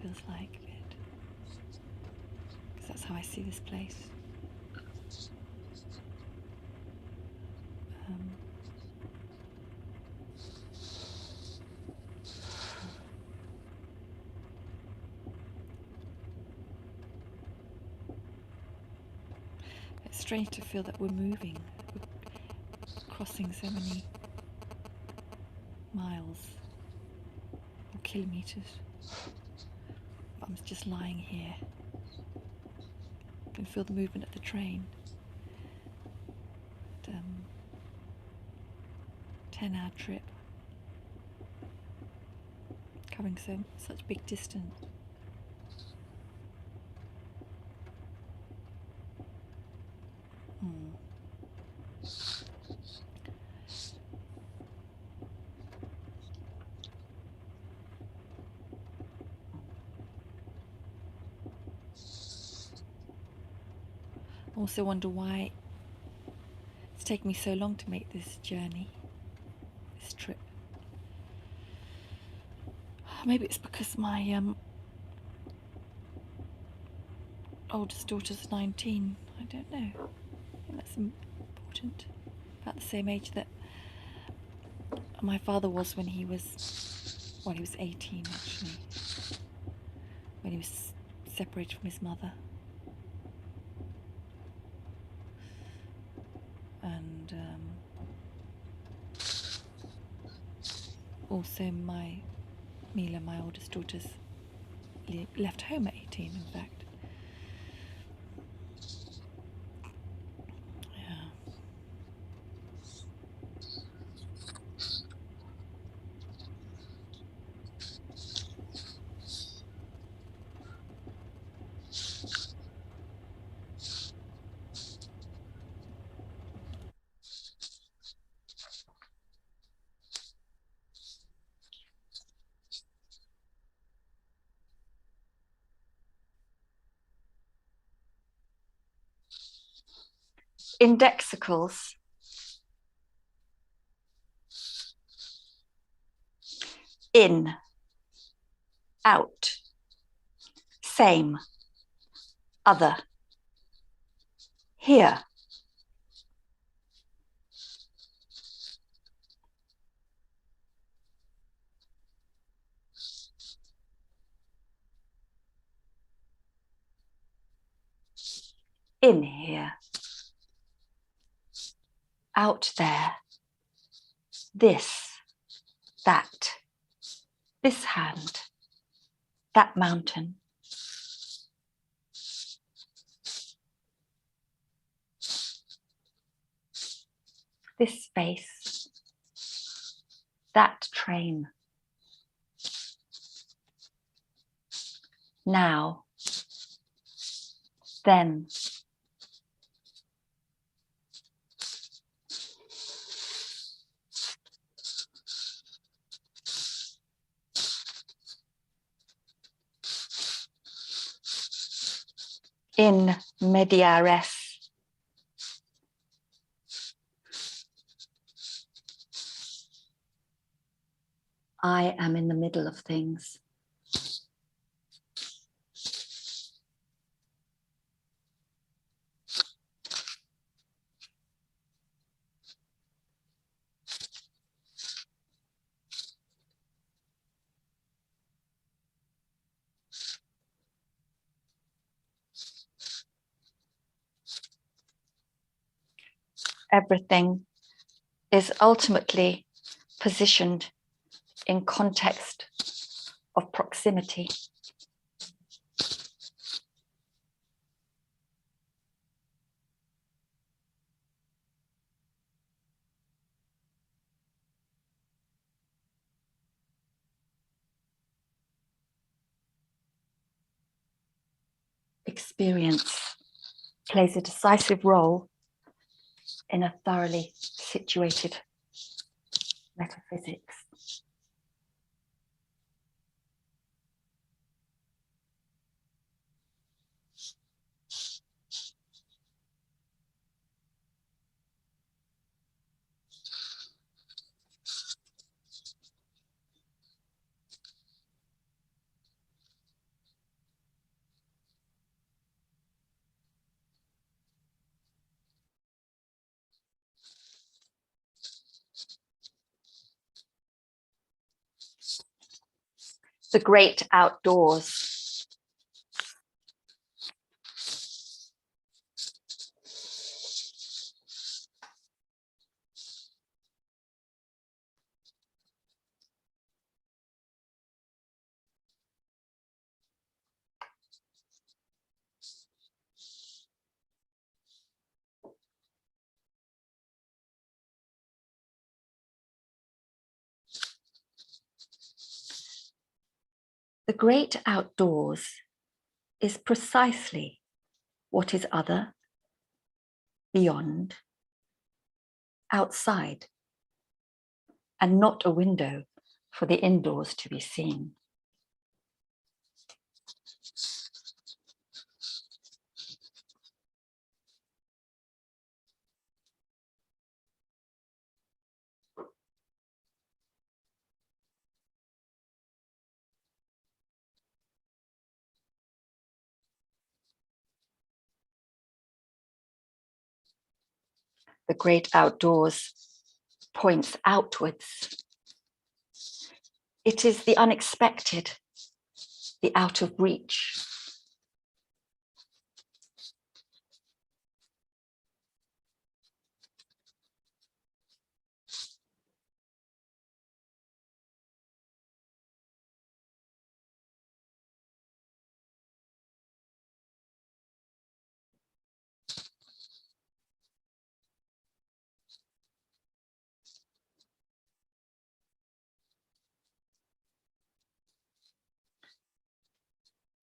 Feels like a bit, because that's how I see this place. It's strange to feel that we're moving, we're crossing so many miles or kilometers. But I'm just lying here. I can feel the movement of the train. 10-hour trip, covering such big distance.
also wonder why it's taken me so long to make this journey, this trip. Maybe it's because my oldest daughter's 19. I don't know. I think that's important. About the same age that my father was when he was, well, he was 18 actually, when he was separated from his mother. And also Mila, my oldest daughter's, left home at 18, in fact.
Indexicals. In, out, same, other, here. In here, out there, this, that, this hand, that mountain. This face, that train. Now, then. In media res. I am in the middle of things. Everything is ultimately positioned in context of proximity. Experience plays a decisive role in a thoroughly situated metaphysics. The great outdoors. The great outdoors is precisely what is other, beyond, outside, and not a window for the indoors to be seen. the great outdoors points outwards. It is the unexpected, the out of reach.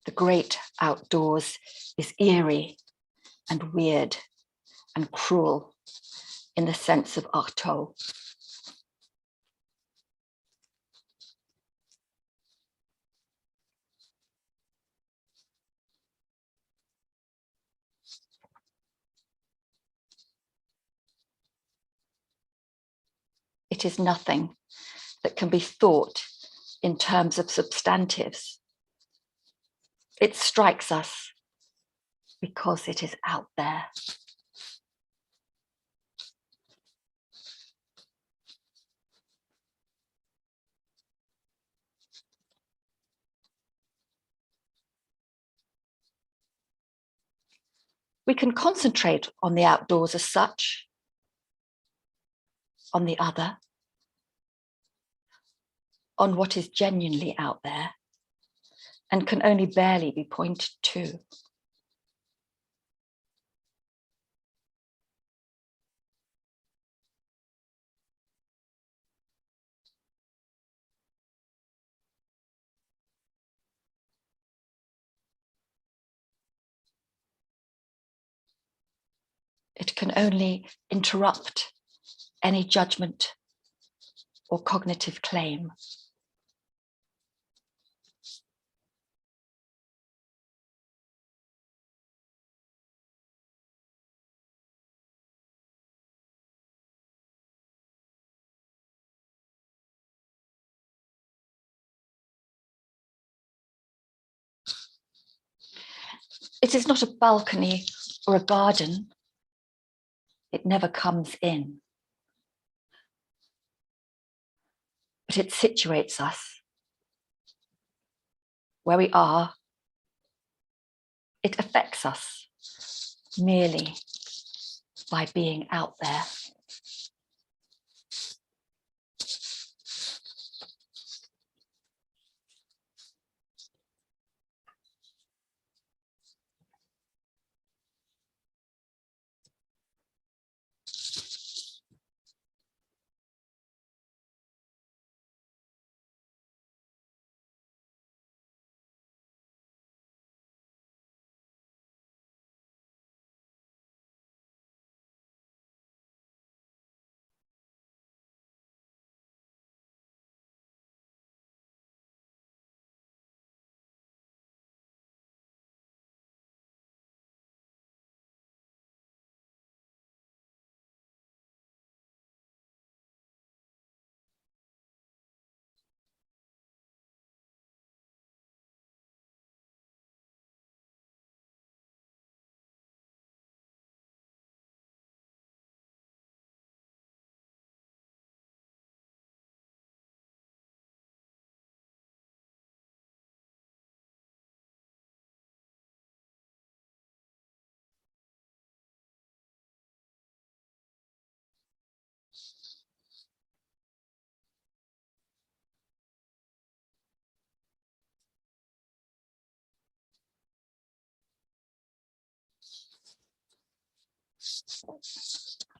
The great outdoors is eerie and weird and cruel in the sense of Artaud. It is nothing that can be thought in terms of substantives. It strikes us because it is out there. We can concentrate on the outdoors as such, on the other, on what is genuinely out there, and can only barely be pointed to. It can only interrupt any judgment or cognitive claim. It is not a balcony or a garden. It never comes in. But it situates us where we are. It affects us merely by being out there.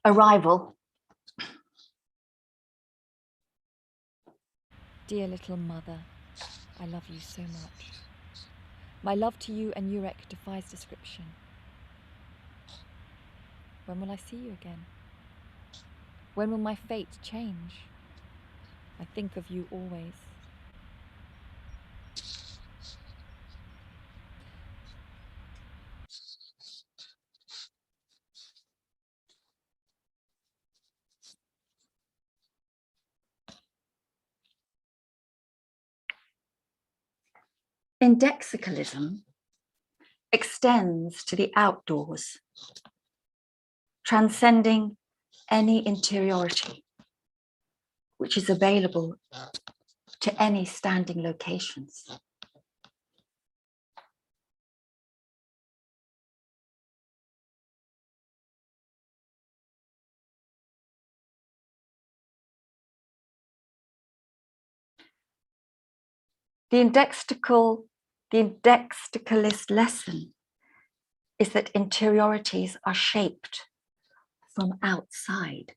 Arrival.
Dear little mother, I love you so much. My love to you and Urek defies description. When will I see you again? When will my fate change? I think of you always.
Indexicalism extends to the outdoors, transcending any interiority which is available to any standing locations. The indexicalist lesson is that interiorities are shaped from outside.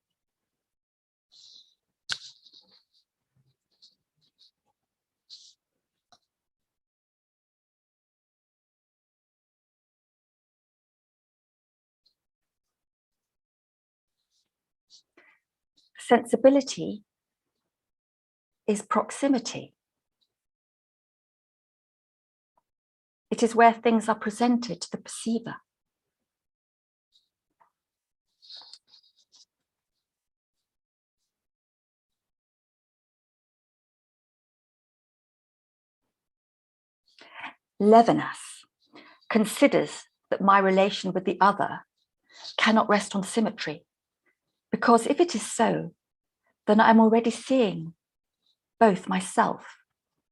Sensibility is proximity. It is where things are presented to the perceiver. Levinas considers that my relation with the other cannot rest on symmetry, because if it is so, then I'm already seeing both myself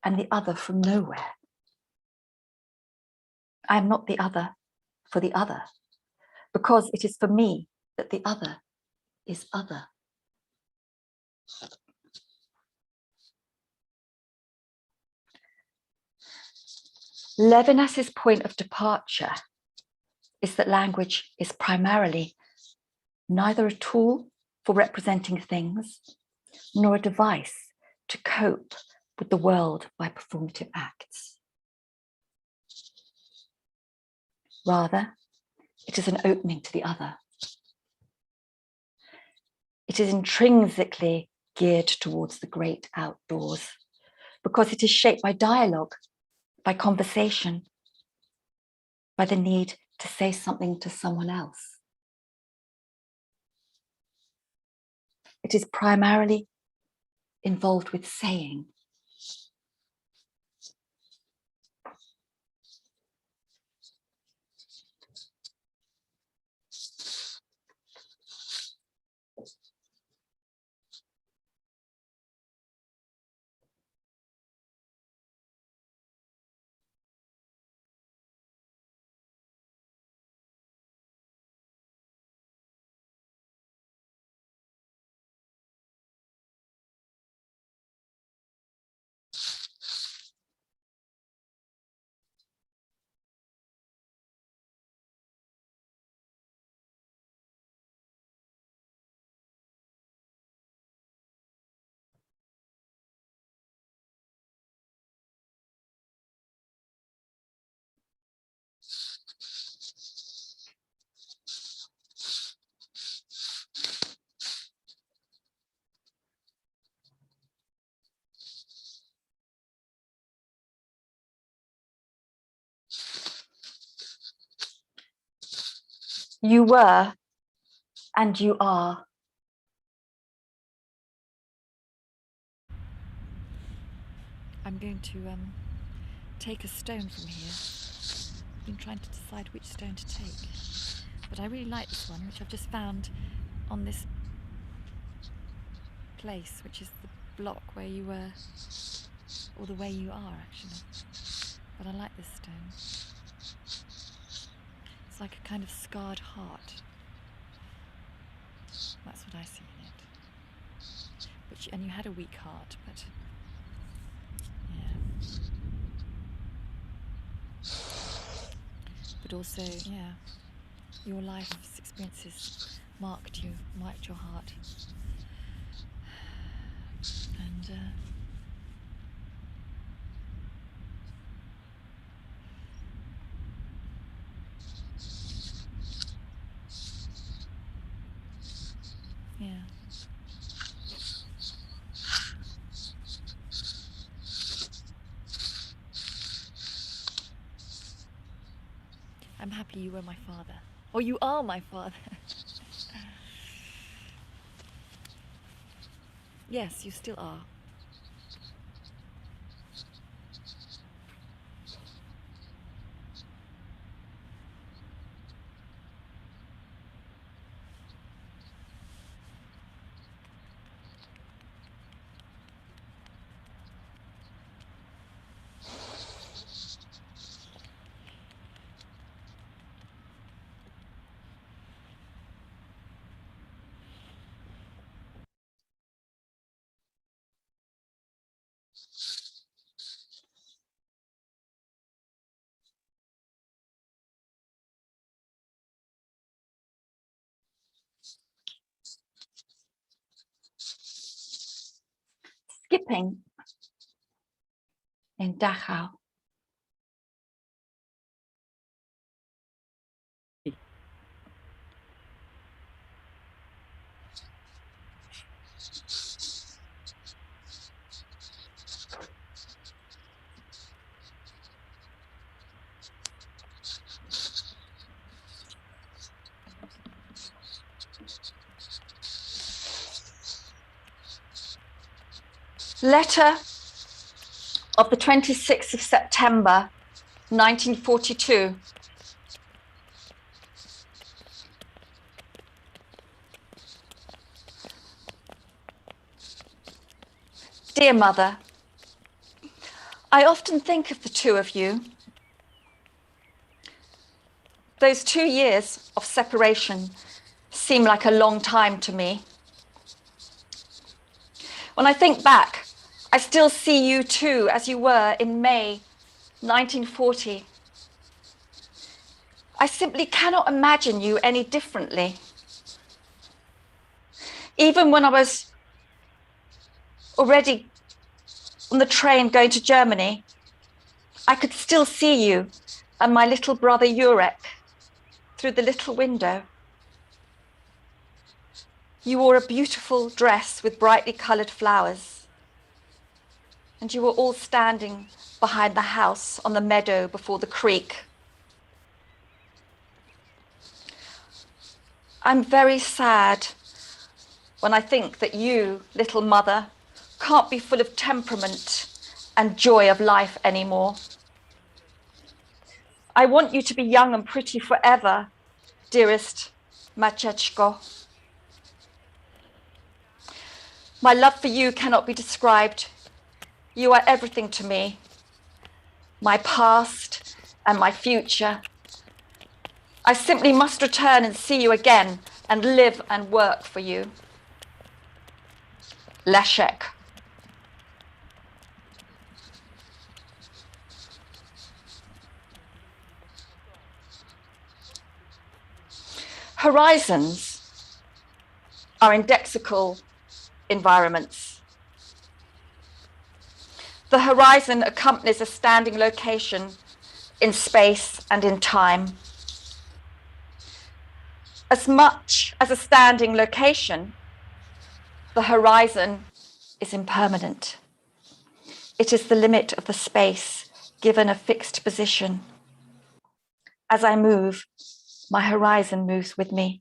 and the other from nowhere. I am not the other for the other, because it is for me that the other is other. Levinas's point of departure is that language is primarily neither a tool for representing things, nor a device to cope with the world by performative acts. Rather, it is an opening to the other. It is intrinsically geared towards the great outdoors, because it is shaped by dialogue, by conversation, by the need to say something to someone else. It is primarily involved with saying. You were and you are.
I'm going to take a stone from here. I've been trying to decide which stone to take, but I really like this one, which I've just found on this place, which is the block where you were, or the way you are actually. But I like this stone. It's like a kind of scarred heart. That's what I see in it. And you had a weak heart, but yeah. But also, yeah, your life's experiences marked your heart. And yeah. I'm happy you were my father. Or you are my father. Yes, you still are.
Skipping in Dachau. Letter of the 26th of September, 1942. Dear Mother, I often think of the two of you. Those 2 years of separation seem like a long time to me. When I think back, I still see you two as you were in May 1940. I simply cannot imagine you any differently. Even when I was already on the train going to Germany, I could still see you and my little brother Jurek through the little window. You wore a beautiful dress with brightly colored flowers, and you were all standing behind the house on the meadow before the creek. I'm very sad when I think that you, little mother, can't be full of temperament and joy of life anymore. I want you to be young and pretty forever, dearest Macieczko. My love for you cannot be described. You are everything to me, my past and my future. I simply must return and see you again and live and work for you. Leszek. Horizons are indexical environments. The horizon accompanies a standing location in space and in time. As much as a standing location, the horizon is impermanent. It is the limit of the space given a fixed position. As I move, my horizon moves with me.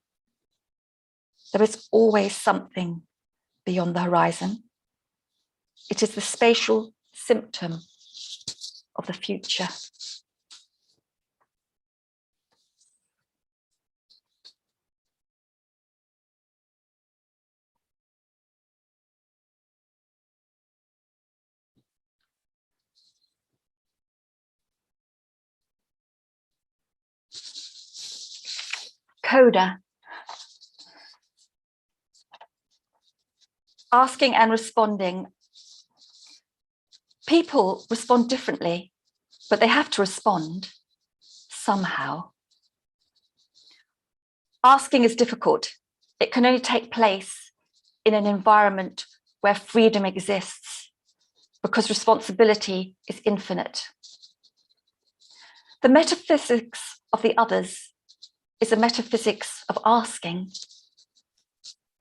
There is always something beyond the horizon. It is the spatial symptom of the future. Coda. Asking and responding. People respond differently, but they have to respond somehow. Asking is difficult. It can only take place in an environment where freedom exists, because responsibility is infinite. The metaphysics of the others is a metaphysics of asking.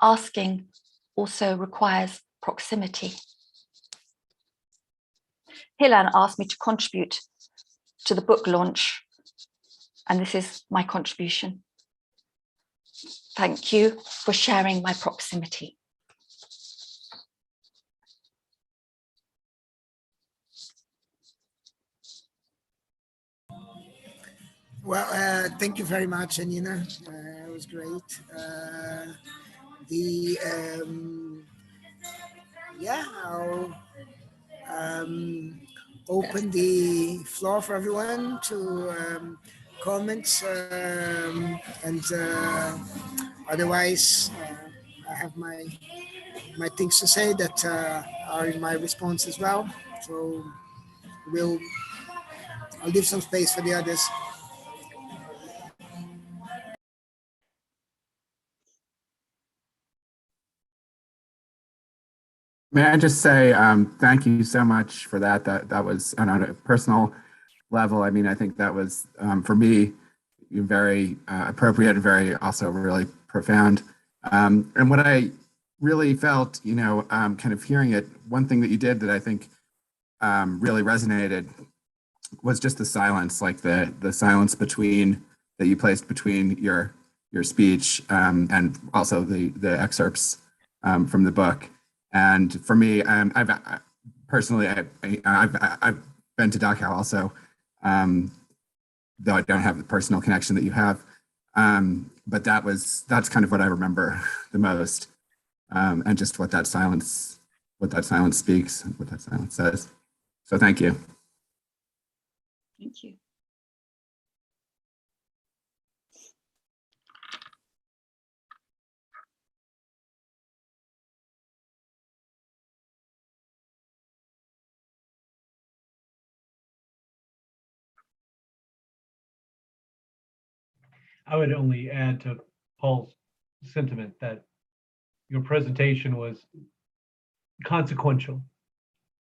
Asking also requires proximity. Hilan asked me to contribute to the book launch, and this is my contribution. Thank you for sharing my proximity.
Well, thank you very much, Janina. It was great. I'll open the floor for everyone to comments, and otherwise I have my things to say that are in my response as well. So I'll leave some space for the others.
May I just say thank you so much for that. That was on a personal level. I mean, I think that was for me very appropriate and very also really profound. And what I really felt, kind of hearing it, one thing that you did that I think really resonated was just the silence, like the silence between that you placed between your speech and also the excerpts from the book. And for me, I've personally I've been to Dachau also, though I don't have the personal connection that you have. But that's kind of what I remember the most, and just what that silence speaks, and what that silence says. So thank you.
Thank you.
I would only add to Paul's sentiment that your presentation was consequential.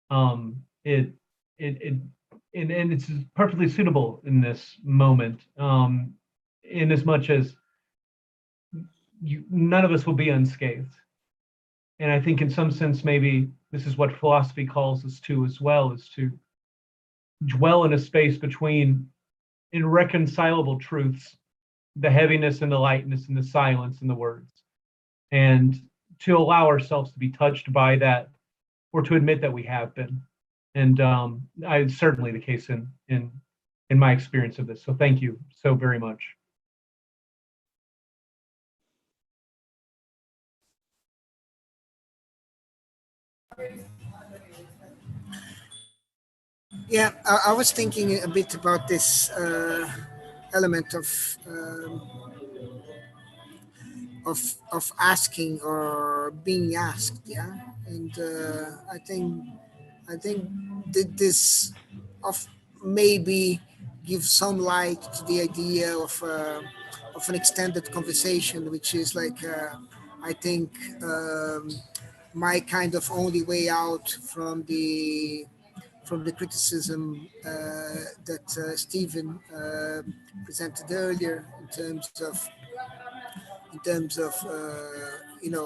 And it's perfectly suitable in this moment, in as much as none of us will be unscathed. And I think in some sense, maybe this is what philosophy calls us to as well, is to dwell in a space between irreconcilable truths, the heaviness and the lightness and the silence and the words, and to allow ourselves to be touched by that, or to admit that we have been. And it's certainly the case in my experience of this. So thank you so very much.
Yeah, I was thinking a bit about this element of asking or being asked. Yeah, and I think this of maybe give some light to the idea of an extended conversation, which is like I think my kind of only way out from the criticism that Stephen presented earlier in terms of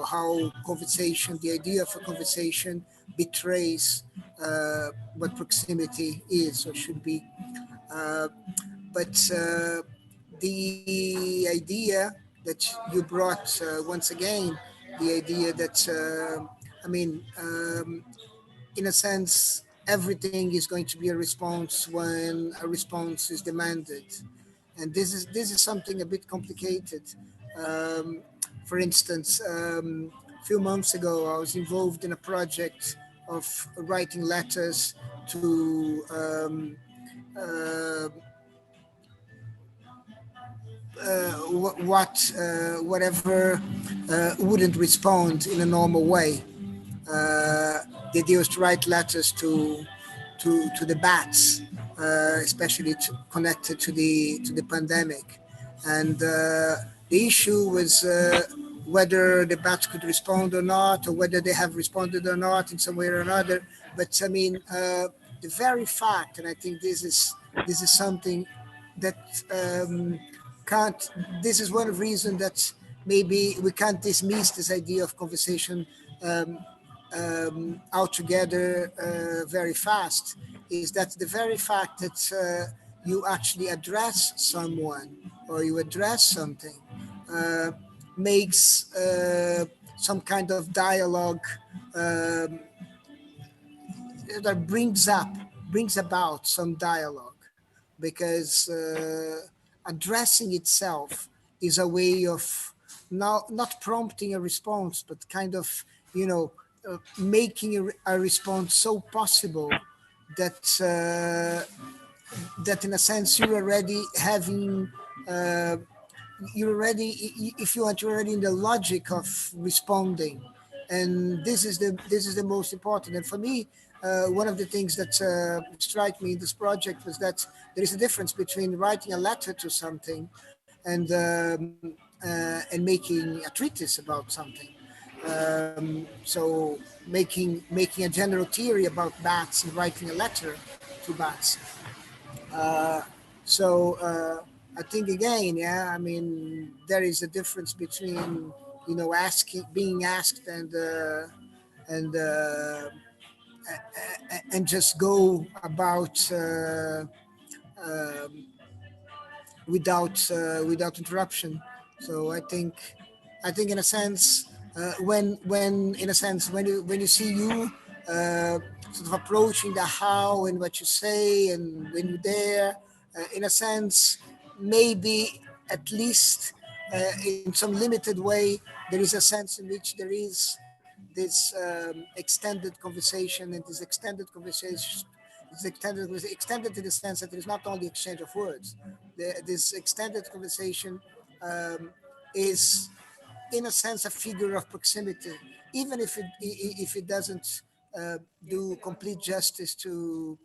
how conversation, the idea of a conversation betrays what proximity is or should be. But the idea that you brought once again, the idea that in a sense, everything is going to be a response when a response is demanded. And this is something a bit complicated. For instance, a few months ago, I was involved in a project of writing letters to whatever wouldn't respond in a normal way. The idea was to write letters to the bats, especially connected to the pandemic, and the issue was whether the bats could respond or not, or whether they have responded or not in some way or another. But the very fact, and I think this is something that can't. This is one reason that maybe we can't dismiss this idea of conversation altogether very fast, is that the very fact that you actually address someone or you address something makes some kind of dialogue that brings about some dialogue, because addressing itself is a way of not prompting a response, but kind of making a response so possible that that in a sense you're already having you're already, if you want, you're already in the logic of responding, and this is the most important. And for me, one of the things that struck me in this project was that there is a difference between writing a letter to something and making a treatise about something. So making a general theory about bats and writing a letter to bats. I think again, yeah, I mean, there is a difference between, being asked and just go about without interruption. So I think in a sense, when you see you sort of approaching the how and what you say, and when you're there, in a sense, maybe at least in some limited way, there is a sense in which there is this extended conversation, and this extended conversation is extended in the sense that there is not only exchange of words. This extended conversation is, in a sense, a figure of proximity, even if it doesn't do complete justice to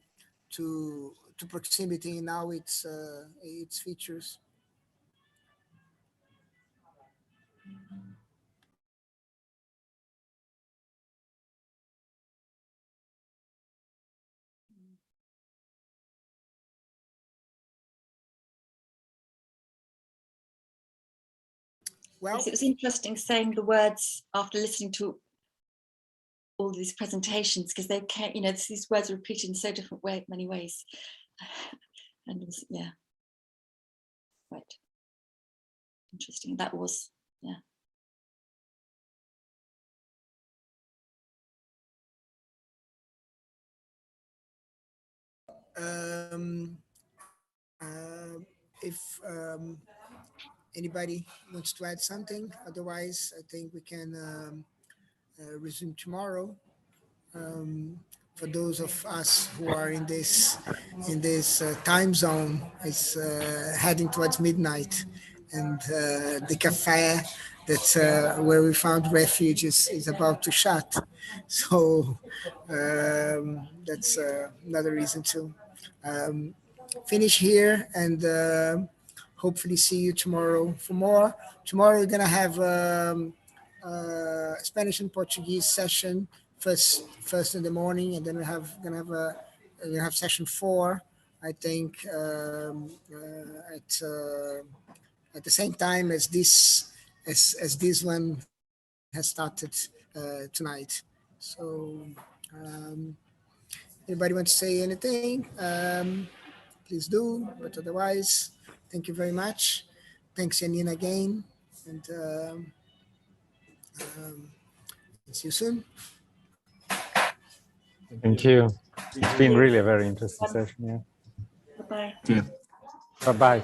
proximity in all its features.
Well, yes, it was interesting saying the words after listening to all these presentations, because they can't, these words are repeated in so different many ways. And it was, yeah, quite interesting. That was, yeah.
If anybody wants to add something, otherwise I think we can resume tomorrow. For those of us who are in this time zone, it's heading towards midnight, and the cafe that where we found refuge is about to shut. So that's another reason to finish here, and hopefully see you tomorrow for more. Tomorrow we're gonna have Spanish and Portuguese session first in the morning, and then we have session 4, I think, at the same time as this one has started tonight. So anybody want to say anything, please do, but otherwise, thank you very much. Thanks, Janina, again, and see you soon.
Thank you. It's been really a very interesting session. Yeah.
Bye-bye.
Yeah.
Bye-bye.